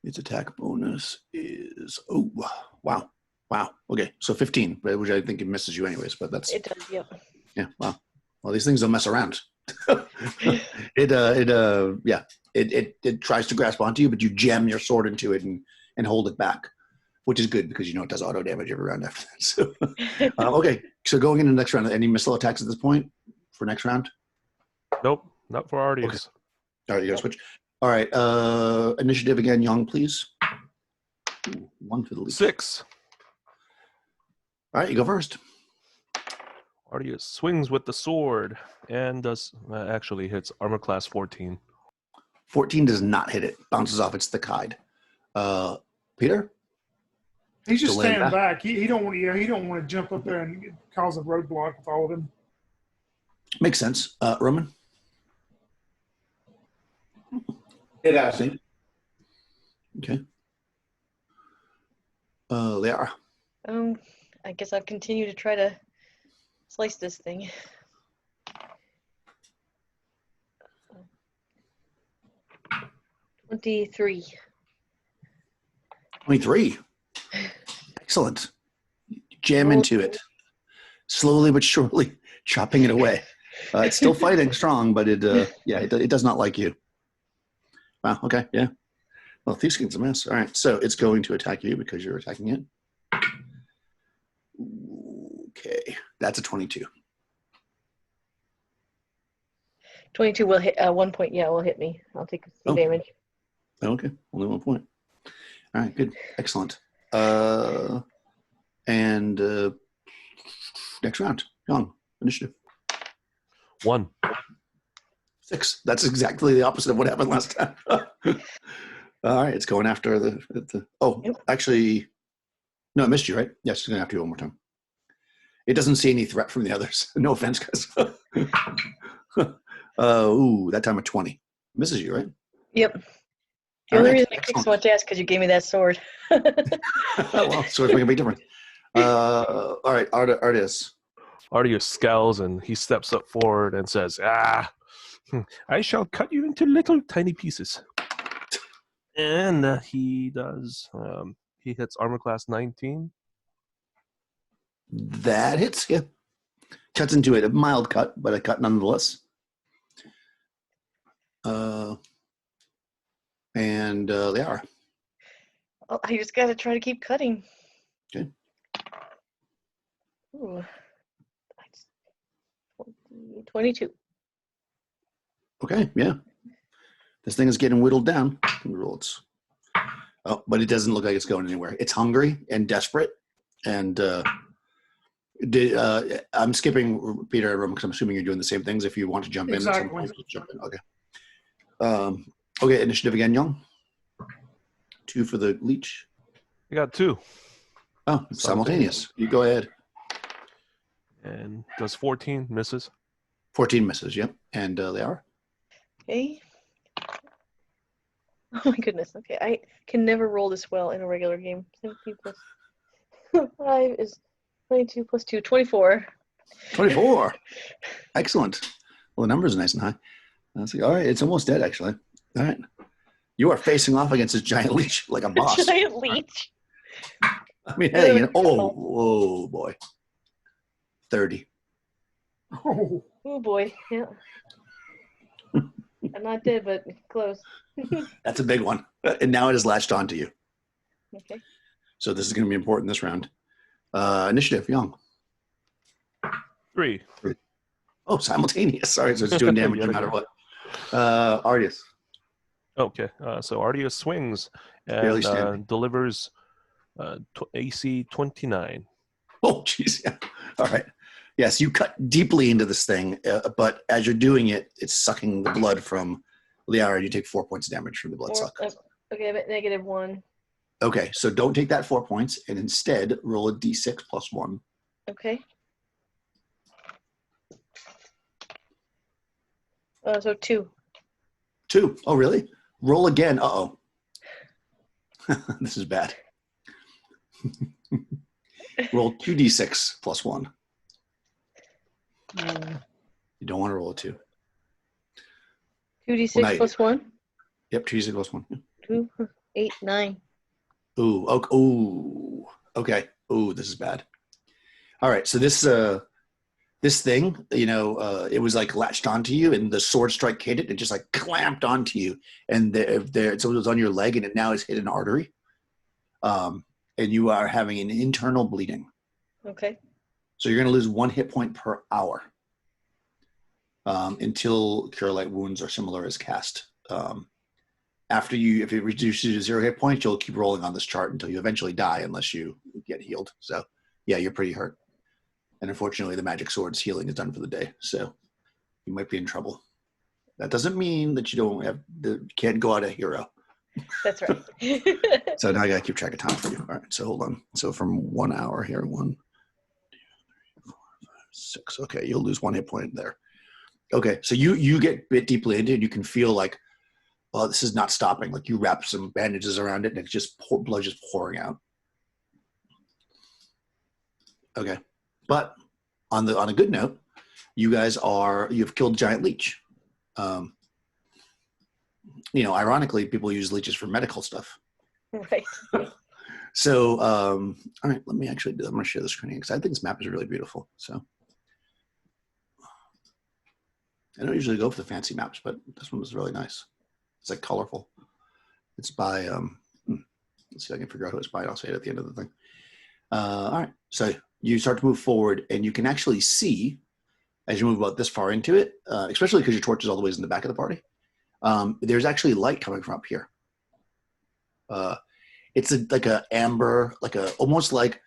Its attack bonus is wow. Okay, so 15, which I think it misses you anyways. But that's It does. Yep. yeah. Wow. Well, these things don't mess around. It tries to grasp onto you, but you jam your sword into it and hold it back, which is good because you know it does auto damage every round after that. So okay, so going into the next round, any missile attacks at this point for next round? Nope, not for Ardius. Okay. All right, you gotta switch. All right, initiative again, Young, please. Ooh, 1 for the lead. 6. All right, you go first. Ardius swings with the sword and does actually hits armor class 14. 14 does not hit it. Bounces off its thick hide. Peter? He's just Delay standing back. back. He don't want. Yeah, he don't want to jump up there and cause a roadblock with all of them. Makes sense. Roman? It has. Same. Okay. Liara. I guess I'll continue to try to slice this thing. $23. 23. Excellent. Jam into it. Slowly but surely, chopping it away. It's still fighting strong, but it does not like you. Wow, okay, yeah. Well, Thieves' a mess. All right, so it's going to attack you because you're attacking it. Okay, that's a 22. 22 will hit 1 point. Yeah, will hit me. I'll take some Okay. damage. Okay, only 1 point. All right, good, excellent. And next round, Young, initiative. 1. 6. That's exactly the opposite of what happened last time. All right, it's going after the Yep. Actually, no, it missed you, right? Yes, it's going after you one more time. It doesn't see any threat from the others. No offense, guys. That time a 20. Misses you, right? Yep. The All only right, reason I kicked excellent. so much ass because you gave me that sword. Well, swords make a big difference. All right, Artis. Ardius scowls and he steps up forward and says, I shall cut you into little tiny pieces. And he does. He hits armor class 19. That hits, yeah. Cuts into it, a mild cut, but a cut nonetheless. And Liara. Oh, I just got to try to keep cutting. Okay. Ooh. 22. Okay, yeah. This thing is getting whittled down. But it doesn't look like it's going anywhere. It's hungry and desperate. And I'm skipping Peter and Roman because I'm assuming you're doing the same things. If you want to jump in, at some Exactly. point, just jump in. Okay. Okay, initiative again, Young. 2 for the leech. I got 2. Oh, it's simultaneous. You go ahead. And does 14, misses. 14 misses, yep. And they are? Okay. Oh my goodness. Okay, I can never roll this well in a regular game. 17 plus 5 is 22 plus 2, 24. 24. Excellent. Well, the numbers are nice and high. That's like, all right, it's almost dead, actually. All right. You are facing off against this giant leech like a boss. Giant leech. I mean, hey, oh boy. 30. Oh, Oh boy. Yeah. I'm not dead, but close. That's a big one. And now it has latched onto you. Okay. So this is going to be important this round. Initiative, Young. 3. Oh, simultaneous. Sorry, so it's doing damage no matter what. Ardius. Okay, so Ardius swings Barely and standing. delivers AC 29. Oh, jeez, yeah. All right. Yes, you cut deeply into this thing, but as you're doing it, it's sucking the blood from Liara, and you take 4 points of damage from the blood suck. Okay, I'm at -1. Okay, so don't take that 4 points, and instead roll a d6 plus 1. Okay. So 2. 2. Oh, really? Roll again. Uh-oh. This is bad. Roll 2d6 plus 1. You don't want to roll a 2. 2d6 plus 1? Yep, 2d6 plus 1. 2, 8, 9. Ooh, okay. Ooh, this is bad. All right, so this thing, it was like latched onto you, and the sword strike hit it, and just like clamped onto you, and so it was on your leg, and it now has hit an artery, and you are having an internal bleeding. Okay. So you're going to lose 1 hit point per hour until Cure Light Wounds or similar is cast. If it reduces you to 0 hit points, you'll keep rolling on this chart until you eventually die, unless you get healed. So, yeah, you're pretty hurt. And unfortunately, the magic sword's healing is done for the day, so you might be in trouble. That doesn't mean that you can't go out a hero. That's right. So now I got to keep track of time for you. All right, so hold on. So from 1 hour here, 1, 2, 3, 4, 5, 6. Okay, you'll lose 1 hit point there. Okay, so you get bit deeply into it. You can feel like, well, this is not stopping. Like you wrap some bandages around it, and it's just blood just pouring out. Okay, but on a good note, you've killed Giant Leech. Ironically, people use leeches for medical stuff. Right. So, all right, I'm going to share the screen because I think this map is really beautiful. So, I don't usually go for the fancy maps, but this one was really nice. It's like colorful. It's by, let's see if I can figure out who it's by. I'll say it at the end of the thing. All right, so you start to move forward, and you can actually see as you move about this far into it, especially because your torch is all the way in the back of the party. There's actually light coming from up here. It's like a amber, almost like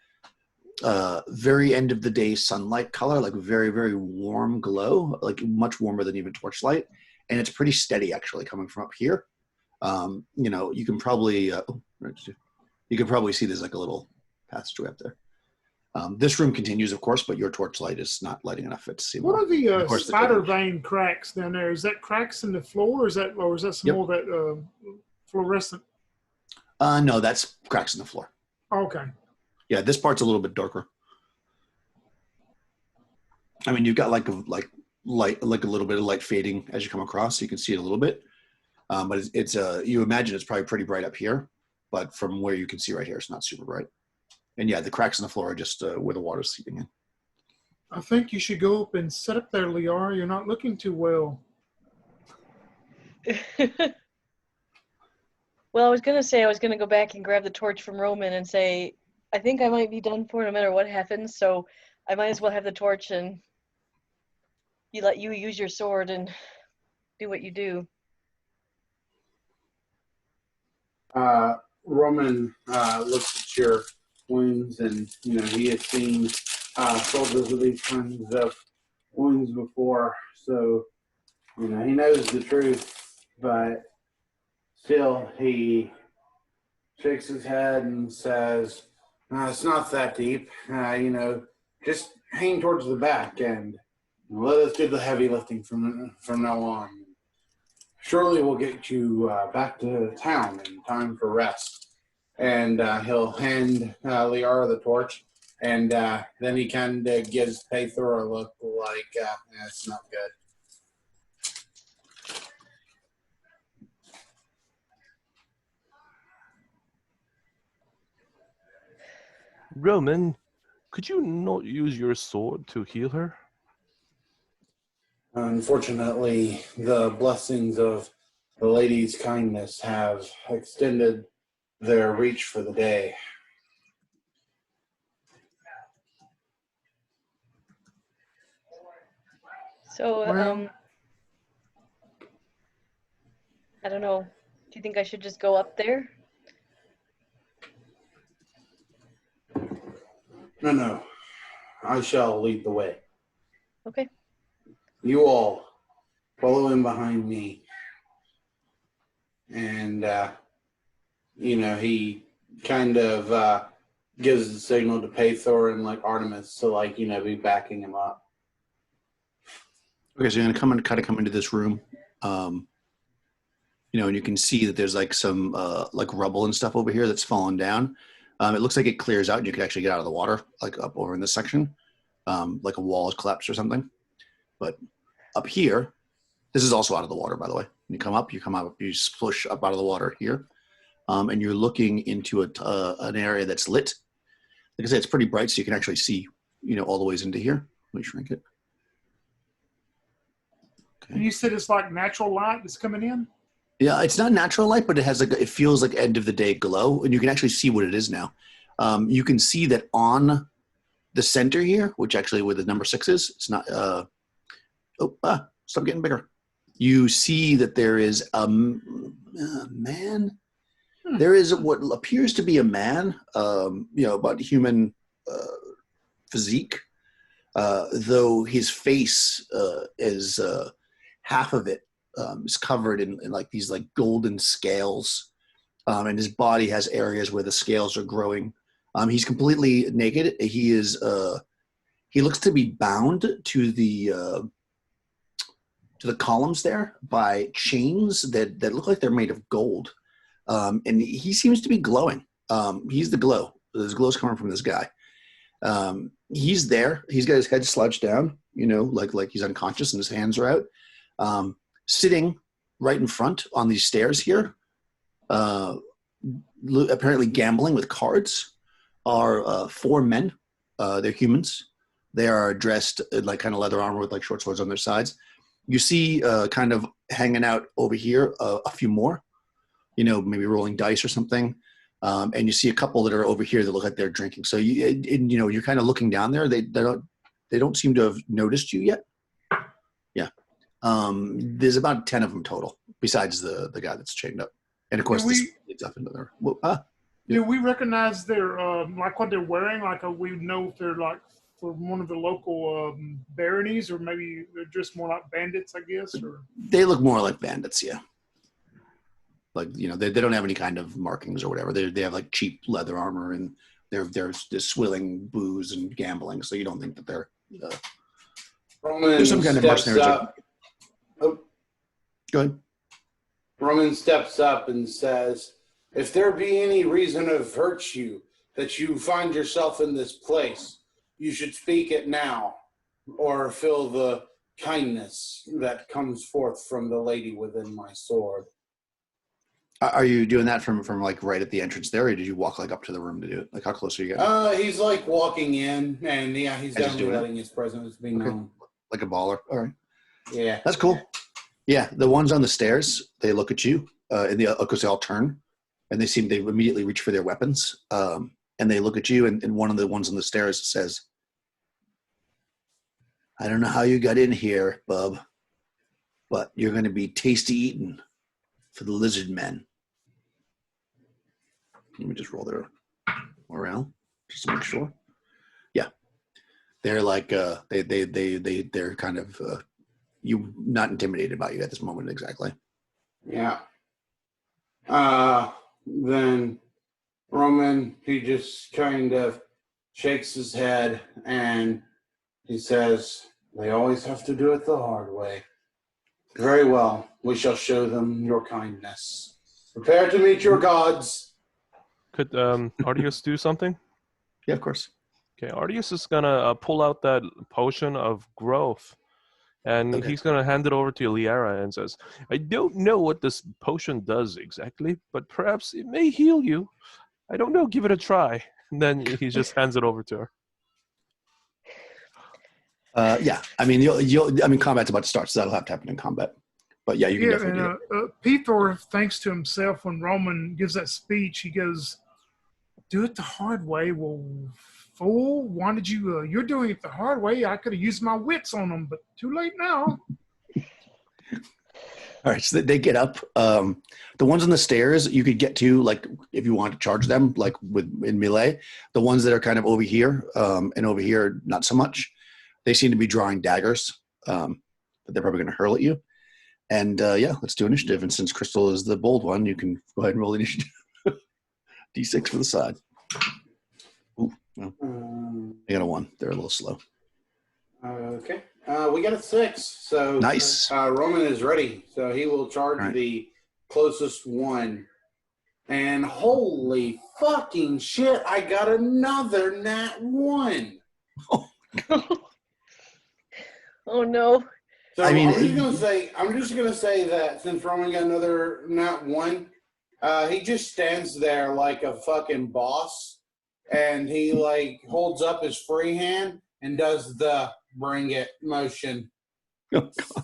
very end of the day sunlight color, like very, very warm glow, like much warmer than even torchlight. And it's pretty steady actually coming from up here. You can probably see there's like a little passageway up there. This room continues, of course, but your torchlight is not lighting enough for it to see. What are the spider vein cracks down there? Is that cracks in the floor, or is that some more of that fluorescent? No, that's cracks in the floor. Okay. Yeah, this part's a little bit darker. I mean, you've got like a little bit of light fading as you come across, so you can see it a little bit. But it's you imagine it's probably pretty bright up here, but from where you can see right here, it's not super bright. And yeah, the cracks in the floor are just where the water's seeping in. I think you should go up and sit up there, Liara. You're not looking too well. Well, I was going to go back and grab the torch from Roman and say, I think I might be done for no matter what happens, so I might as well have the torch and let you use your sword and do what you do. Roman looks at your wounds, and he has seen soldiers with these kinds of wounds before, so he knows the truth, but still he shakes his head and says, it's not that deep, just hang towards the back and let us do the heavy lifting from now on. Surely we'll get you back to town in time for rest. And he'll hand Liara the torch, and then he kind of gives Pathor a look like, it's not good. Roman, could you not use your sword to heal her? Unfortunately, the blessings of the lady's kindness have extended their reach for the day. So, I don't know. Do you think I should just go up there? No. I shall lead the way. Okay. You all follow in behind me. And, he kind of gives the signal to Pathor and, Artemis to, be backing him up. Okay, so you're going to come into this room. And you can see that there's some rubble and stuff over here that's fallen down. It looks like it clears out and you can actually get out of the water, up over in this section. Like a wall has collapsed or something. But up here, this is also out of the water, by the way. When you come up, you splish up out of the water here. And you're looking into an area that's lit. Like I said, it's pretty bright, so you can actually see, all the ways into here. Let me shrink it. Okay. You said it's like natural light that's coming in? Yeah, it's not natural light, but it feels like end of the day glow, and you can actually see what it is now. You can see that on the center here, which actually where the number 6 is, it's not, stop getting bigger. You see that there is a man. There is what appears to be a man, about human physique, though his face is half of it is covered in these golden scales, and his body has areas where the scales are growing. He's completely naked. He looks to be bound to the columns there by chains that look like they're made of gold. And he seems to be glowing. He's the glow. There's glow's coming from this guy. He's there. He's got his head slouched down, like he's unconscious and his hands are out. Sitting right in front on these stairs here, apparently gambling with cards, are 4 men. They're humans. They are dressed in kind of leather armor with short swords on their sides. You see kind of hanging out over here a few more, maybe rolling dice or something. And you see a couple that are over here that look like they're drinking. So you're kind of looking down there. They don't seem to have noticed you yet. Yeah. There's about 10 of them total, besides the guy that's chained up. And of course, this leads up into there. Do we recognize their what they're wearing? We know if they're for one of the local baronies, or maybe they're just more like bandits, I guess. Or they look more like bandits, yeah. They don't have any kind of markings or whatever. They have cheap leather armor, and they're swilling booze and gambling. So you don't think that they're Roman some kind of mercenaries. Go ahead. Roman steps up and says, "If there be any reason of virtue that you find yourself in this place, you should speak it now, or feel the kindness that comes forth from the lady within my sword." Are you doing that from right at the entrance there, or did you walk up to the room to do it? How close are you getting? He's walking in, and yeah, he's definitely letting his presence be known. Like a baller. All right. Yeah. That's cool. Yeah, the ones on the stairs, they look at you, and because they all turn, and they immediately reach for their weapons, and they look at you, and one of the ones on the stairs says, "I don't know how you got in here, bub, but you're going to be tasty eating for the lizard men." Let me just roll their morale just to make sure. Yeah, they're they're kind of you not intimidated by you at this moment exactly. Yeah. Then Roman, he just kind of shakes his head and he says, "They always have to do it the hard way. Very well, we shall show them your kindness. Prepare to meet your gods." Could Artius do something? Yeah, of course. Okay, Artius is gonna pull out that potion of growth, and he's gonna hand it over to Liara and says, "I don't know what this potion does exactly, but perhaps it may heal you. I don't know. Give it a try." And then he just hands it over to her. Yeah, combat's about to start, so that'll have to happen in combat. But yeah, you can definitely do it. Pethor thinks to himself when Roman gives that speech. He goes, "Do it the hard way." Well, fool, why did you? You're doing it the hard way. I could have used my wits on them, but too late now. All right, so they get up. The ones on the stairs you could get to, if you want to charge them, in melee. The ones that are kind of over here and over here, not so much. They seem to be drawing daggers that they're probably going to hurl at you. And let's do initiative. And since Crystal is the bold one, you can go ahead and roll initiative. D6 for the side. Ooh, well, I got a 1. They're a little slow. Okay. We got a 6. So Nice. Roman is ready. So he will charge Right. the closest one. And holy fucking shit, I got another nat 1. Oh no. So I mean, I'm just gonna say that since Roman got another nat 1, he just stands there like a fucking boss, and he like holds up his free hand and does the bring it motion. Oh, God.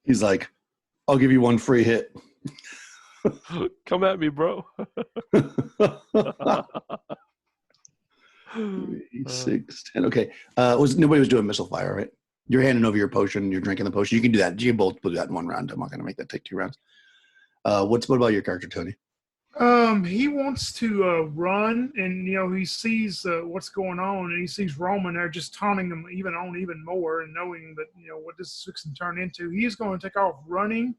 He's like, I'll give you one free hit. Come at me, bro. 6, 10. Okay. Nobody was doing missile fire, right? You're handing over your potion. You're drinking the potion. You can do that. You can both do that in one round. I'm not going to make that take 2 rounds. What about your character, Tony? He wants to run, and he sees what's going on, and he sees Roman there just taunting him even more, and knowing that what this is fixing to turn into. He's going to take off running,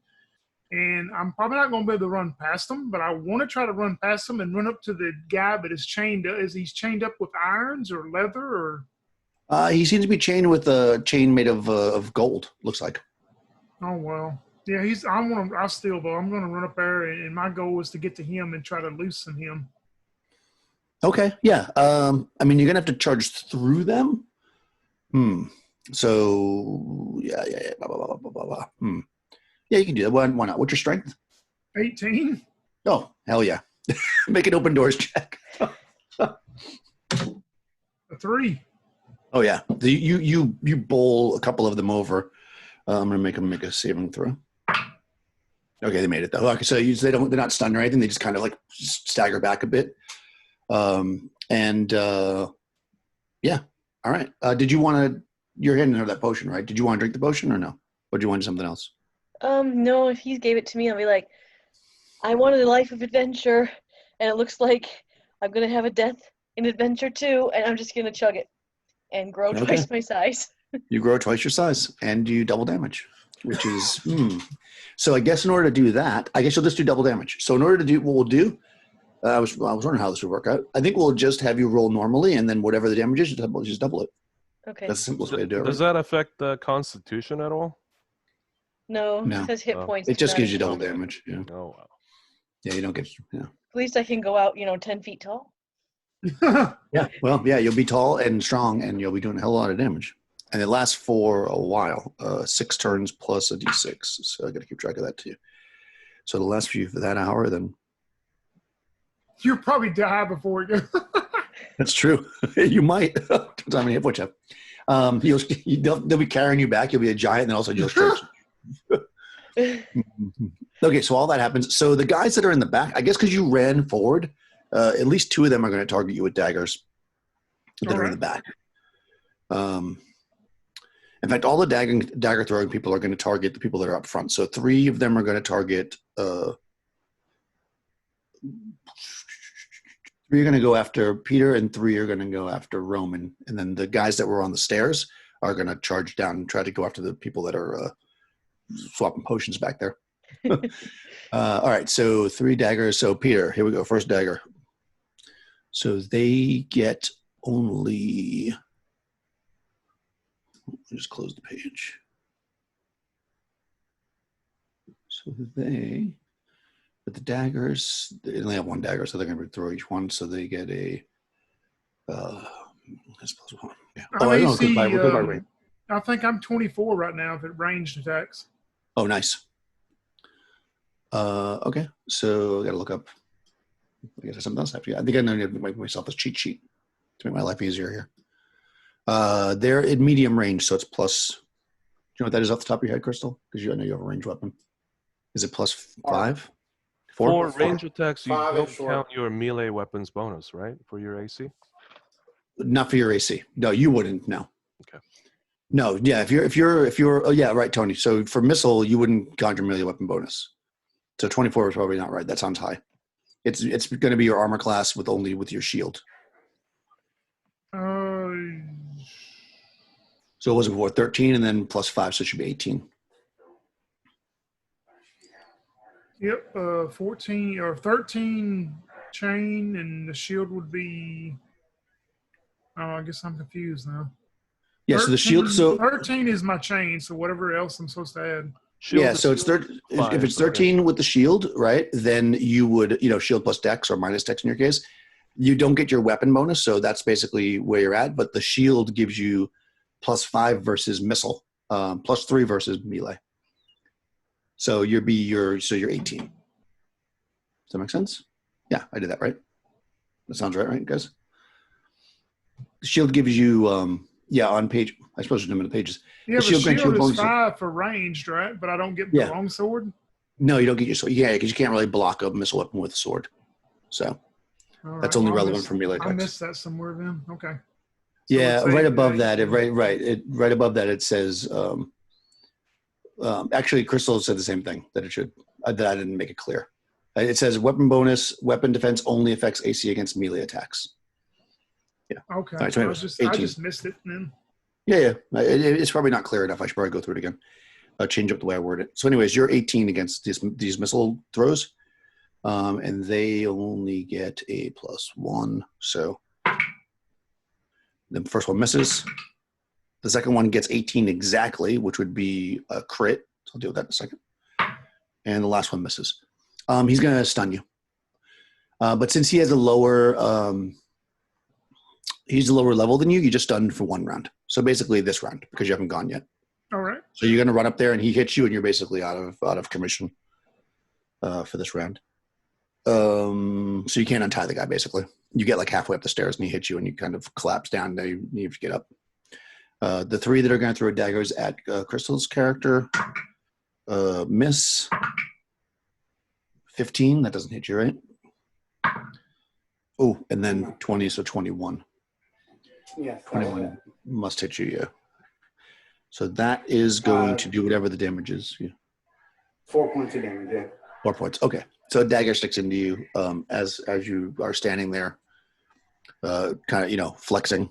and I'm probably not going to be able to run past him, but I want to try to run past him and run up to the guy that is chained. Is he's chained up with irons or leather or? He seems to be chained with a chain made of gold. Looks like. Oh well. Yeah, I still though. I'm going to run up there, and my goal is to get to him and try to loosen him. Okay, yeah. I mean, you're gonna have to charge through them. So yeah. Blah, blah, blah, blah, blah, blah. Yeah, you can do that. Why not? What's your strength? 18. Oh, hell yeah! Make an open doors check. A 3. Oh yeah, you bowl a couple of them over. I'm gonna make them make a saving throw. Okay, they made it though. Okay, so they're not stunned or anything. They just kind of like stagger back a bit. Yeah. All right. Did you want to? You're handing her that potion, right? Did you want to drink the potion or no? Or do you want to do something else? No. If he gave it to me, I'll be like, I wanted a life of adventure, and it looks like I'm gonna have a death in adventure too, and I'm just gonna chug it and grow twice my size. You grow twice your size, and you double damage, which is So I guess in order to do that, I guess you'll just do double damage. So in order to do what we'll do, I was wondering how this would work out. I think we'll just have you roll normally, and then whatever the damage is, just double it. Okay. That's the simplest way to do it. Does that affect the Constitution at all? No, No. it says hit Oh. points. It just not gives you equal. double damage. Yeah. Oh wow. Yeah, you don't get. Yeah. At least I can go out, 10 feet tall. Yeah. Well, yeah, you'll be tall and strong, and you'll be doing a hell of a lot of damage. And it lasts for a while, 6 turns plus a d6. So I got to keep track of that too. So it'll last for you for that hour. Then You'll probably die before it goes. that's true. You might. Depends how many hit points you have. They'll be carrying you back. You'll be a giant, and then also you'll stretch. Okay, so all that happens. So the guys that are in the back, I guess because you ran forward, at least 2 of them are going to target you with daggers that are in the back. In fact, all the dagger throwing people are going to target the people that are up front. So 3 of them are going to target. 3 are going to go after Peter, and 3 are going to go after Roman. And then the guys that were on the stairs are going to charge down and try to go after the people that are swapping potions back there. All right, so 3 daggers. So Peter, here we go. First dagger. So they get only. Let me just close the page. So with the daggers, they only have 1 dagger, so they're going to throw each one. So they get a. That's +1. Yeah. I think I'm 24 right now if it ranged attacks. Oh, nice. Okay, so I got to look up. I guess there's something else I have to. I think I need to make myself a cheat sheet to make my life easier here. They're in medium range, so it's plus. Do you know what that is off the top of your head, Crystal? Because I know you have a ranged weapon. Is it +5? 4? For range attacks, you 5 don't is short. count your melee weapons bonus, right? For your AC? Not for your AC. No, you wouldn't. No. Okay. No, yeah. If you're. Oh, yeah, right, Tony. So for missile, you wouldn't count your melee weapon bonus. So 24 is probably not right. That sounds high. It's going to be your armor class with your shield. So it was before 13 and then plus 5, so it should be 18. Yep, 14 or 13 chain, and the shield would be. Oh, I guess I'm confused now. Yeah, so the shield. So 13 is my chain, so whatever else I'm supposed to add. Shield yeah, is so it's if it's 13 with the shield, right? Then you would, shield plus dex or minus dex in your case. You don't get your weapon bonus, so that's basically where you're at. But the shield gives you plus 5 versus missile, plus 3 versus melee. So you're 18. Does that make sense? Yeah, I did that right. That sounds right, guys? The shield gives you, on page. I suppose there's no many pages. Yeah, the shield is bonus 5 for ranged, right? But I don't get the long sword. No, you don't get your sword. Yeah, because you can't really block a missile weapon with a sword. So that's only relevant for melee attacks. I missed that somewhere then. Okay. So right above that, right above that, it says. Actually, Crystal said the same thing that it should. That I didn't make it clear. It says weapon bonus, weapon defense only affects AC against melee attacks. Yeah. Okay. Right, so I just missed it then. Yeah. It's probably not clear enough. I should probably go through it again. Change up the way I word it. So, anyways, you're 18 against these missile throws, and they only get a +1. So, the first one misses. The second one gets 18 exactly, which would be a crit. So I'll deal with that in a second. And the last one misses. He's going to stun you. But since he has a lower level than you, you just stunned for 1 round. So basically this round, because you haven't gone yet. All right. So you're going to run up there and he hits you and you're basically out of commission for this round. So you can't untie the guy basically. You get like halfway up the stairs and he hits you and you kind of collapse down. Now you need to get up. The 3 that are going to throw daggers at Crystal's character miss. 15, that doesn't hit you, right? Oh, and then 20, so 21. Yeah, 21 must hit you, yeah. So that is going to do whatever the damage is. Yeah. 4 points of damage, yeah. 4 points, okay. So a dagger sticks into you as you are standing there, kind of, flexing.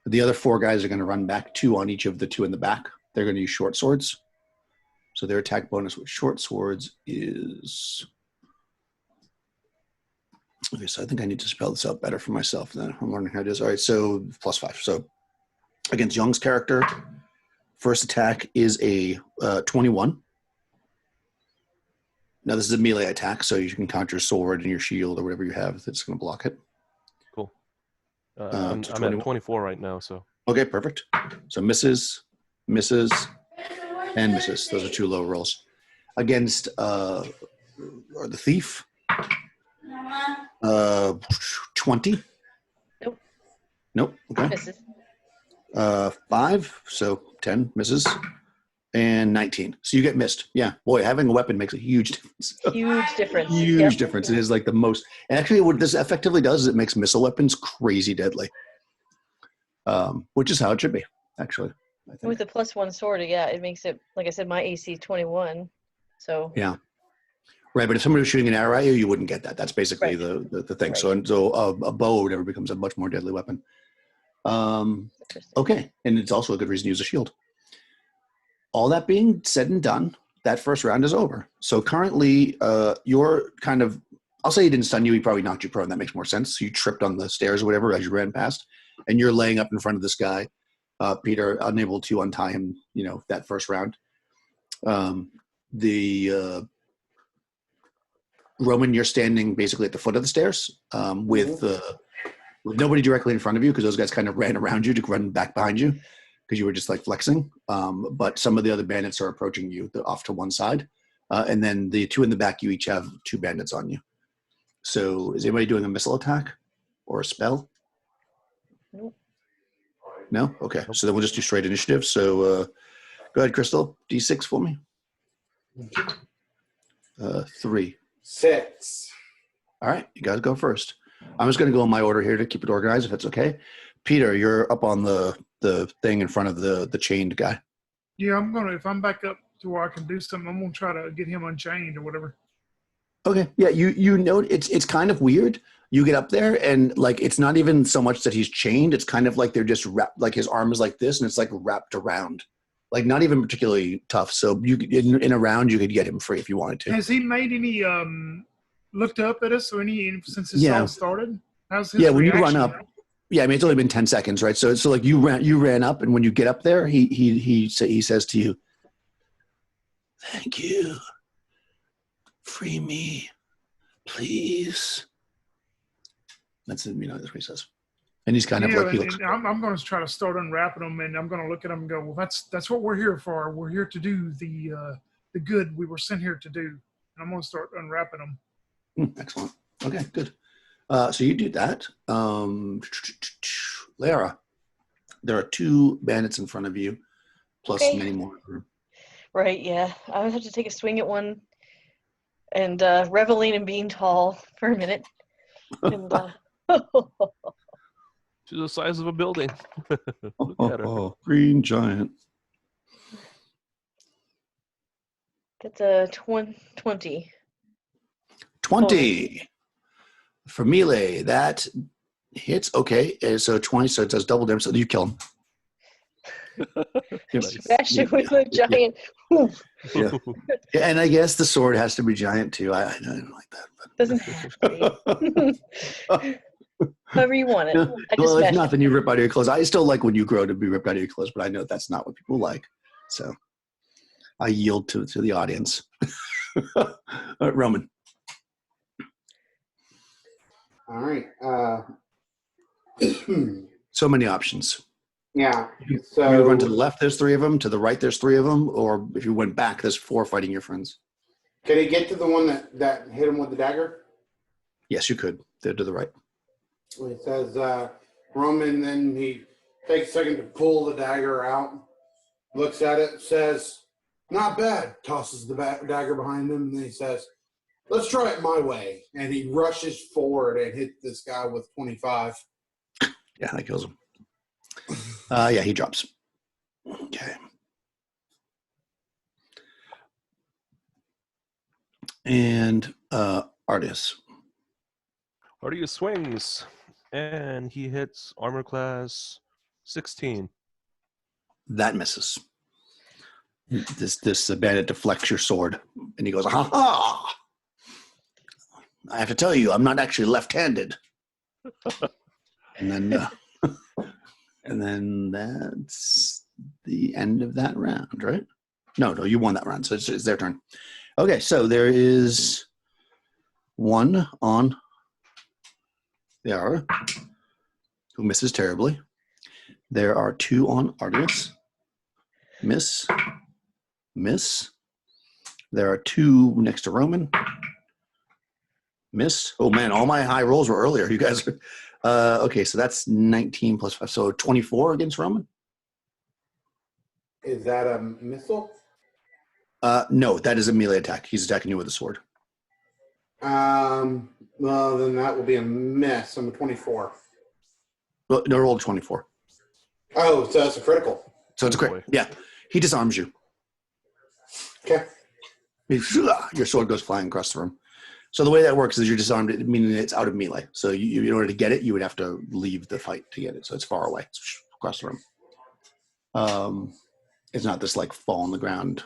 The other 4 guys are going to run back, 2 on each of the 2 in the back. They're going to use short swords. So their attack bonus with short swords is... Okay, so I think I need to spell this out better for myself. Then I'm learning how it is. All right, so +5. So against Young's character, first attack is a 21. Now this is a melee attack, so you can count your sword and your shield or whatever you have that's going to block it. Cool. I'm at 24 right now, so. Okay, perfect. So misses, and misses. Those are 2 low rolls. Against or the thief, 20. Nope. Okay. Misses. 5, so 10 misses, and 19. So you get missed. Yeah, boy, having a weapon makes a huge difference. Huge difference. Huge difference. It is like the most. And actually, what this effectively does is it makes missile weapons crazy deadly, which is how it should be, actually. I think. With the +1 sword, yeah, it makes it, like I said, my AC 21. So yeah. Right, but if somebody was shooting an arrow at you, you wouldn't get that. That's basically the thing. Right. So a bow or whatever becomes a much more deadly weapon. Okay, and it's also a good reason to use a shield. All that being said and done, that first round is over. So currently, you're kind of, I'll say he didn't stun you, he probably knocked you prone. That makes more sense. So you tripped on the stairs or whatever as you ran past, and you're laying up in front of this guy, Peter, unable to untie him, that first round. Roman, you're standing basically at the foot of the stairs with nobody directly in front of you because those guys kind of ran around you to run back behind you because you were just like flexing. But some of the other bandits are approaching you off to one side. And then the 2 in the back, you each have 2 bandits on you. So is anybody doing a missile attack or a spell? Nope. No? Okay. So then we'll just do straight initiative. So go ahead, Crystal. D6 for me. 3. 6. All right, you guys go first. I'm just going to go in my order here to keep it organized, if that's okay. Peter, you're up on the thing in front of the chained guy. Yeah, if I'm back up to where I can do something, I'm gonna try to get him unchained or whatever. Okay. Yeah. You know it's kind of weird. You get up there and like it's not even so much that he's chained. It's kind of like they're just wrapped. Like his arm is like this, and it's like wrapped around. Like not even particularly tough. So you could, in a round you could get him free if you wanted to. Has he made any looked up at us or any since this Yeah. all started? How's his Yeah. When you reaction? run up. Yeah. I mean it's only been 10 seconds, right? So like you ran up, and when you get up there, he says to you, "Thank you. Free me, please." That's that's what he says. And he's kind of like he looks. And I'm going to try to start unwrapping them, and I'm going to look at them and go, "Well, that's what we're here for. We're here to do the good we were sent here to do." And I'm going to start unwrapping them. Excellent. Okay, good. So you do that. Lara, there are 2 bandits in front of you, plus Okay. many more. Right, yeah. I would have to take a swing at one and reveling in being tall for a minute. And She's the size of a building. Look at her. Oh, green giant. that's a 20. 20. For melee, that hits. Okay, so 20, so it does double damage. So you kill him. Smash it with a giant. Yeah. Yeah, and I guess the sword has to be giant too. I don't like that. But. Doesn't have to be. However you want it. Yeah. I just Well, if smash not, it. then you rip out of your clothes. I still like when you grow to be ripped out of your clothes, but I know that's not what people like. So I yield to the audience. All right, Roman. All right. So many options. Yeah. So you run to the So left, there's 3 of them. To the right, there's 3 of them. Or if you went back, there's 4 fighting your friends. can he get to the one that hit him with the dagger? Yes, you could. They're to the right. He says, Roman, then he takes a second to pull the dagger out, looks at it, says, not bad, tosses the dagger behind him, and then he says, let's try it my way. And he rushes forward and hit this guy with 25. Yeah, that kills him. Yeah, he drops. Okay. And Artis. Artius swings, and he hits armor class 16. That misses. This bandit deflects your sword, and he goes, "Ha ha! I have to tell you, I'm not actually left-handed." And then that's the end of that round, right? No, you won that round, so it's their turn. Okay, so there is 1 on Yara, who misses terribly. There are 2 on Artius. Miss. There are 2 next to Roman. Miss. Oh man, all my high rolls were earlier. You guys are okay, so that's 19 plus 5. So 24 against Roman? Is that a missile? No, that is a melee attack. He's attacking you with a sword. Well, then that will be a miss. I'm a 24. Well, no, roll 24. Oh, so that's a critical. So it's a crit. Yeah. He disarms you. Okay. Your sword goes flying across the room. So the way that works is you're disarmed, meaning it's out of melee. So you, in order to get it, you would have to leave the fight to get it. So it's far away. It's across the room. It's not this like fall on the ground,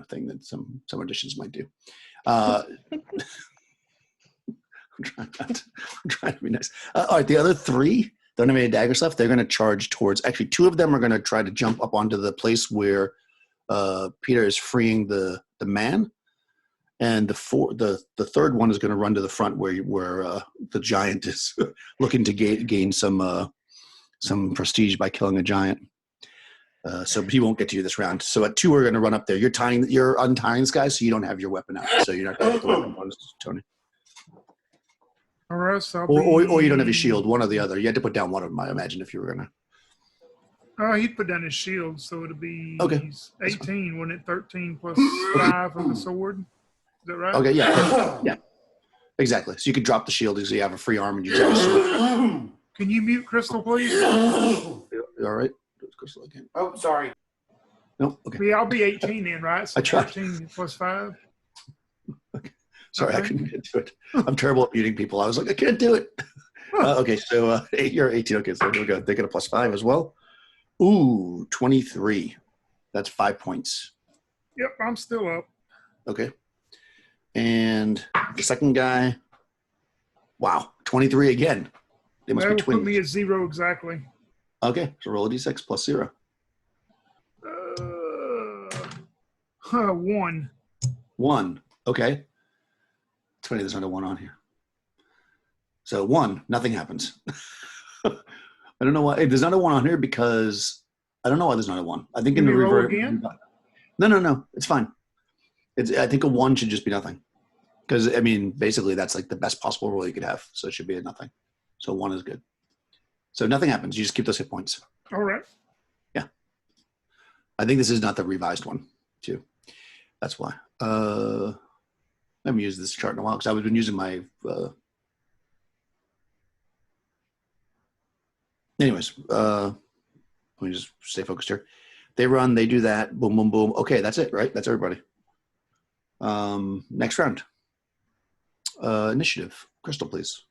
thing that some editions might do. I'm trying to be nice. All right, the other 3 don't have any daggers left. They're going to charge towards. Actually, 2 of them are going to try to jump up onto the place where Peter is freeing the man, and the third one is going to run to the front where the giant is looking to gain some prestige by killing a giant. So he won't get to you this round. So at 2 are going to run up there. You're untying this guy, so you don't have your weapon out. So you're not going to get the weapon bonus, Tony. All right, so Or you don't have your shield, one or the other. You had to put down one of them, I imagine, if you were going to. Oh, he'd put down his shield, so it'll be Okay. 18, wouldn't it? 13 plus 5 of the sword. Is that right? Okay, yeah. Yeah. Exactly. So you could drop the shield because you have a free arm and you have a sword. Can you mute Crystal, please? You all right? Crystal again. Oh, sorry. No? Okay. Yeah, I'll be 18 then, right? So I tried. 13 plus 5. Sorry, I Okay. couldn't get to it. I'm terrible at muting people. I was like, I can't do it. Okay, so you're 18. Okay, so here we go. They get a +5 as well. Ooh, 23. That's 5 points. Yep, I'm still up. Okay. And the second guy, wow, 23 again. They must That be will put me twins. at 0 exactly. Okay, so roll a d6 +0. 1. 1. Okay. It's funny there's not a 1 on here. So 1, nothing happens. I don't know why. Hey, there's not a 1 on here because I don't know why there's not a 1. I think in the Can we roll revert. again? No. It's fine. I think a 1 should just be nothing. Because, I mean, basically that's like the best possible roll you could have. So it should be a nothing. So 1 is good. So nothing happens. You just keep those hit points. All right. Yeah. I think this is not the revised one, too. That's why. I haven't used this chart in a while because I've been using my. Anyways, let me just stay focused here. They run, they do that. Boom, boom, boom. Okay, that's it, right? That's everybody. Next round. Initiative. Crystal, please.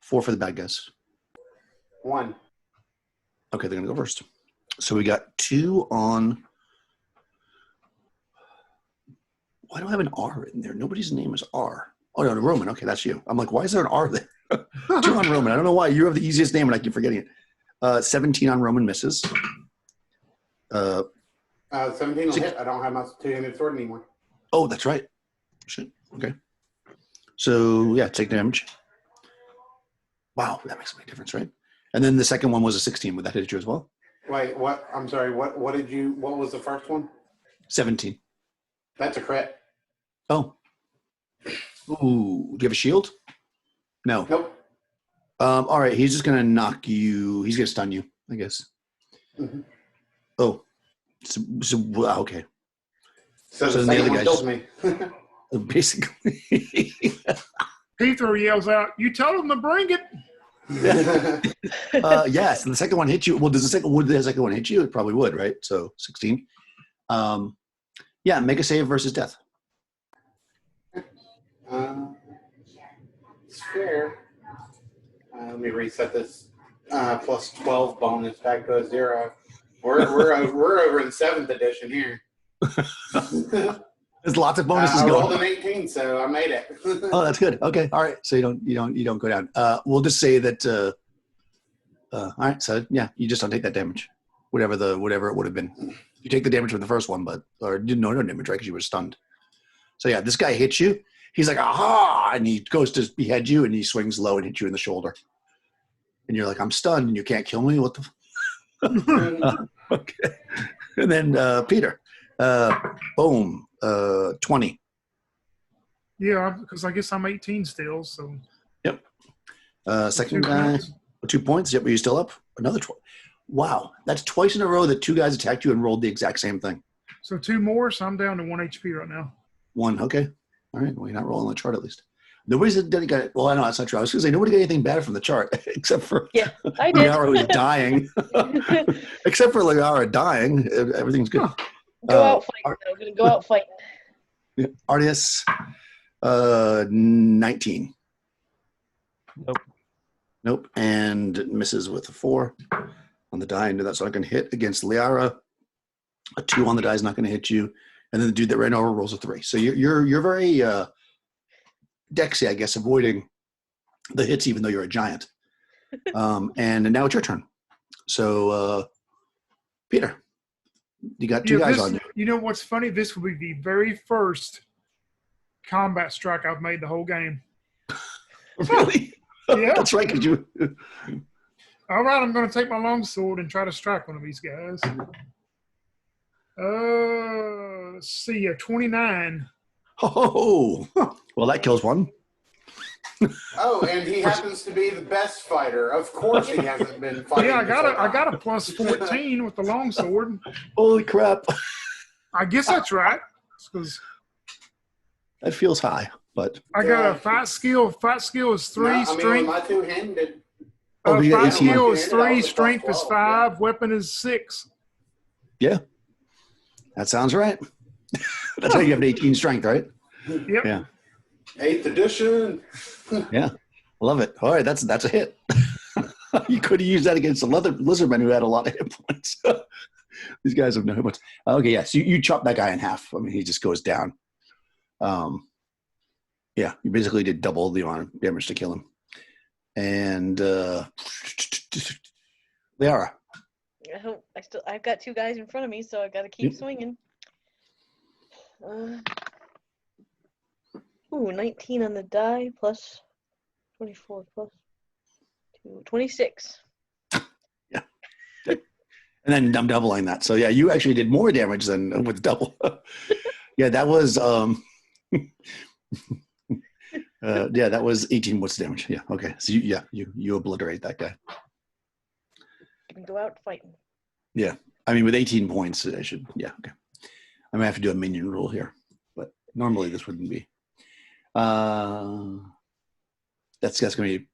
4 for the bad guys. 1. Okay, they're going to go first. So we got 2 on. Why do I have an R in there? Nobody's name is R. Oh, no, Roman. Okay, that's you. I'm like, why is there an R there? 2 on Roman. I don't know why. You have the easiest name and I keep forgetting it. 17 on Roman misses. 17 will hit. I don't have my two-handed sword anymore. Oh, that's right. Shit. Okay. So, yeah, take damage. Wow, that makes a big difference, right? And then the second one was a 16. Would that hit you as well? Wait, what? I'm sorry. What was the first one? 17. That's a crit. Oh. Ooh. Do you have a shield? No. Nope. All right. He's just going to knock you. He's going to stun you, I guess. Mm-hmm. Oh. Wow, okay. So So the the second other one guy's killed me. Basically. Peter yells out, "You told him to bring it." Yes. And the second one hit you. Well, would the second one hit you? It probably would, right? So 16. Yeah, make a save versus death. It's fair. Let me reset this. Plus 12 bonus back to a 0. We're over in 7th edition here. There's lots of bonuses I going rolled on. an 18, so I made it. Oh, that's good. Okay. All right. So you don't go down. We'll just say that all right, so yeah, you just don't take that damage. Whatever it would have been. You take the damage from the first one, or no damage, right? Because you were stunned. So yeah, this guy hits you. He's like, aha, and he goes to behead you and he swings low and hits you in the shoulder. And you're like, I'm stunned and you can't kill me. What the okay. And then Peter. Boom. 20. Yeah, because I guess I'm 18 still. So Yep. Second 2 guy, points. 2 points. Yep, are you still up? Another 12. Wow, that's twice in a row that 2 guys attacked you and rolled the exact same thing. So 2 more, so I'm down to 1 HP right now. 1, okay. All right, well, you're not rolling the chart at least. Nobody's got it. Well, I know that's not true. I was going to say nobody got anything bad from the chart except for Yeah, I did. Liara who's dying. Except for Liara dying, everything's good. Go out fighting. I'm gonna go out fighting. Artius, 19. Nope. Nope, and misses with a 4 on the die. And that's not going to hit against Liara. A 2 on the die is not going to hit you. And then the dude that ran over rolls a 3. So you're very Dexy, I guess, avoiding the hits, even though you're a giant. And now it's your turn. So, Peter, you got 2 guys on you. You know what's funny? This will be the very first combat strike I've made the whole game. Really? Yeah. That's right. Because you. All right, I'm going to take my longsword and try to strike one of these guys. Let's see, a 29. Oh, well, that kills one. Oh, and he happens to be the best fighter. Of course, he hasn't been fighting. Yeah, this whole I got time. a plus 14 with the longsword. Holy crap! I guess that's right. Because That feels high, but I got a fight skill. Fight skill is 3, No, I mean, with strength. my two-handed. Oh, you got Fight 18. skill is Yeah, that 3, was a strength plus is 12, 5, weapon is 6. that sounds right. That's why you have an 18 strength, right? Yep. Yeah. 8th edition. Yeah. Love it. All right, that's a hit. You could have used that against the lizardmen who had a lot of hit points. These guys have no hit points. Okay, yeah. So you chop that guy in half. I mean, he just goes down. Yeah, you basically did double the amount of damage to kill him. And Liara. I've got 2 guys in front of me, so I got to keep swinging. 19 on the die plus 24 plus 2, 26. Yeah. And then I'm doubling that. So yeah, you actually did more damage than with double. Yeah, that was yeah, that was 18 points of damage. Yeah, okay. So you obliterate that guy. You can go out fighting. Yeah. I mean with 18 points I should okay. I might have to do a minion rule here, but normally this wouldn't be. That's going to be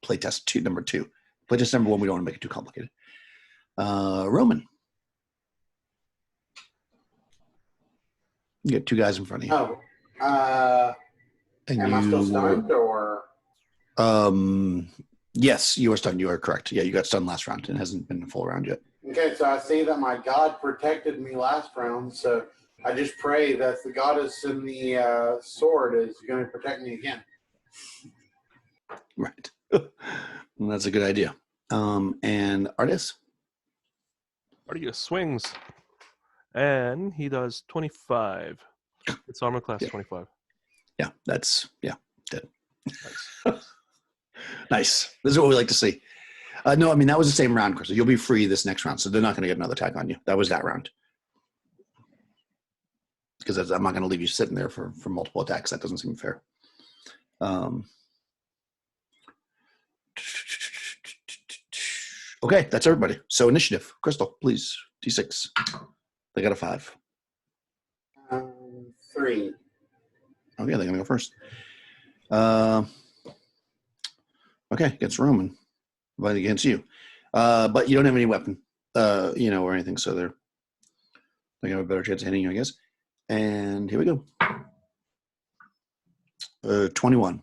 playtest number 2. Playtest number 1, we don't want to make it too complicated. Roman. You get 2 guys in front of you. Oh. And am I still stunned or? Yes, you are stunned. You are correct. Yeah, you got stunned last round. It hasn't been a full round yet. Okay, so I see that my god protected me last round, so I just pray that the goddess in the sword is going to protect me again. Right. Well, that's a good idea. And Artis? Artius swings, and he does 25. It's armor class 25. Yeah, that's dead. Nice. Nice. This is what we like to see. No, I mean that was the same round, Chris. You'll be free this next round, so they're not going to get another attack on you. That was that round. Because I'm not going to leave you sitting there for multiple attacks. That doesn't seem fair. Okay, that's everybody. So initiative. Crystal, please. D6. They got a 5. 3. Okay, they're going to go first. Okay, against Roman. But against you. But you don't have any weapon, or anything, so they're going to have a better chance of hitting you, I guess. And here we go. 21.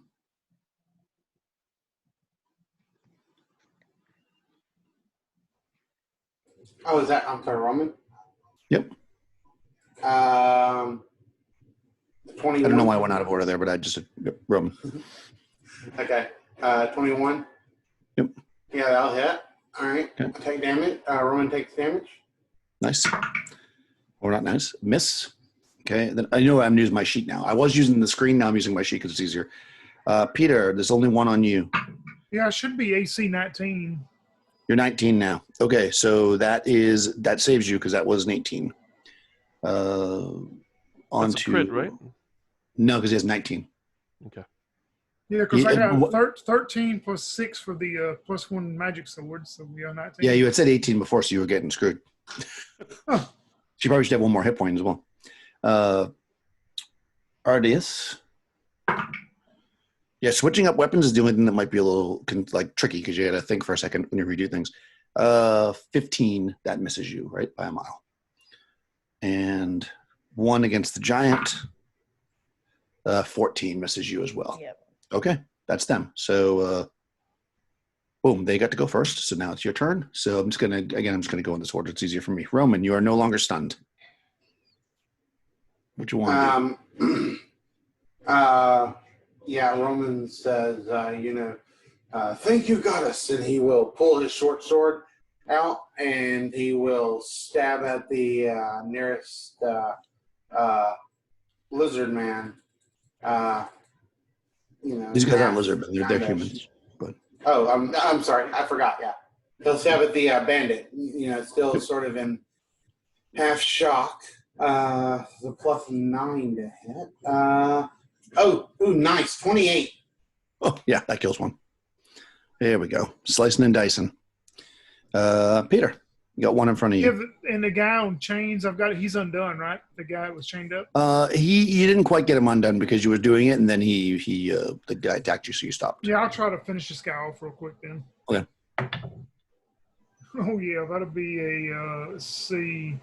Oh, is that? I'm sorry, Roman? Yep. 21. I don't know why I went out of order there, but I just Roman. Okay. 21. Yep. Yeah, that'll hit. All right. Okay. I take damage. Roman takes damage. Nice. Or not nice. Miss. Okay. Then I know I'm using my sheet now. I was using the screen. Now I'm using my sheet because it's easier. Peter, there's only one on you. Yeah, it should be AC 19. You're 19 now. Okay, so that saves you because that was an 18. That's a crit, right? No, because he has 19. Okay. Yeah, because I got 13 plus 6 for the plus 1 magic sword, so we are 19. Yeah, you had said 18 before, so you were getting screwed. Oh. She probably should have one more hit point as well. Ardius. Yeah, switching up weapons is the only thing that might be a little tricky because you got to think for a second when you redo things. 15, that misses you, right, by a mile. And 1 against the giant, 14 misses you as well. Yep. Okay, that's them. So, boom, they got to go first. So now it's your turn. So I'm just gonna go in this order. It's easier for me. Roman, you are no longer stunned. What you want to do? Yeah, Roman says, thank you, goddess, and he will pull his short sword out and he will stab at the nearest lizard man. These guys aren't lizard men; they're humans. But I'm sorry, I forgot. Yeah, he'll stab at the bandit. Still sort of in half shock. The plus 9 to hit. Nice. 28. Oh, yeah, that kills one. There we go. Slicing and dicing. Peter, you got one in front of you. Yeah, and the guy on chains, he's undone, right? The guy that was chained up? He didn't quite get him undone because you were doing it, and then the guy attacked you, so you stopped. Yeah, I'll try to finish this guy off real quick then. Okay. Oh, yeah, that'll be a, let's see.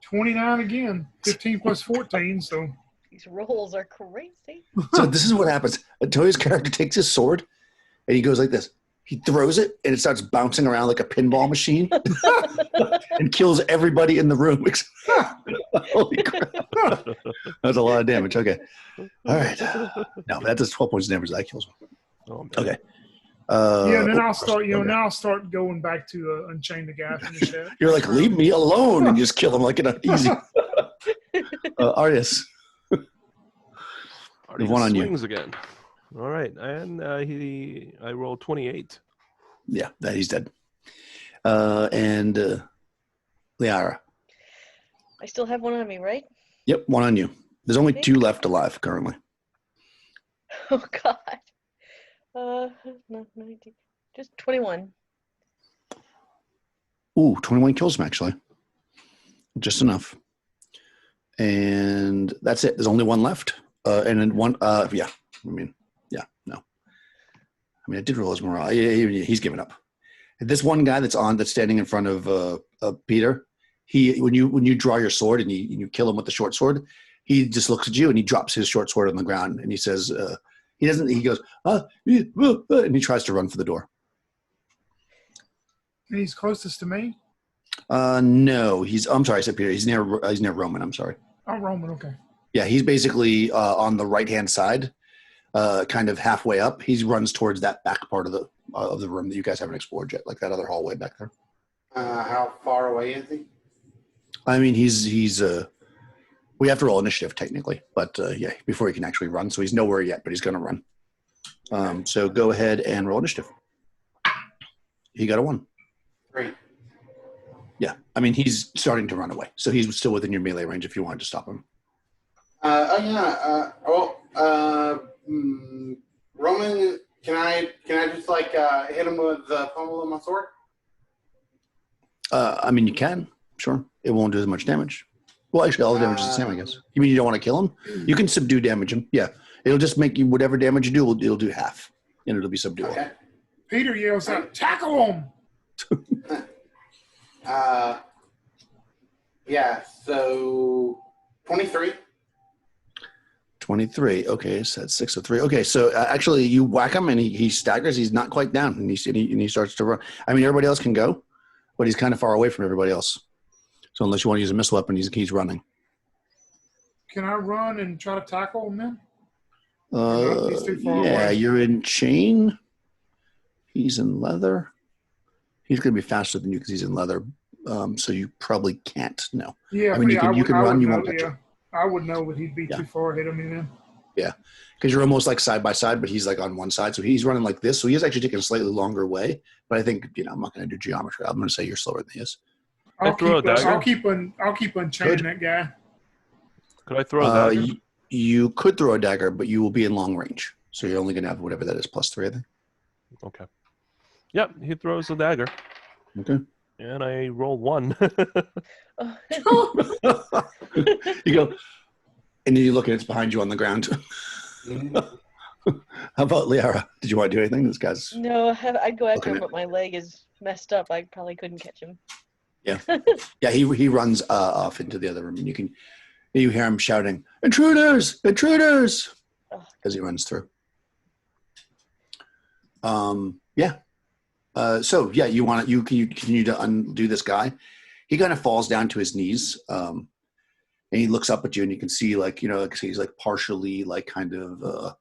29 again. 15 plus 14. So These rolls are crazy. So this is what happens. Toyo's character takes his sword and he goes like this. He throws it and it starts bouncing around like a pinball machine and kills everybody in the room. Holy crap. That's a lot of damage. Okay. All right. No, that does 12 points of damage. That kills one. Oh, man. Okay. yeah, and then I'll start. Now I'll start going back to unchain the guy. Finish that. You're like, leave me alone, and you just kill him like in an easy. Arius. Artie one on you. swings again. All right, and I rolled 28. Yeah, that he's dead. And Liara. I still have one on me, right? Yep, one on you. There's only 2 left alive currently. Oh God. Not 19. Just 21. Ooh, 21 kills him actually. Just enough. And that's it. There's only one left. And then one. Yeah. No. I mean, I did roll his morale. He's given up. This one guy that's standing in front of Peter. When you draw your sword and you kill him with the short sword, he just looks at you and he drops his short sword on the ground and he says, he doesn't. He goes, and he tries to run for the door. And he's closest to me. No, I'm sorry, I said Peter. He's near Roman. I'm sorry. Oh, Roman. Okay. Yeah, he's basically on the right hand side, kind of halfway up. He runs towards that back part of the room that you guys haven't explored yet, like that other hallway back there. How far away is he? I mean, he's we have to roll initiative technically, but yeah, before he can actually run. So he's nowhere yet, but he's going to run. So go ahead and roll initiative. He got a 1. Great. Yeah, I mean, he's starting to run away, so he's still within your melee range if you wanted to stop him. Roman, can I just hit him with the pommel of my sword? I mean, you can, sure. It won't do as much damage. Well, actually, all the damage is the same, I guess. You mean you don't want to kill him? You can subdue damage him. Yeah, it'll just make you whatever damage you do. It'll do half, and it'll be subdued. Okay. Peter yells out, "Tackle him!" Yeah. So 23. 23. Okay, so that's 6 of 3. Okay, so actually, you whack him, and he staggers. He's not quite down, and he starts to run. I mean, everybody else can go, but he's kind of far away from everybody else. So unless you want to use a missile weapon, he's running. Can I run and try to tackle him then? He's too far Yeah, away. you're in chain. He's in leather. He's going to be faster than you because he's in leather. So you probably can't. No. Yeah, I mean, you can run. You won't know, touch him. I would know that he'd be too far ahead of me then. Yeah, because you're almost like side by side, but he's like on one side. So he's running like this. So he is actually taking a slightly longer way. But I think, I'm not going to do geometry. I'm going to say you're slower than he is. I'll throw a dagger? I'll keep unchaining that guy. Could I throw a dagger? You could throw a dagger, but you will be in long range. So you're only going to have whatever that is, +3, I think. Okay. Yep, he throws a dagger. Okay. And I roll 1. You go, and then you look and it's behind you on the ground. How about Liara? Did you want to do anything? This guy's No, I'd go after Okay. him, but my leg is messed up. I probably couldn't catch him. yeah. He runs off into the other room, and you hear him shouting, "Intruders! Intruders!" as he runs through. Yeah. So yeah, you continue to undo this guy. He kind of falls down to his knees, and he looks up at you, and you can see he's like partially like kind of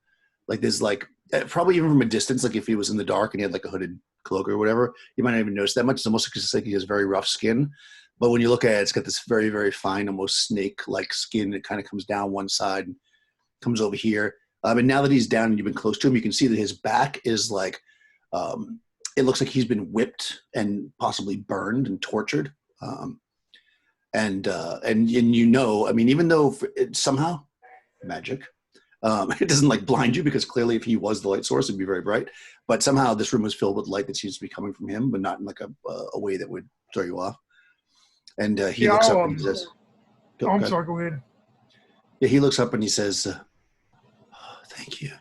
like there's like probably even from a distance, like if he was in the dark and he had like a hooded cloak or whatever, you might not even notice that much. It's almost like he has very rough skin, but when you look at it, it's got this very, very fine, almost snake-like skin. It kind of comes down one side, and comes over here. And now that he's down and you've been close to him, you can see that his back is like it looks like he's been whipped and possibly burned and tortured. And I mean, even though it's somehow magic, it doesn't like blind you because clearly if he was the light source, it'd be very bright. But somehow this room is filled with light that seems to be coming from him, but not in like a way that would throw you off. And he looks up and he says, I'm sorry, go ahead. Yeah, he looks up and he says, "Thank you.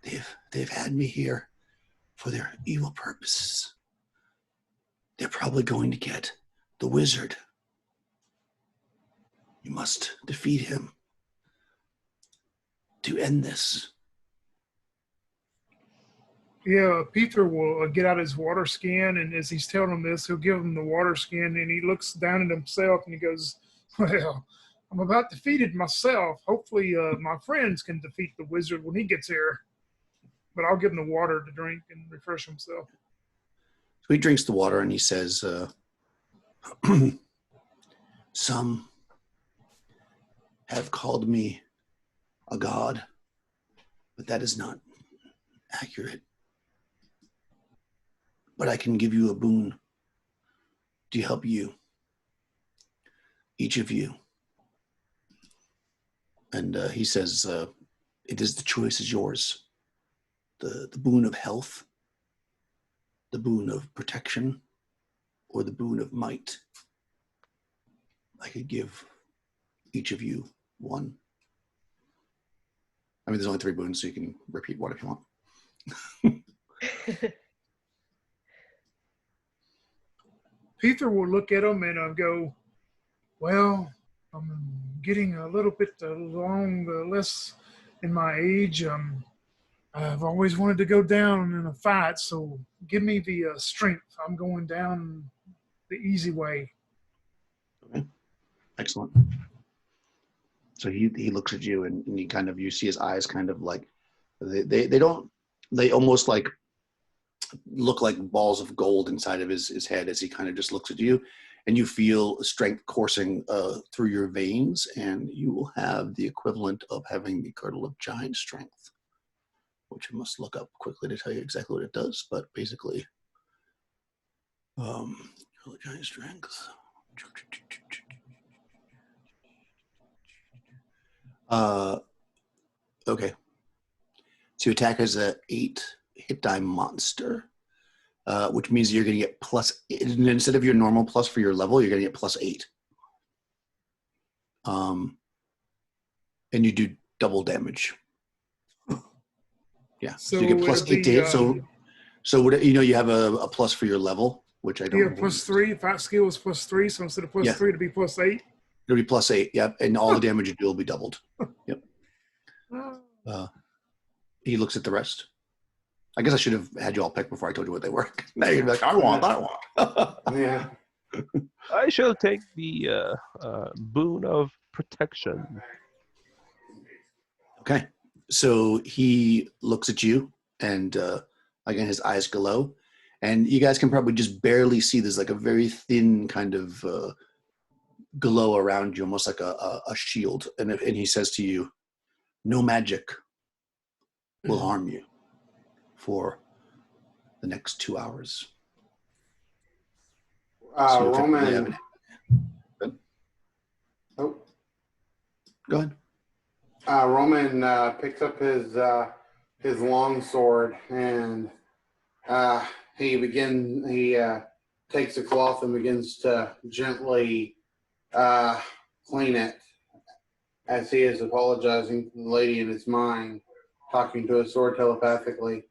They've had me here for their evil purposes. They're probably going to get the wizard." You must defeat him to end this. Yeah, Peter will get out his water skin, and as he's telling him this, he'll give him the water skin, and he looks down at himself and he goes, well, I'm about defeated myself. Hopefully my friends can defeat the wizard when he gets here. But I'll give him the water to drink and refresh himself. So he drinks the water and he says, some have called me a god, but that is not accurate. But I can give you a boon to help you, each of you. And he says, it is the choice is yours. The boon of health, the boon of protection, or the boon of might. I could give each of you one. I mean, there's only 3 boons, so you can repeat one if you want. Peter will look at him and go, well, I'm getting a little bit less in my age. I've always wanted to go down in a fight, so give me the strength. I'm going down the easy way. Okay. Excellent. So he looks at you and he kind of, you see his eyes kind of like, they almost like look like balls of gold inside of his head as he kind of just looks at you, and you feel strength coursing through your veins, and you will have the equivalent of having the girdle of giant strength, which I must look up quickly to tell you exactly what it does, but basically, girdle of giant strength. Okay. So you attack as a 8 hit die monster, which means you're going to get plus, instead of your normal plus for your level, you're going to get plus 8. And you do double damage. Yeah. So you get plus 8 to hit. So what, you have a plus for your level, which I don't know. Yeah, plus 3. Fight skill is plus 3, so instead of plus 3, it'll be plus 8. It'll be plus 8, yep. And all the damage you do will be doubled. Yep. He looks at the rest. I guess I should have had you all pick before I told you what they were. Now you're like, I want that one. Yeah. I shall take the boon of protection. Okay. So he looks at you, and again, his eyes glow. And you guys can probably just barely see there's like a very thin kind of glow around you, almost like a shield. And he says to you, no magic will harm you for the next 2 hours. Roman. Oh. Go ahead. Roman picks up his long sword and he takes a cloth and begins to gently clean it as he is apologizing to the lady in his mind, talking to his sword telepathically.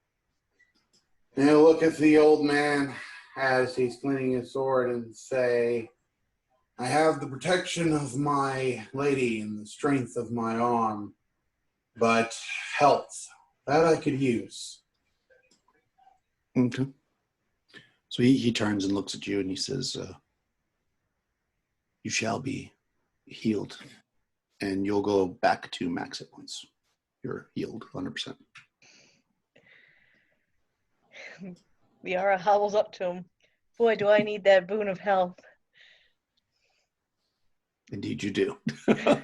And he'll look at the old man as he's cleaning his sword and say, I have the protection of my lady and the strength of my arm, but health, that I could use. Okay. So he turns and looks at you and he says, you shall be healed and you'll go back to max hit points. You're healed 100%. Liara howls up to him. Boy, do I need that boon of health. Indeed, you do. Yeah.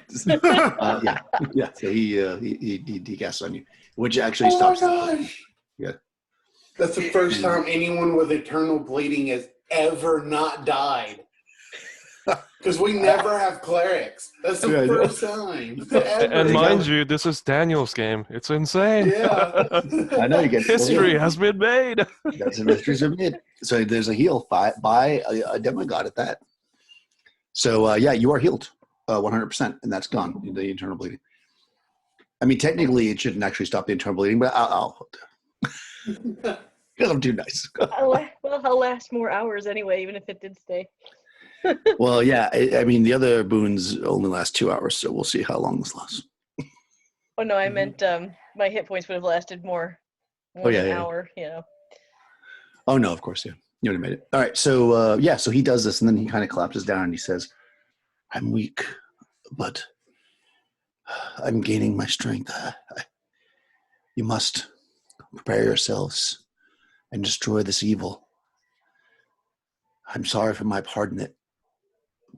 So he casts on you, which actually stops. Oh my gosh! Yeah. That's the first time anyone with eternal bleeding has ever not died. Because we never have clerics. That's the first time. Ever. And mind you, this is Daniel's game. It's insane. Yeah. I know you get History has been made. That's an history's been made. So there's a heal by a demigod at that. So you are healed 100%, and that's gone. The internal bleeding. I mean, technically, it shouldn't actually stop the internal bleeding, but I'll because I'm too nice. I'll last more hours anyway, even if it did stay. Well, yeah. I mean, the other boons only last 2 hours, so we'll see how long this lasts. Oh no, I Mhm. meant my hit points would have lasted more Oh, yeah, an yeah. hour. You know. Oh no, of course, yeah. You would have made it. All right, so so he does this, and then he kind of collapses down, and he says, "I'm weak, but I'm gaining my strength. You must prepare yourselves and destroy this evil. I'm sorry for my part in it,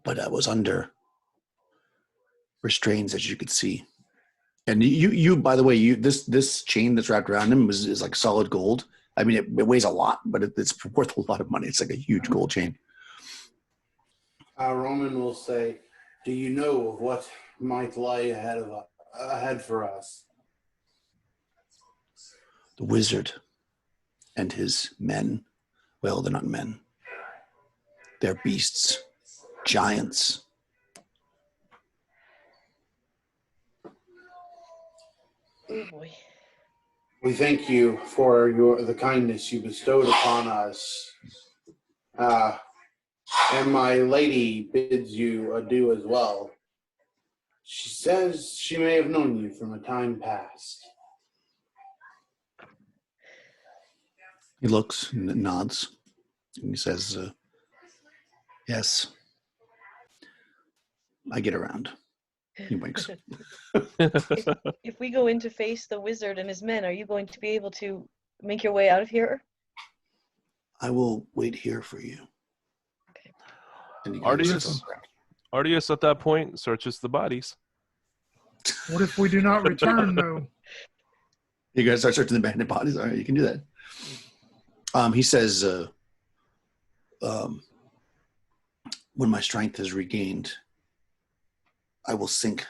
but I was under restraints, as you could see. And you, by the way, this chain that's wrapped around him is like solid gold. I mean, it weighs a lot, but it's worth a lot of money. It's like a huge gold chain. Roman will say, "Do you know of what might lie ahead for us?" The wizard and his men. Well, they're not men. They're beasts, giants. Oh boy. We thank you for the kindness you bestowed upon us. And my lady bids you adieu as well. She says she may have known you from a time past. He looks and nods, and he says, yes, I get around. He winks. If we go in to face the wizard and his men, are you going to be able to make your way out of here? I will wait here for you. Okay. And he kind of sits Artius? on the ground. Artius at that point searches the bodies. What if we do not return, though? You guys start searching the bandit bodies. All right, you can do that. He says, when my strength is regained, I will sink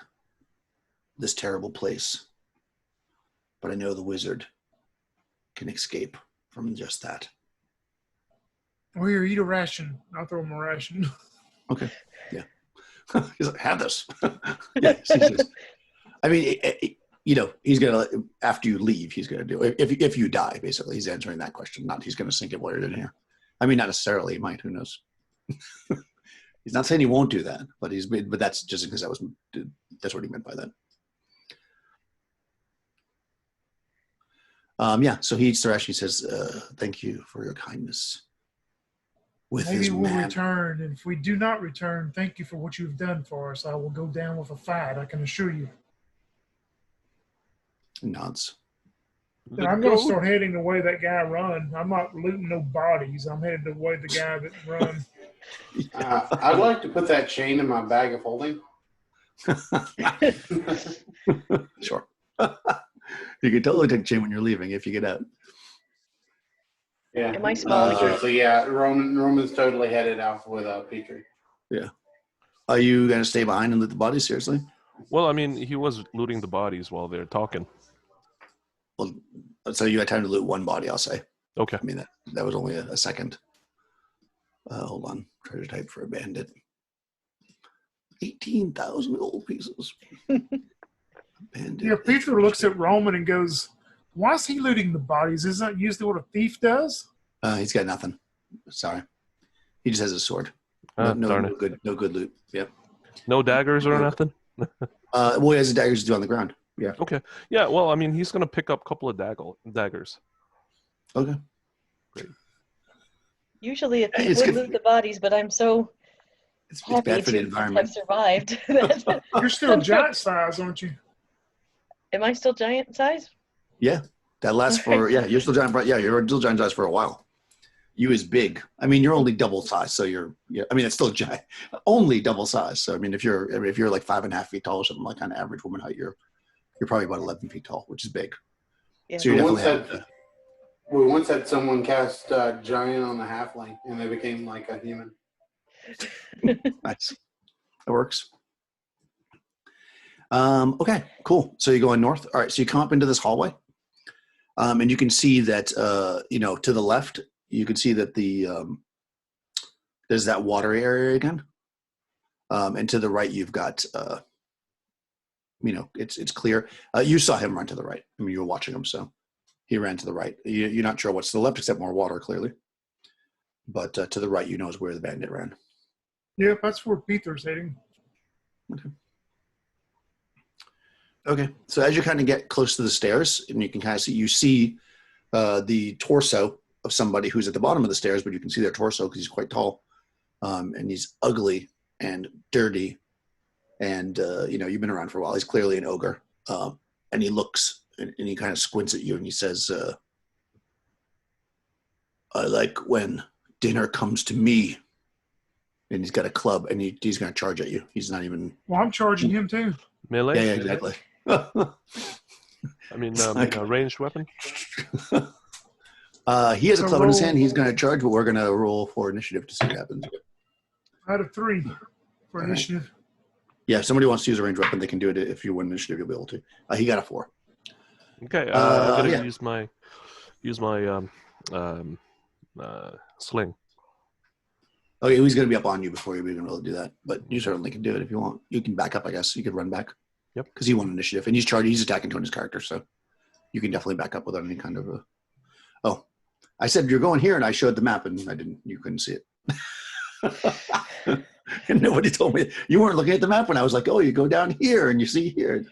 this terrible place. But I know the wizard can escape from just that. Well, here, eat a ration. I'll throw him a ration. Okay. Yeah. He's like, have this. Yeah. He says, I mean, he's gonna, after you leave, he's gonna do it. If you die, basically, he's answering that question. Not he's gonna sink it while you're in here. I mean, not necessarily. He might. Who knows? He's not saying he won't do that, but that's just because that's what he meant by that. So he eats the rash. He says, "Thank you for your kindness." With Maybe his we'll man, return. And if we do not return, thank you for what you've done for us. I will go down with a fight, I can assure you. nods. And I'm going to start heading the way that guy run. I'm not looting no bodies. I'm heading the way the guy that run. I'd like to put that chain in my bag of holding. Sure. You can totally take chain when you're leaving if you get out. Yeah. Am I small enough? So yeah, Roman's totally headed out with Petrie. Yeah. Are you gonna stay behind and loot the bodies? Seriously? Well, I mean, he was looting the bodies while they're talking. Well, so you had time to loot one body, I'll say. Okay. I mean that was only a second. Hold on. Treasure type for a bandit. 18,000 gold pieces. Bandit. Yeah, Peter looks at Roman and goes, why is he looting the bodies? Isn't that usually what a thief does? He's got nothing. Sorry. He just has a sword. Darn No it. good loot. Yep. No daggers or nothing? Well, he has the daggers to do on the ground. Yeah. Okay. Yeah, well, I mean, he's going to pick up a couple of daggers. Okay. Usually a thief It's would good. loot the bodies, but I'm so It's happy bad for the to environment. have survived. that- You're still giant size, aren't you? Am I still giant size? Yeah. That lasts for, you're still giant. Yeah, you're still giant size for a while. You is big. I mean, you're only double size. So it's still giant. Only double size. So, I mean, if you're like 5.5 feet tall or something like kind of average woman height, you're probably about 11 feet tall, which is big. Yeah. So you're definitely We once had someone cast giant on the halfling, and they became like a human. nice. That works. Okay, cool. So you're going north. All right. So you come up into this hallway, and you can see that to the left, you can see that there's that water area again, and to the right you've got it's clear. You saw him run to the right. I mean, you were watching him, so he ran to the right. You're not sure what's to the left except more water, clearly. But to the right, is where the bandit ran. Yep, that's where Peter's heading. Okay. So as you kind of get close to the stairs, and you can kind of see the torso of somebody who's at the bottom of the stairs, but you can see their torso because he's quite tall, and he's ugly and dirty, and you've been around for a while. He's clearly an ogre, and he looks and he kind of squints at you, and he says, "I like when dinner comes to me." And he's got a club, and he's going to charge at you. He's not even. Well, I'm charging him too. Melee? Yeah, exactly. I mean, a ranged weapon? He has a So club in his roll- hand. He's going to charge, but we're going to roll for initiative to see what happens. Out of 3 for All right. initiative. Yeah, if somebody wants to use a ranged weapon, they can do it. If you win initiative, you'll be able to. He got a 4. Okay, I'm gonna yeah. use my sling. Okay, he's going to be up on you before you're even able to do that. But you certainly can do it if you want. You can back up, I guess. You could run back. Yep. Because he won initiative, and he's charging. He's attacking to his character, so you can definitely back up without any kind of a. Oh, I said you're going here, and I showed the map, and I didn't. You couldn't see it. And nobody told me you weren't looking at the map when I was like, "Oh, you go down here and you see here."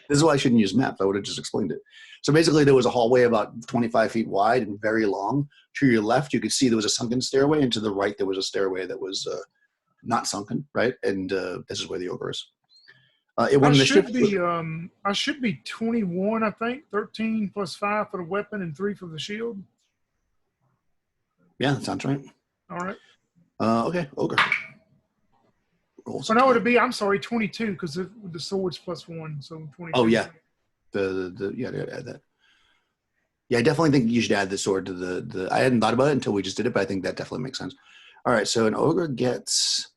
This is why I shouldn't use maps. I would have just explained it. So basically, there was a hallway about 25 feet wide and very long. To your left, you could see there was a sunken stairway, and to the right, there was a stairway that was not sunken, right? And this is where the ogre is. It won initiative. I should be 21, I think. 13 plus 5 for the weapon and 3 for the shield. Yeah, that sounds right. All right. Okay, ogre. Rolls. So no, it'd be, I'm sorry, 22 because the sword's plus 1, so 22. Oh, yeah. Yeah, I gotta add that. Yeah, I definitely think you should add the sword to the. I hadn't thought about it until we just did it, but I think that definitely makes sense. All right, so an ogre gets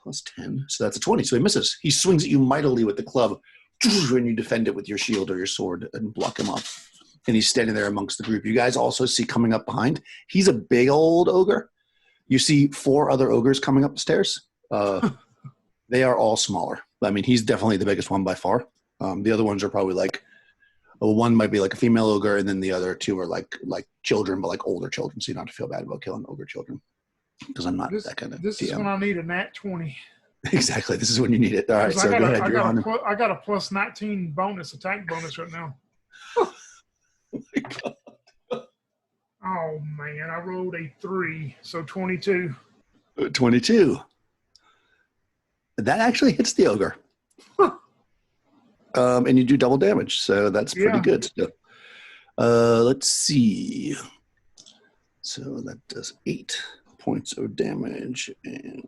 plus 10, so that's a 20. So he misses. He swings at you mightily with the club, and you defend it with your shield or your sword and block him off. And he's standing there amongst the group. You guys also see coming up behind. He's a big old ogre. You see 4 other ogres coming up the stairs. They are all smaller. I mean, he's definitely the biggest one by far. The other ones are probably like, one might be like a female ogre, and then the other 2 are like children, but like older children. So you don't have to feel bad about killing ogre children, because I'm not that kind of. This is when I need a nat 20. Exactly. This is when you need it. All right. So go ahead. I got a plus 19 attack bonus right now. Oh my God. Oh man, I rolled a 3, so 22. 22. That actually hits the ogre. And you do double damage, so that's pretty good still. Let's see. So that does 8 points of damage, and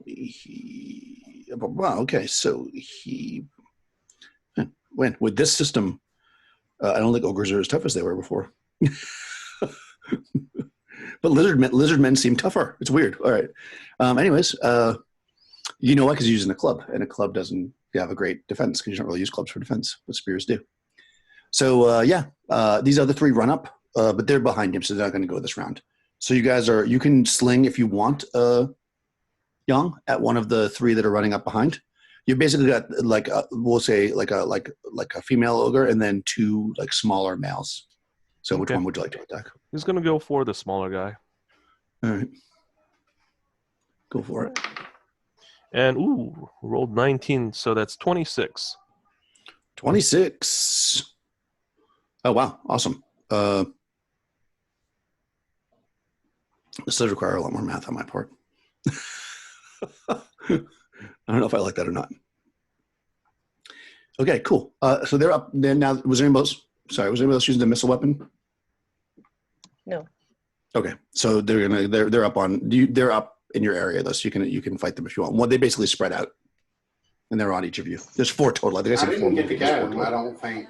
wow, okay, so he went with this system. I don't think ogres are as tough as they were before. But lizard men seem tougher. It's weird. All right. Anyways, you know why? Because you're using a club, and a club doesn't have a great defense because you don't really use clubs for defense, but spears do. So these other 3 run up, but they're behind him, so they're not going to go this round. So you can sling if you want, Young, at one of the 3 that are running up behind. You basically got we'll say like a female ogre and then 2 like smaller males. So which one would you like to attack? He's gonna go for the smaller guy. All right, go for it. And rolled 19, so that's 26. 26. Oh wow, awesome. This does require a lot more math on my part. I don't know if I like that or not. Okay, cool. So they're up. Then now, was anybody else using the missile weapon? No. Okay, so they're up on you. They're up in your area, though, so you can fight them if you want. Well, they basically spread out, and they're on each of you. There's 4 total. I think I said 4. didn't get to movements, 4 go. total. I don't think.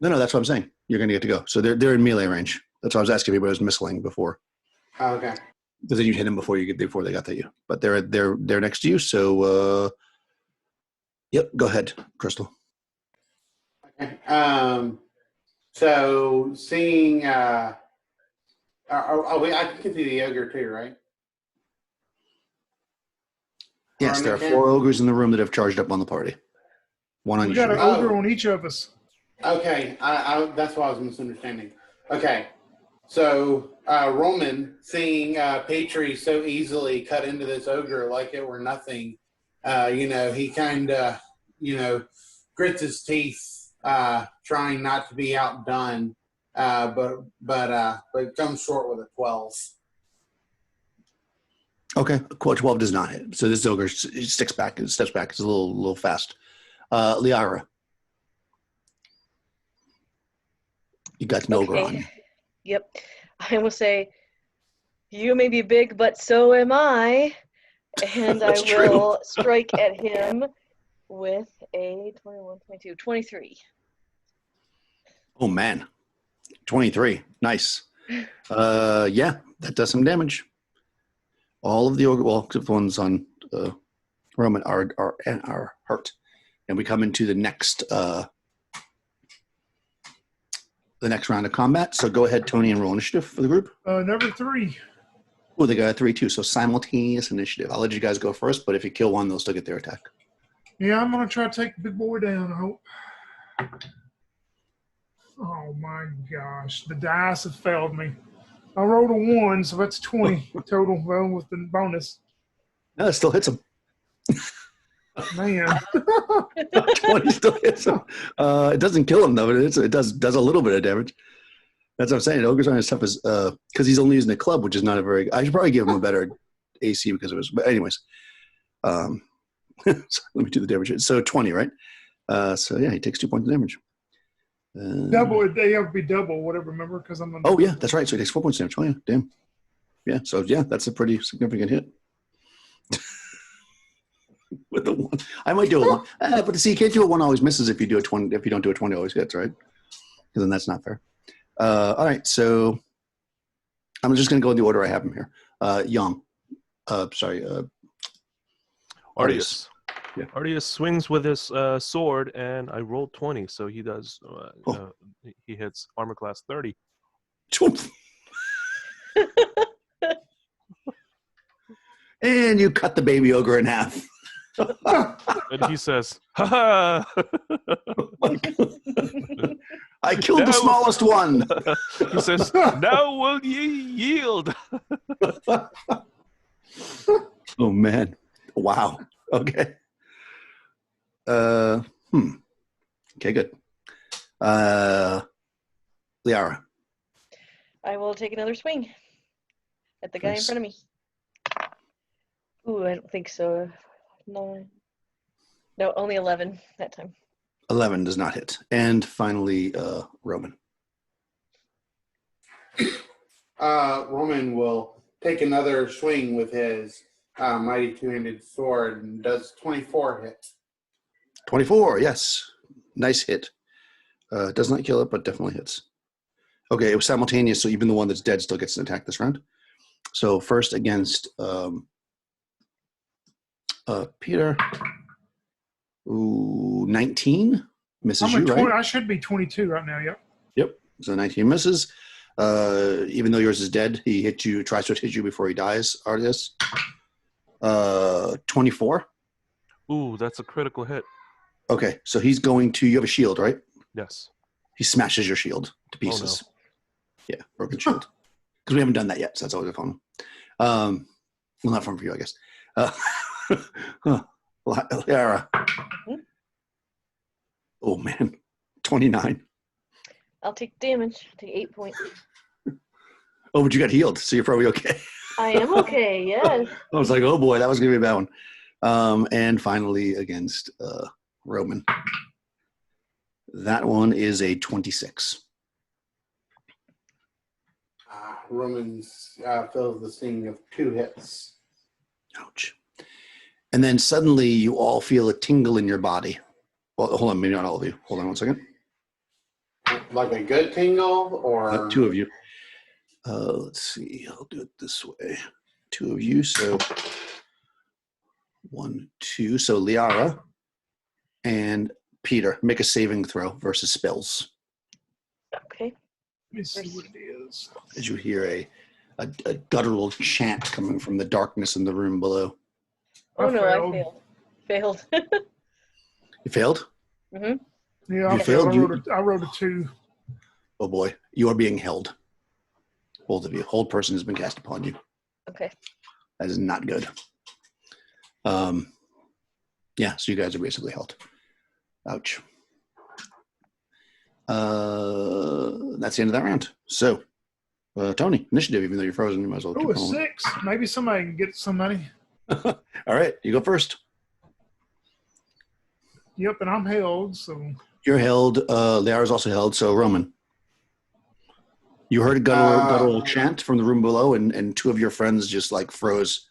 No, that's what I'm saying. You're going to get to go. So they're in melee range. That's why I was asking if anybody was missiling before. Oh, okay. Because then you hit them before they got to you. But they're next to you. So yep, go ahead, Crystal. Okay. So seeing, I can see the ogre too, right? Yes, there are 4 ogres in the room that have charged up on the party. One on We each. got an shoulder. ogre on each of us. Okay, I that's why I was misunderstanding. Okay, Roman, seeing Patri so easily cut into this ogre like it were nothing, he kind of, grits his teeth, trying not to be outdone, but comes short with a 12. Okay, quote 12 does not hit. So this ogre steps back. It's a little fast. Liara, you got an ogre on you. Yep. I will say, you may be big, but so am I. And I That's will strike at him with a 21, 22, 23. Oh man, 23. Nice. Yeah, that does some damage. All of the ogre, well, the ones on Roman are hurt, and we come into the next round of combat. So go ahead, Tony, and roll initiative for the group. Number 3. Oh, they got a 3 too. So simultaneous initiative. I'll let you guys go first, but if you kill one, they'll still get their attack. Yeah, I'm gonna try to take the big boy down. I hope. Oh my gosh, the dice have failed me. I rolled a 1, so that's 20 total. Well, with the bonus. No, it still hits him. Man. 20 still hits him. It doesn't kill him though, but it does a little bit of damage. That's what I'm saying. Ogres aren't as tough as because he's only using a club, which is not a very. I should probably give him a better AC because of his. But anyways, so let me do the damage. So 20, right? So yeah, he takes 2 points of damage. Double. They have to be double. Whatever. Remember? Because I'm. Oh yeah, that's right. So he takes 4 points of damage. Oh yeah, damn. Yeah. So yeah, that's a pretty significant hit. With the 1, I might do a 1, but see, you can't do a 1 always misses if you do a 20. If you don't do a 20, always hits, right? Because then that's not fair. All right, so I'm just going to go in the order I have them here. Artius. Yeah. Artius swings with his sword, and I rolled 20, so he does. He hits armor class 30. And you cut the baby ogre in half. And he says, "Ha ha!" I killed the smallest one. He says, "Now will ye yield?" Oh man! Wow. Okay. Okay, good. Liara. I will take another swing at the guy in front of me. Ooh, I don't think so. 9. No, only 11 that time. 11 does not hit. And finally, Roman. Roman will take another swing with his mighty two-handed sword and does 24 hit. 24, yes. Nice hit. Does not kill it, but definitely hits. Okay, it was simultaneous, so even the one that's dead still gets an attack this round. So first against Peter. Ooh, 19 misses you, right? I should be 22 right now. Yep. Yep. So 19 misses. Even though yours is dead, he tries to hit you before he dies, Artius. 24. Ooh, that's a critical hit. Okay, so he's going to. You have a shield, right? Yes. He smashes your shield to pieces. Oh, no. Yeah, broken shield. Because we haven't done that yet, so that's always fun. Well, not fun for you, I guess. Lara. Mm-hmm. Oh man, 29. I'll take damage. Take 8 points. Oh, but you got healed, so you're probably okay. I am okay. Yes. I was like, oh boy, that was gonna be a bad one. And finally, against Roman. That one is a 26. Roman's feels the sting of 2 hits. Ouch. And then suddenly you all feel a tingle in your body. Well, hold on, maybe not all of you. Hold on 1 second. Like a good tingle, or 2 of you. Let's see. I'll do it this way. 2 of you. So 1, 2. So Liara and Peter, make a saving throw versus spells. Okay. Let me see what it is. As you hear a guttural chant coming from the darkness in the room below. Oh no, I failed. failed. You failed? Mm-hmm. Yeah, You I failed? failed. I wrote a 2. Oh boy, you are being held. Both of you. Hold person has been cast upon you. Okay. That is not good. Yeah, so you guys are basically held. Ouch. That's the end of that round. So, Tony, initiative, even though you're frozen, you might as well Oh, keep a rolling. 6. Maybe somebody can get some money. All right, you go first. Yep, and I'm held, so You're held. Liara's also held, so Roman. You heard a guttural chant from the room below, and two of your friends just like froze.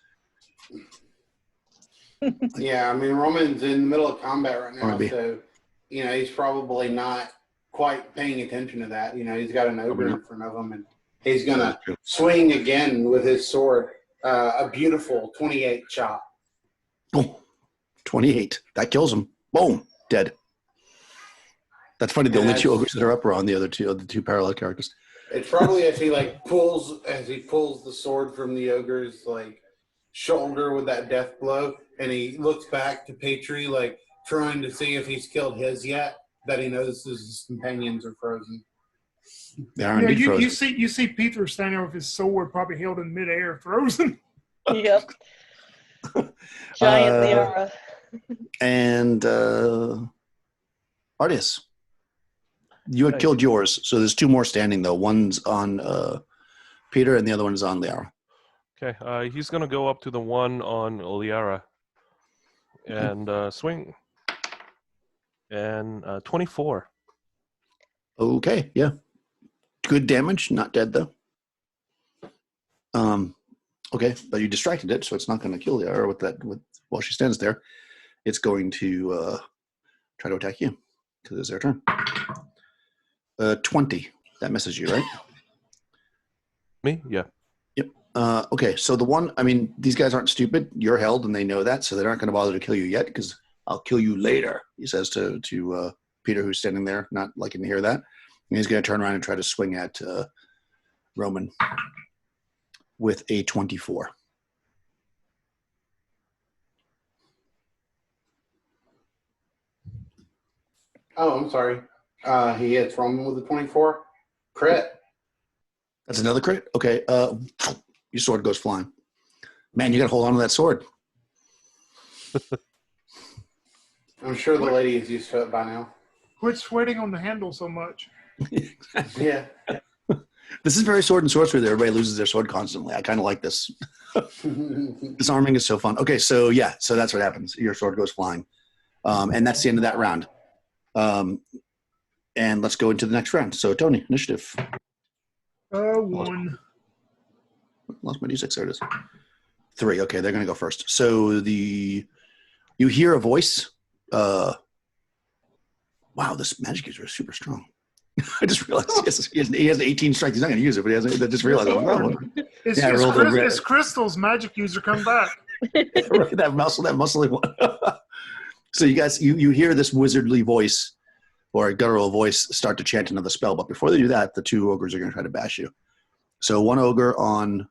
Yeah, I mean, Roman's in the middle of combat right now, Maybe. so, he's probably not quite paying attention to that. He's got an ogre in front of him, and he's going to swing again with his sword. A beautiful 28 chop. Oh, 28. That kills him. Boom. Dead. That's funny. The only two ogres that are up are on the other two parallel characters. It's probably as he pulls the sword from the ogre's shoulder with that death blow, and he looks back to Petrie trying to see if he's killed his yet, that he notices his companions are frozen. They are indeed frozen. You see Peter standing there with his sword probably held in midair, frozen. Yep. Giant Liara. And Artis, you had killed yours, so there's two more standing though. One's on Peter, and the other one is on Liara. Okay, he's gonna go up to the one on Liara and swing. And 24. Okay, yeah. Good damage, not dead though. Okay, but you distracted it, so it's not going to kill Liara while she stands there. It's going to try to attack you because it's their turn. 20. That misses you, right? Me? Yeah. Yep. Okay, so these guys aren't stupid. You're held, and they know that, so they're not going to bother to kill you yet because I'll kill you later, he says to Peter, who's standing there, not liking to hear that. And he's going to turn around and try to swing at Roman with a 24. Oh, I'm sorry. He hits Roman with a 24. Crit. That's another crit? Okay. Your sword goes flying. Man, you got to hold on to that sword. I'm sure the lady is used to it by now. Quit sweating on the handle so much. Yeah. This is very sword and sorcery that everybody loses their sword constantly. I kind of like this. Disarming is so fun. Okay, so that's what happens. Your sword goes flying. And that's the end of that round. And let's go into the next round. So, Tony, initiative. 1. Lost my D6. There it is. 3. Okay, they're going to go first. So you hear a voice. Wow, this magic user is super strong. I just realized he has 18 strength. He's not going to use it, but I just realized. It's Crystal's magic user come back. Right, that muscly one. So you guys, you hear this wizardly voice or a guttural voice start to chant another spell. But before they do that, the two ogres are going to try to bash you. So one ogre on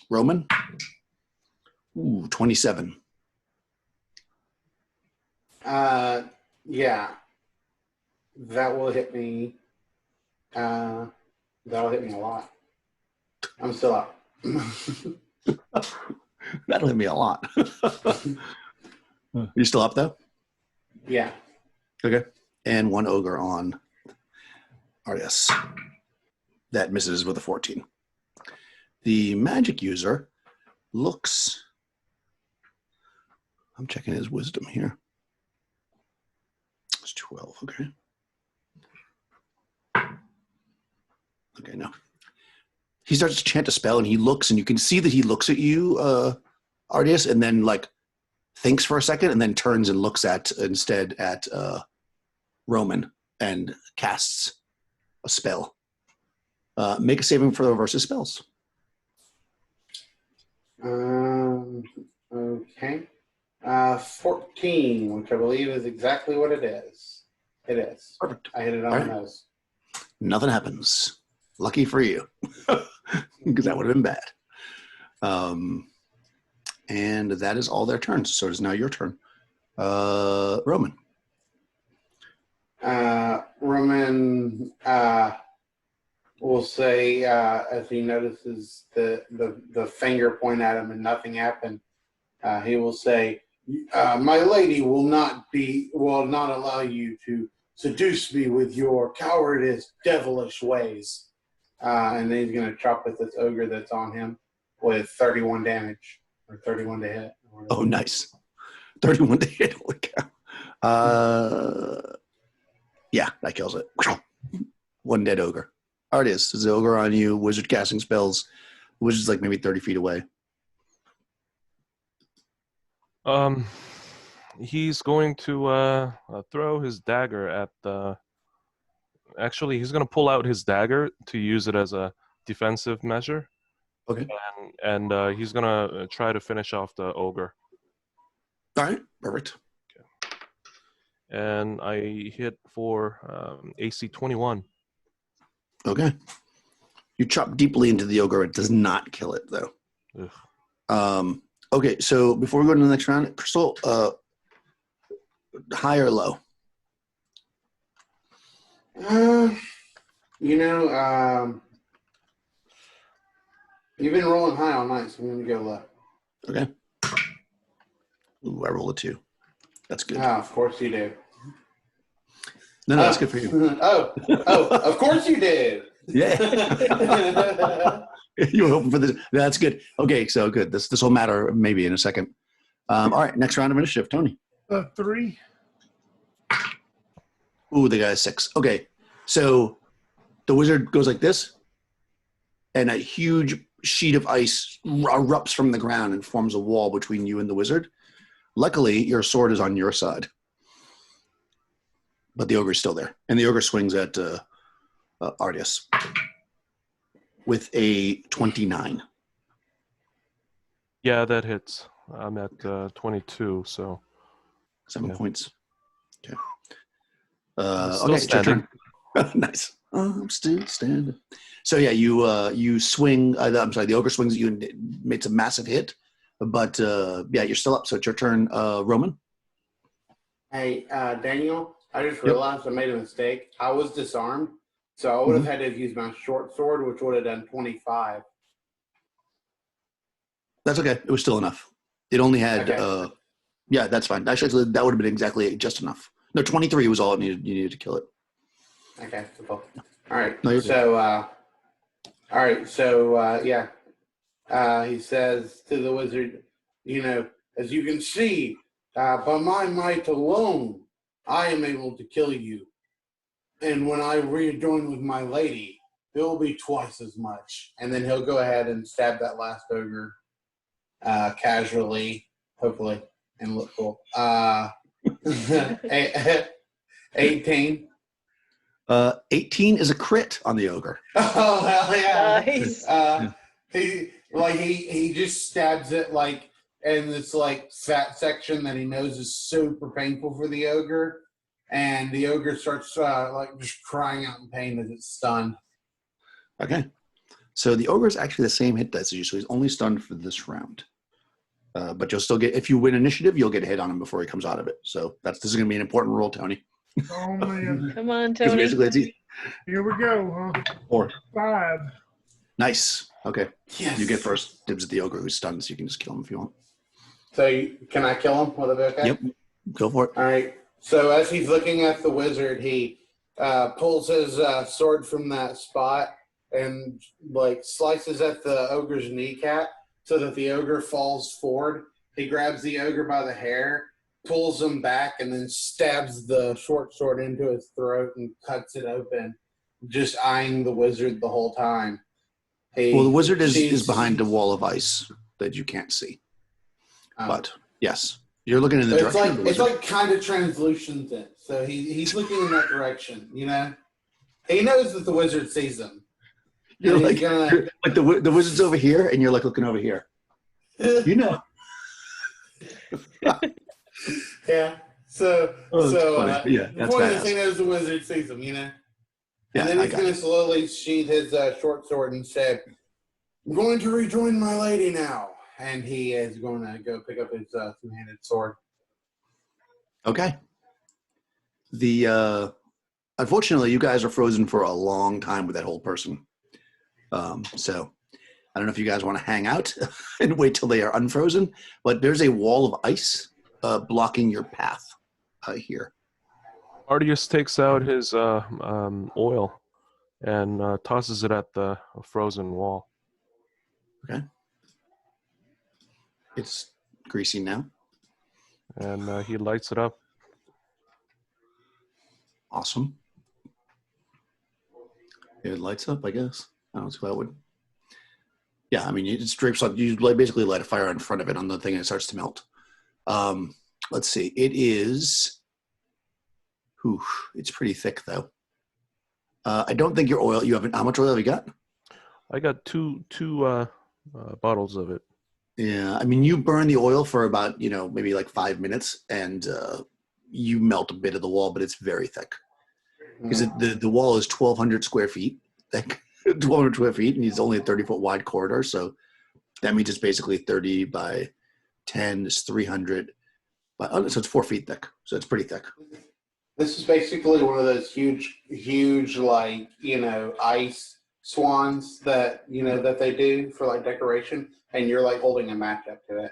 Roman. Ooh, 27. Yeah. That will hit me. That'll hit me a lot. I'm still up. That'll hit me a lot. You still up though? Yeah. Okay. And one ogre on Artis. That misses with a 14. The magic user looks. I'm checking his wisdom here. It's 12. Okay. Okay, no. He starts to chant a spell, and he looks, and you can see that he looks at you, Artis, and then thinks for a second, and then turns and looks instead at Roman and casts a spell. Make a saving throw versus spells. Okay. 14, which I believe is exactly what it is. It is. Perfect. I hit it on the nose. Nothing happens. Lucky for you, because that would have been bad. And that is all their turns. So it is now your turn. Roman. Roman will say, as he notices the finger point at him and nothing happened, he will say, "My lady will not allow you to seduce me with your cowardice, devilish ways." And then he's going to chop at this ogre that's on him with 31 damage or 31 to hit. Oh, nice. 31 to hit. Holy cow. Yeah, that kills it. One dead ogre. Artis, there's an ogre on you. Wizard casting spells. Wizard's like maybe 30 feet away. He's going to throw his dagger at the. Actually, he's going to pull out his dagger to use it as a defensive measure. Okay. And he's going to try to finish off the ogre. All right, perfect. Okay. And I hit for AC 21. Okay. You chop deeply into the ogre. It does not kill it, though. Ugh. Okay, so before we go to the next round, Crystal, high or low? You've been rolling high all night, so I'm going to go low. Okay. Ooh, I rolled a 2. That's good. Oh, of course you do. No, that's good for you. Oh, of course you did. Yeah. You were hoping for this. That's good. Okay, so good. This will matter maybe in a second. All right, next round of initiative. Tony. 3. Ooh, the guy's 6. Okay, so the wizard goes like this, and a huge sheet of ice erupts from the ground and forms a wall between you and the wizard. Luckily, your sword is on your side, but the ogre's still there, and the ogre swings at Artis with a 29. Yeah, that hits. I'm at 22, so 7 points. Okay. Still Okay, it's your turn. Nice. I'm still standing. So yeah, you swing. I'm sorry, the ogre swings at you and makes a massive hit. But yeah, you're still up. So it's your turn, Roman. Hey, Daniel, I just realized I made a mistake. I was disarmed, so I would have had to use my short sword, which would have done 25. That's okay. It was still enough. It only had. Okay. Yeah, that's fine. Actually, that would have been exactly just enough. No, 23 was all it needed. You needed to kill it. Okay, cool. All right. No, Yeah. He says to the wizard, as you can see, by my might alone, I am able to kill you. And when I rejoin with my lady, it will be twice as much. And then he'll go ahead and stab that last ogre casually, hopefully, and look cool. 18. 18 is a crit on the ogre. Oh, hell yeah. Nice. He just stabs it in this fat section that he knows is super painful for the ogre, and the ogre starts just crying out in pain as it's stunned. Okay, so the ogre is actually the same hit dice as you, so he's only stunned for this round. But you'll still get, if you win initiative, you'll get a hit on him before he comes out of it. So this is going to be an important roll, Tony. Oh, man. Come on, 'Cause Tony. basically it's easy. Here we go. 4. 5. Nice. Okay. Yes. You get first dibs at the ogre who's stunned, so you can just kill him if you want. So can I kill him? Will that be okay? Yep. Go for it. All right. So as he's looking at the wizard, he pulls his sword from that spot and slices at the ogre's kneecap so that the ogre falls forward. He grabs the ogre by the hair, pulls him back, and then stabs the short sword into his throat and cuts it open, just eyeing the wizard the whole time. Well, the wizard is behind a wall of ice that you can't see. But yes, you're looking in the direction of the wizard. It's kind of translucent, so he's looking in that direction. He knows that the wizard sees him. You're the wizard's over here, and you're looking over here. Yeah. So yeah, the that's point badass. is he knows the wizard sees him. Yeah, and then he's going to slowly sheath his short sword and say, "I'm going to rejoin my lady now." And he is going to go pick up his two-handed sword. Okay. Unfortunately, you guys are frozen for a long time with that whole person. So I don't know if you guys want to hang out and wait till they are unfrozen, but there's a wall of ice blocking your path here. Artius takes out his oil and tosses it at the frozen wall. Okay. It's greasy now. And he lights it up. Awesome. It lights up, I guess. I don't see why it would. Yeah, I mean, it drapes up. You basically light a fire in front of it on the thing and it starts to melt. Let's see. It is... Whew, it's pretty thick, though. I don't think your oil... You have how much oil have you got? I got two bottles of it. Yeah, I mean, you burn the oil for about, maybe like 5 minutes, and you melt a bit of the wall, but it's very thick. Because the wall is 1,200 square feet thick, 1,200 square feet, and it's only a 30-foot wide corridor, so that means it's basically 30 by 10 is 300. So it's 4 feet thick, so it's pretty thick. This is basically one of those huge, like, ice swans that, that they do for, like, decoration, and you're, like, holding a match up to it.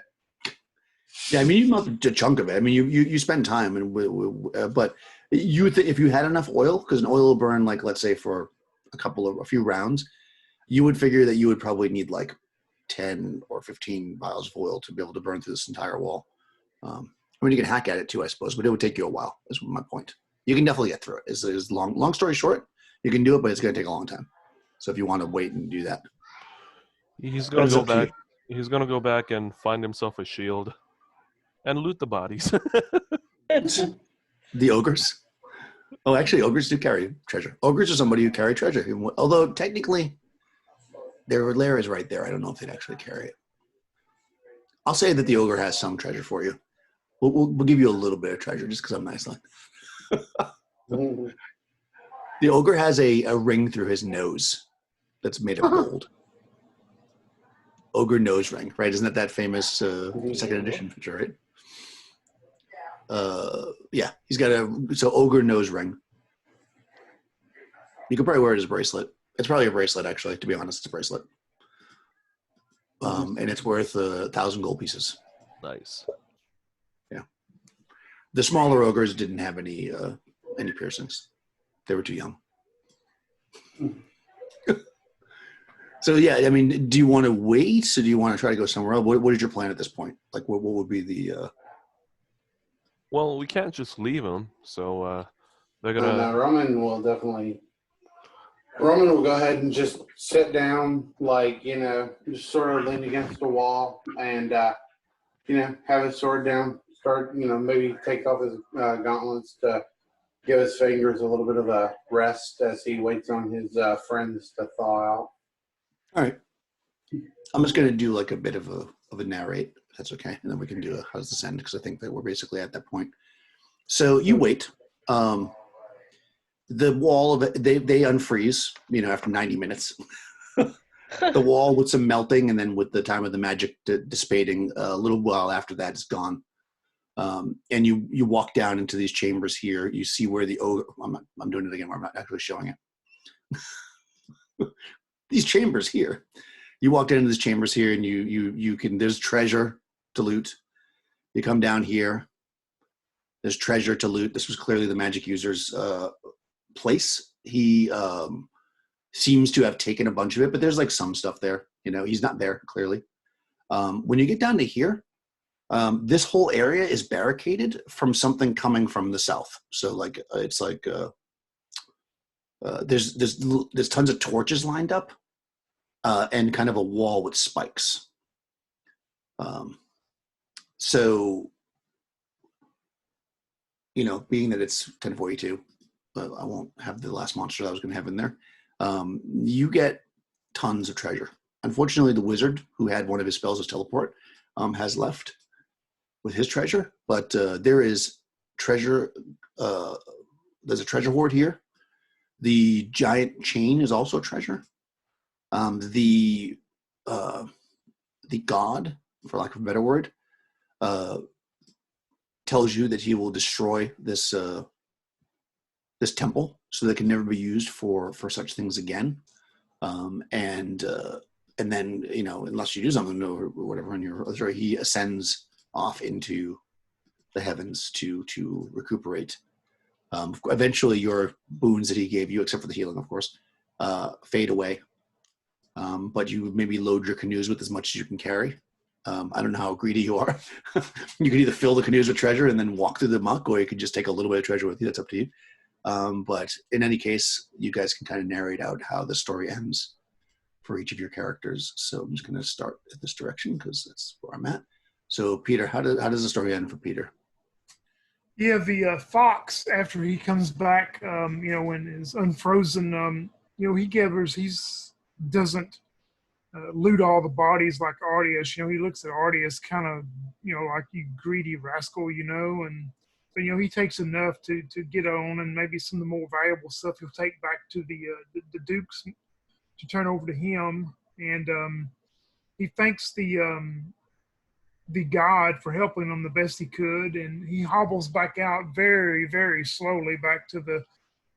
Yeah, I mean, you melt a chunk of it. I mean, you spend time, but you would think if you had enough oil, because an oil will burn, like, let's say for a few rounds, you would figure that you would probably need, like, 10 or 15 vials of oil to be able to burn through this entire wall. I mean, you can hack at it too, I suppose, but it would take you a while, is my point. You can definitely get through it. Is long story short, you can do it, but it's going to take a long time. So if you want to wait and do that. He's going to go back. He's going to go back and find himself a shield and loot the bodies. The ogres? Oh, actually, ogres do carry treasure. Ogres are somebody who carry treasure. Although, technically, their lair is right there. I don't know if they'd actually carry it. I'll say that the ogre has some treasure for you. We'll give you a little bit of treasure just because I'm nice like that. The ogre has a ring through his nose that's made of gold. Ogre nose ring, right? Isn't that famous second edition picture, right? Yeah, he's got ogre nose ring. You could probably wear it as a bracelet. It's probably a bracelet, actually, to be honest. It's a bracelet. And it's worth 1,000 gold pieces. Nice. Yeah. The smaller ogres didn't have any piercings. They were too young. So, yeah, I mean, do you want to wait? Or do you want to try to go somewhere else? What is your plan at this point? Like, what would be the... Well, we can't just leave him, so they're going to... No, Roman will go ahead and just sit down, like, just sort of lean against the wall and, have his sword down, start, maybe take off his gauntlets to give his fingers a little bit of a rest as he waits on his friends to thaw out. All right. I'm just going to do like a bit of a narrate, if that's okay. And then we can do a how's this end, because I think that we're basically at that point. So you wait. The wall of it, they unfreeze, after 90 minutes. The wall with some melting, and then with the time of the magic dissipating, a little while after that is gone. And you walk down into these chambers here. You see where the ogre. I'm doing it again where I'm not actually showing it. These chambers here. You walk into these chambers here, and you can. There's treasure to loot. You come down here. There's treasure to loot. This was clearly the magic user's place. He seems to have taken a bunch of it, but there's like some stuff there. He's not there clearly. When you get down to here, this whole area is barricaded from something coming from the south. So like it's like there's tons of torches lined up and kind of a wall with spikes. So being that it's 10:42, I won't have the last monster that I was going to have in there. You get tons of treasure. Unfortunately, the wizard who had one of his spells as teleport has left with his treasure, but there is treasure. There's a treasure hoard here. The giant chain is also treasure. The god, for lack of a better word, tells you that he will destroy this this temple so that it can never be used for such things again. And then, unless you do something or whatever on your other, he ascends off into the heavens to recuperate. Eventually, your boons that he gave you, except for the healing, of course, fade away. But you maybe load your canoes with as much as you can carry. I don't know how greedy you are. You can either fill the canoes with treasure and then walk through the muck, or you can just take a little bit of treasure with you. That's up to you. But in any case, you guys can kind of narrate out how the story ends for each of your characters. So I'm just going to start at this direction because that's where I'm at. So Peter, how does the story end for Peter? Yeah, the fox, after he comes back, when it's unfrozen, he doesn't loot all the bodies like Artius. He looks at Artius kind of, like, you greedy rascal, and so, he takes enough to get on, and maybe some of the more valuable stuff he'll take back to the Dukes to turn over to him. And he thanks the god for helping him the best he could, and he hobbles back out very, very slowly back to the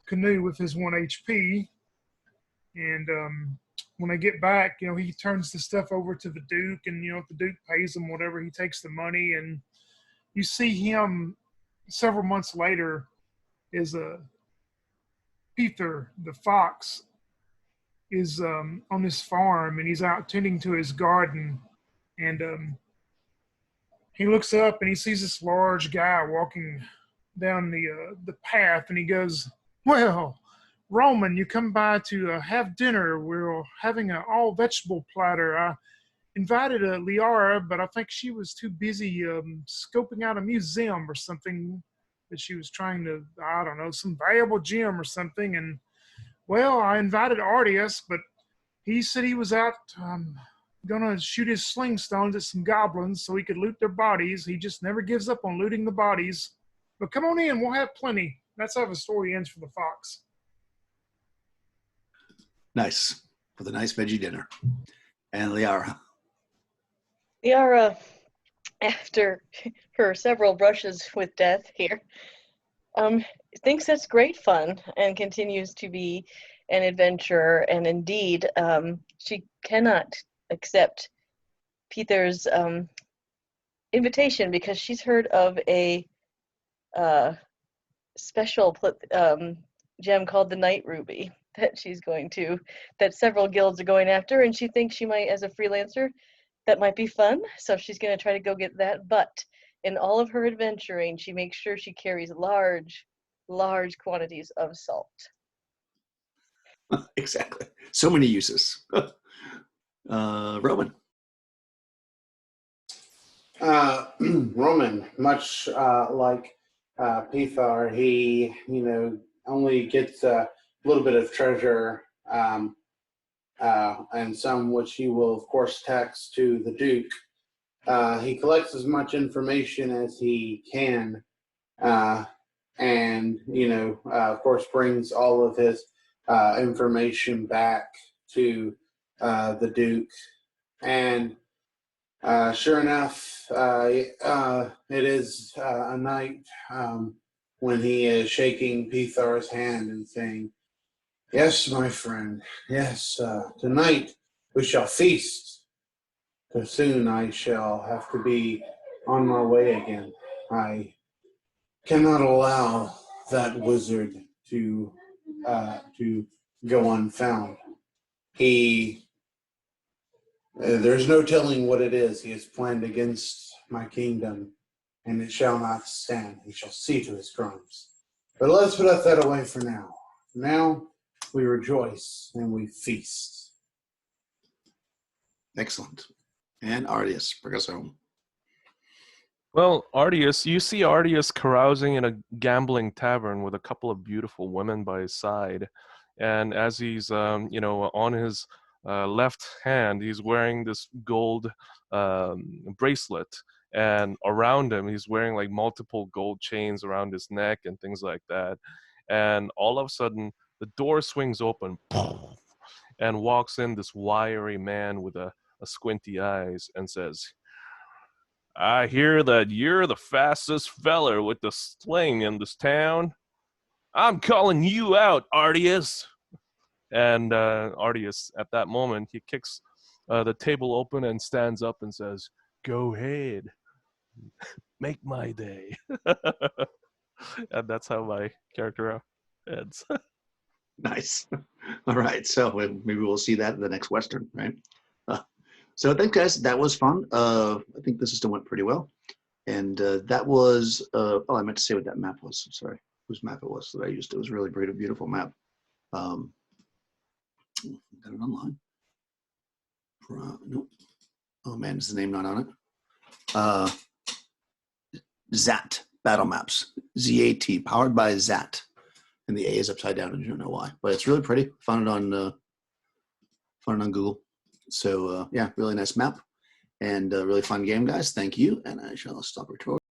canoe with his 1 HP. And when they get back, he turns the stuff over to the Duke, and if the Duke pays him whatever, he takes the money. And you see him several months later as Peter the fox is on his farm, and he's out tending to his garden. And he looks up and he sees this large guy walking down the path, and he goes, "Well, Roman, you come by to have dinner. We're having an all vegetable platter. I invited Liara, but I think she was too busy scoping out a museum or something that she was trying to, I don't know, some valuable gem or something. And well, I invited Artius, but he said he was out gonna shoot his sling stones at some goblins so he could loot their bodies. He just never gives up on looting the bodies. But come on in, we'll have plenty." That's how the story ends for the fox. Nice. For the nice veggie dinner. And Liara. Liara, after her several brushes with death here, thinks that's great fun and continues to be an adventurer. And indeed, she cannot accept Peter's invitation because she's heard of a special gem called the Night Ruby that several guilds are going after, and she thinks she might, as a freelancer, that might be fun. So she's going to try to go get that. But in all of her adventuring, she makes sure she carries large quantities of salt. Exactly. So many uses. Roman. Roman, much like Pithar, he only gets a little bit of treasure, and some which he will of course tax to the Duke. He collects as much information as he can, and of course brings all of his information back to the Duke. And sure enough, it is a night when he is shaking Pithar's hand and saying, "Yes, my friend, yes, tonight we shall feast, because soon I shall have to be on my way again. I cannot allow that wizard to go unfound. There's no telling what it is he has planned against my kingdom, and it shall not stand. He shall see to his crimes. But let's put that away for now. Now we rejoice and we feast." Excellent. And Artius, bring us home. Well, Artius, you see Artius carousing in a gambling tavern with a couple of beautiful women by his side. And as he's, on his left hand, he's wearing this gold bracelet. And around him, he's wearing like multiple gold chains around his neck and things like that. And all of a sudden, the door swings open and walks in this wiry man with a squinty eyes and says, "I hear that you're the fastest feller with the sling in this town. I'm calling you out, Artius." And Artius, at that moment, he kicks the table open and stands up and says, "Go ahead, make my day." And that's how my character ends. Nice. All right. So maybe we'll see that in the next Western, right? So thanks, guys. That was fun. I think the system went pretty well. And that was, I meant to say what that map was. Sorry, whose map it was that I used. It was a really great, a beautiful map. Got it online. Nope. Oh man, is the name not on it? ZAT Battle Maps. ZAT, powered by ZAT. And the A is upside down, and you don't know why. But it's really pretty. Found it on Google. So yeah, really nice map. And a really fun game, guys. Thank you. And I shall stop recording.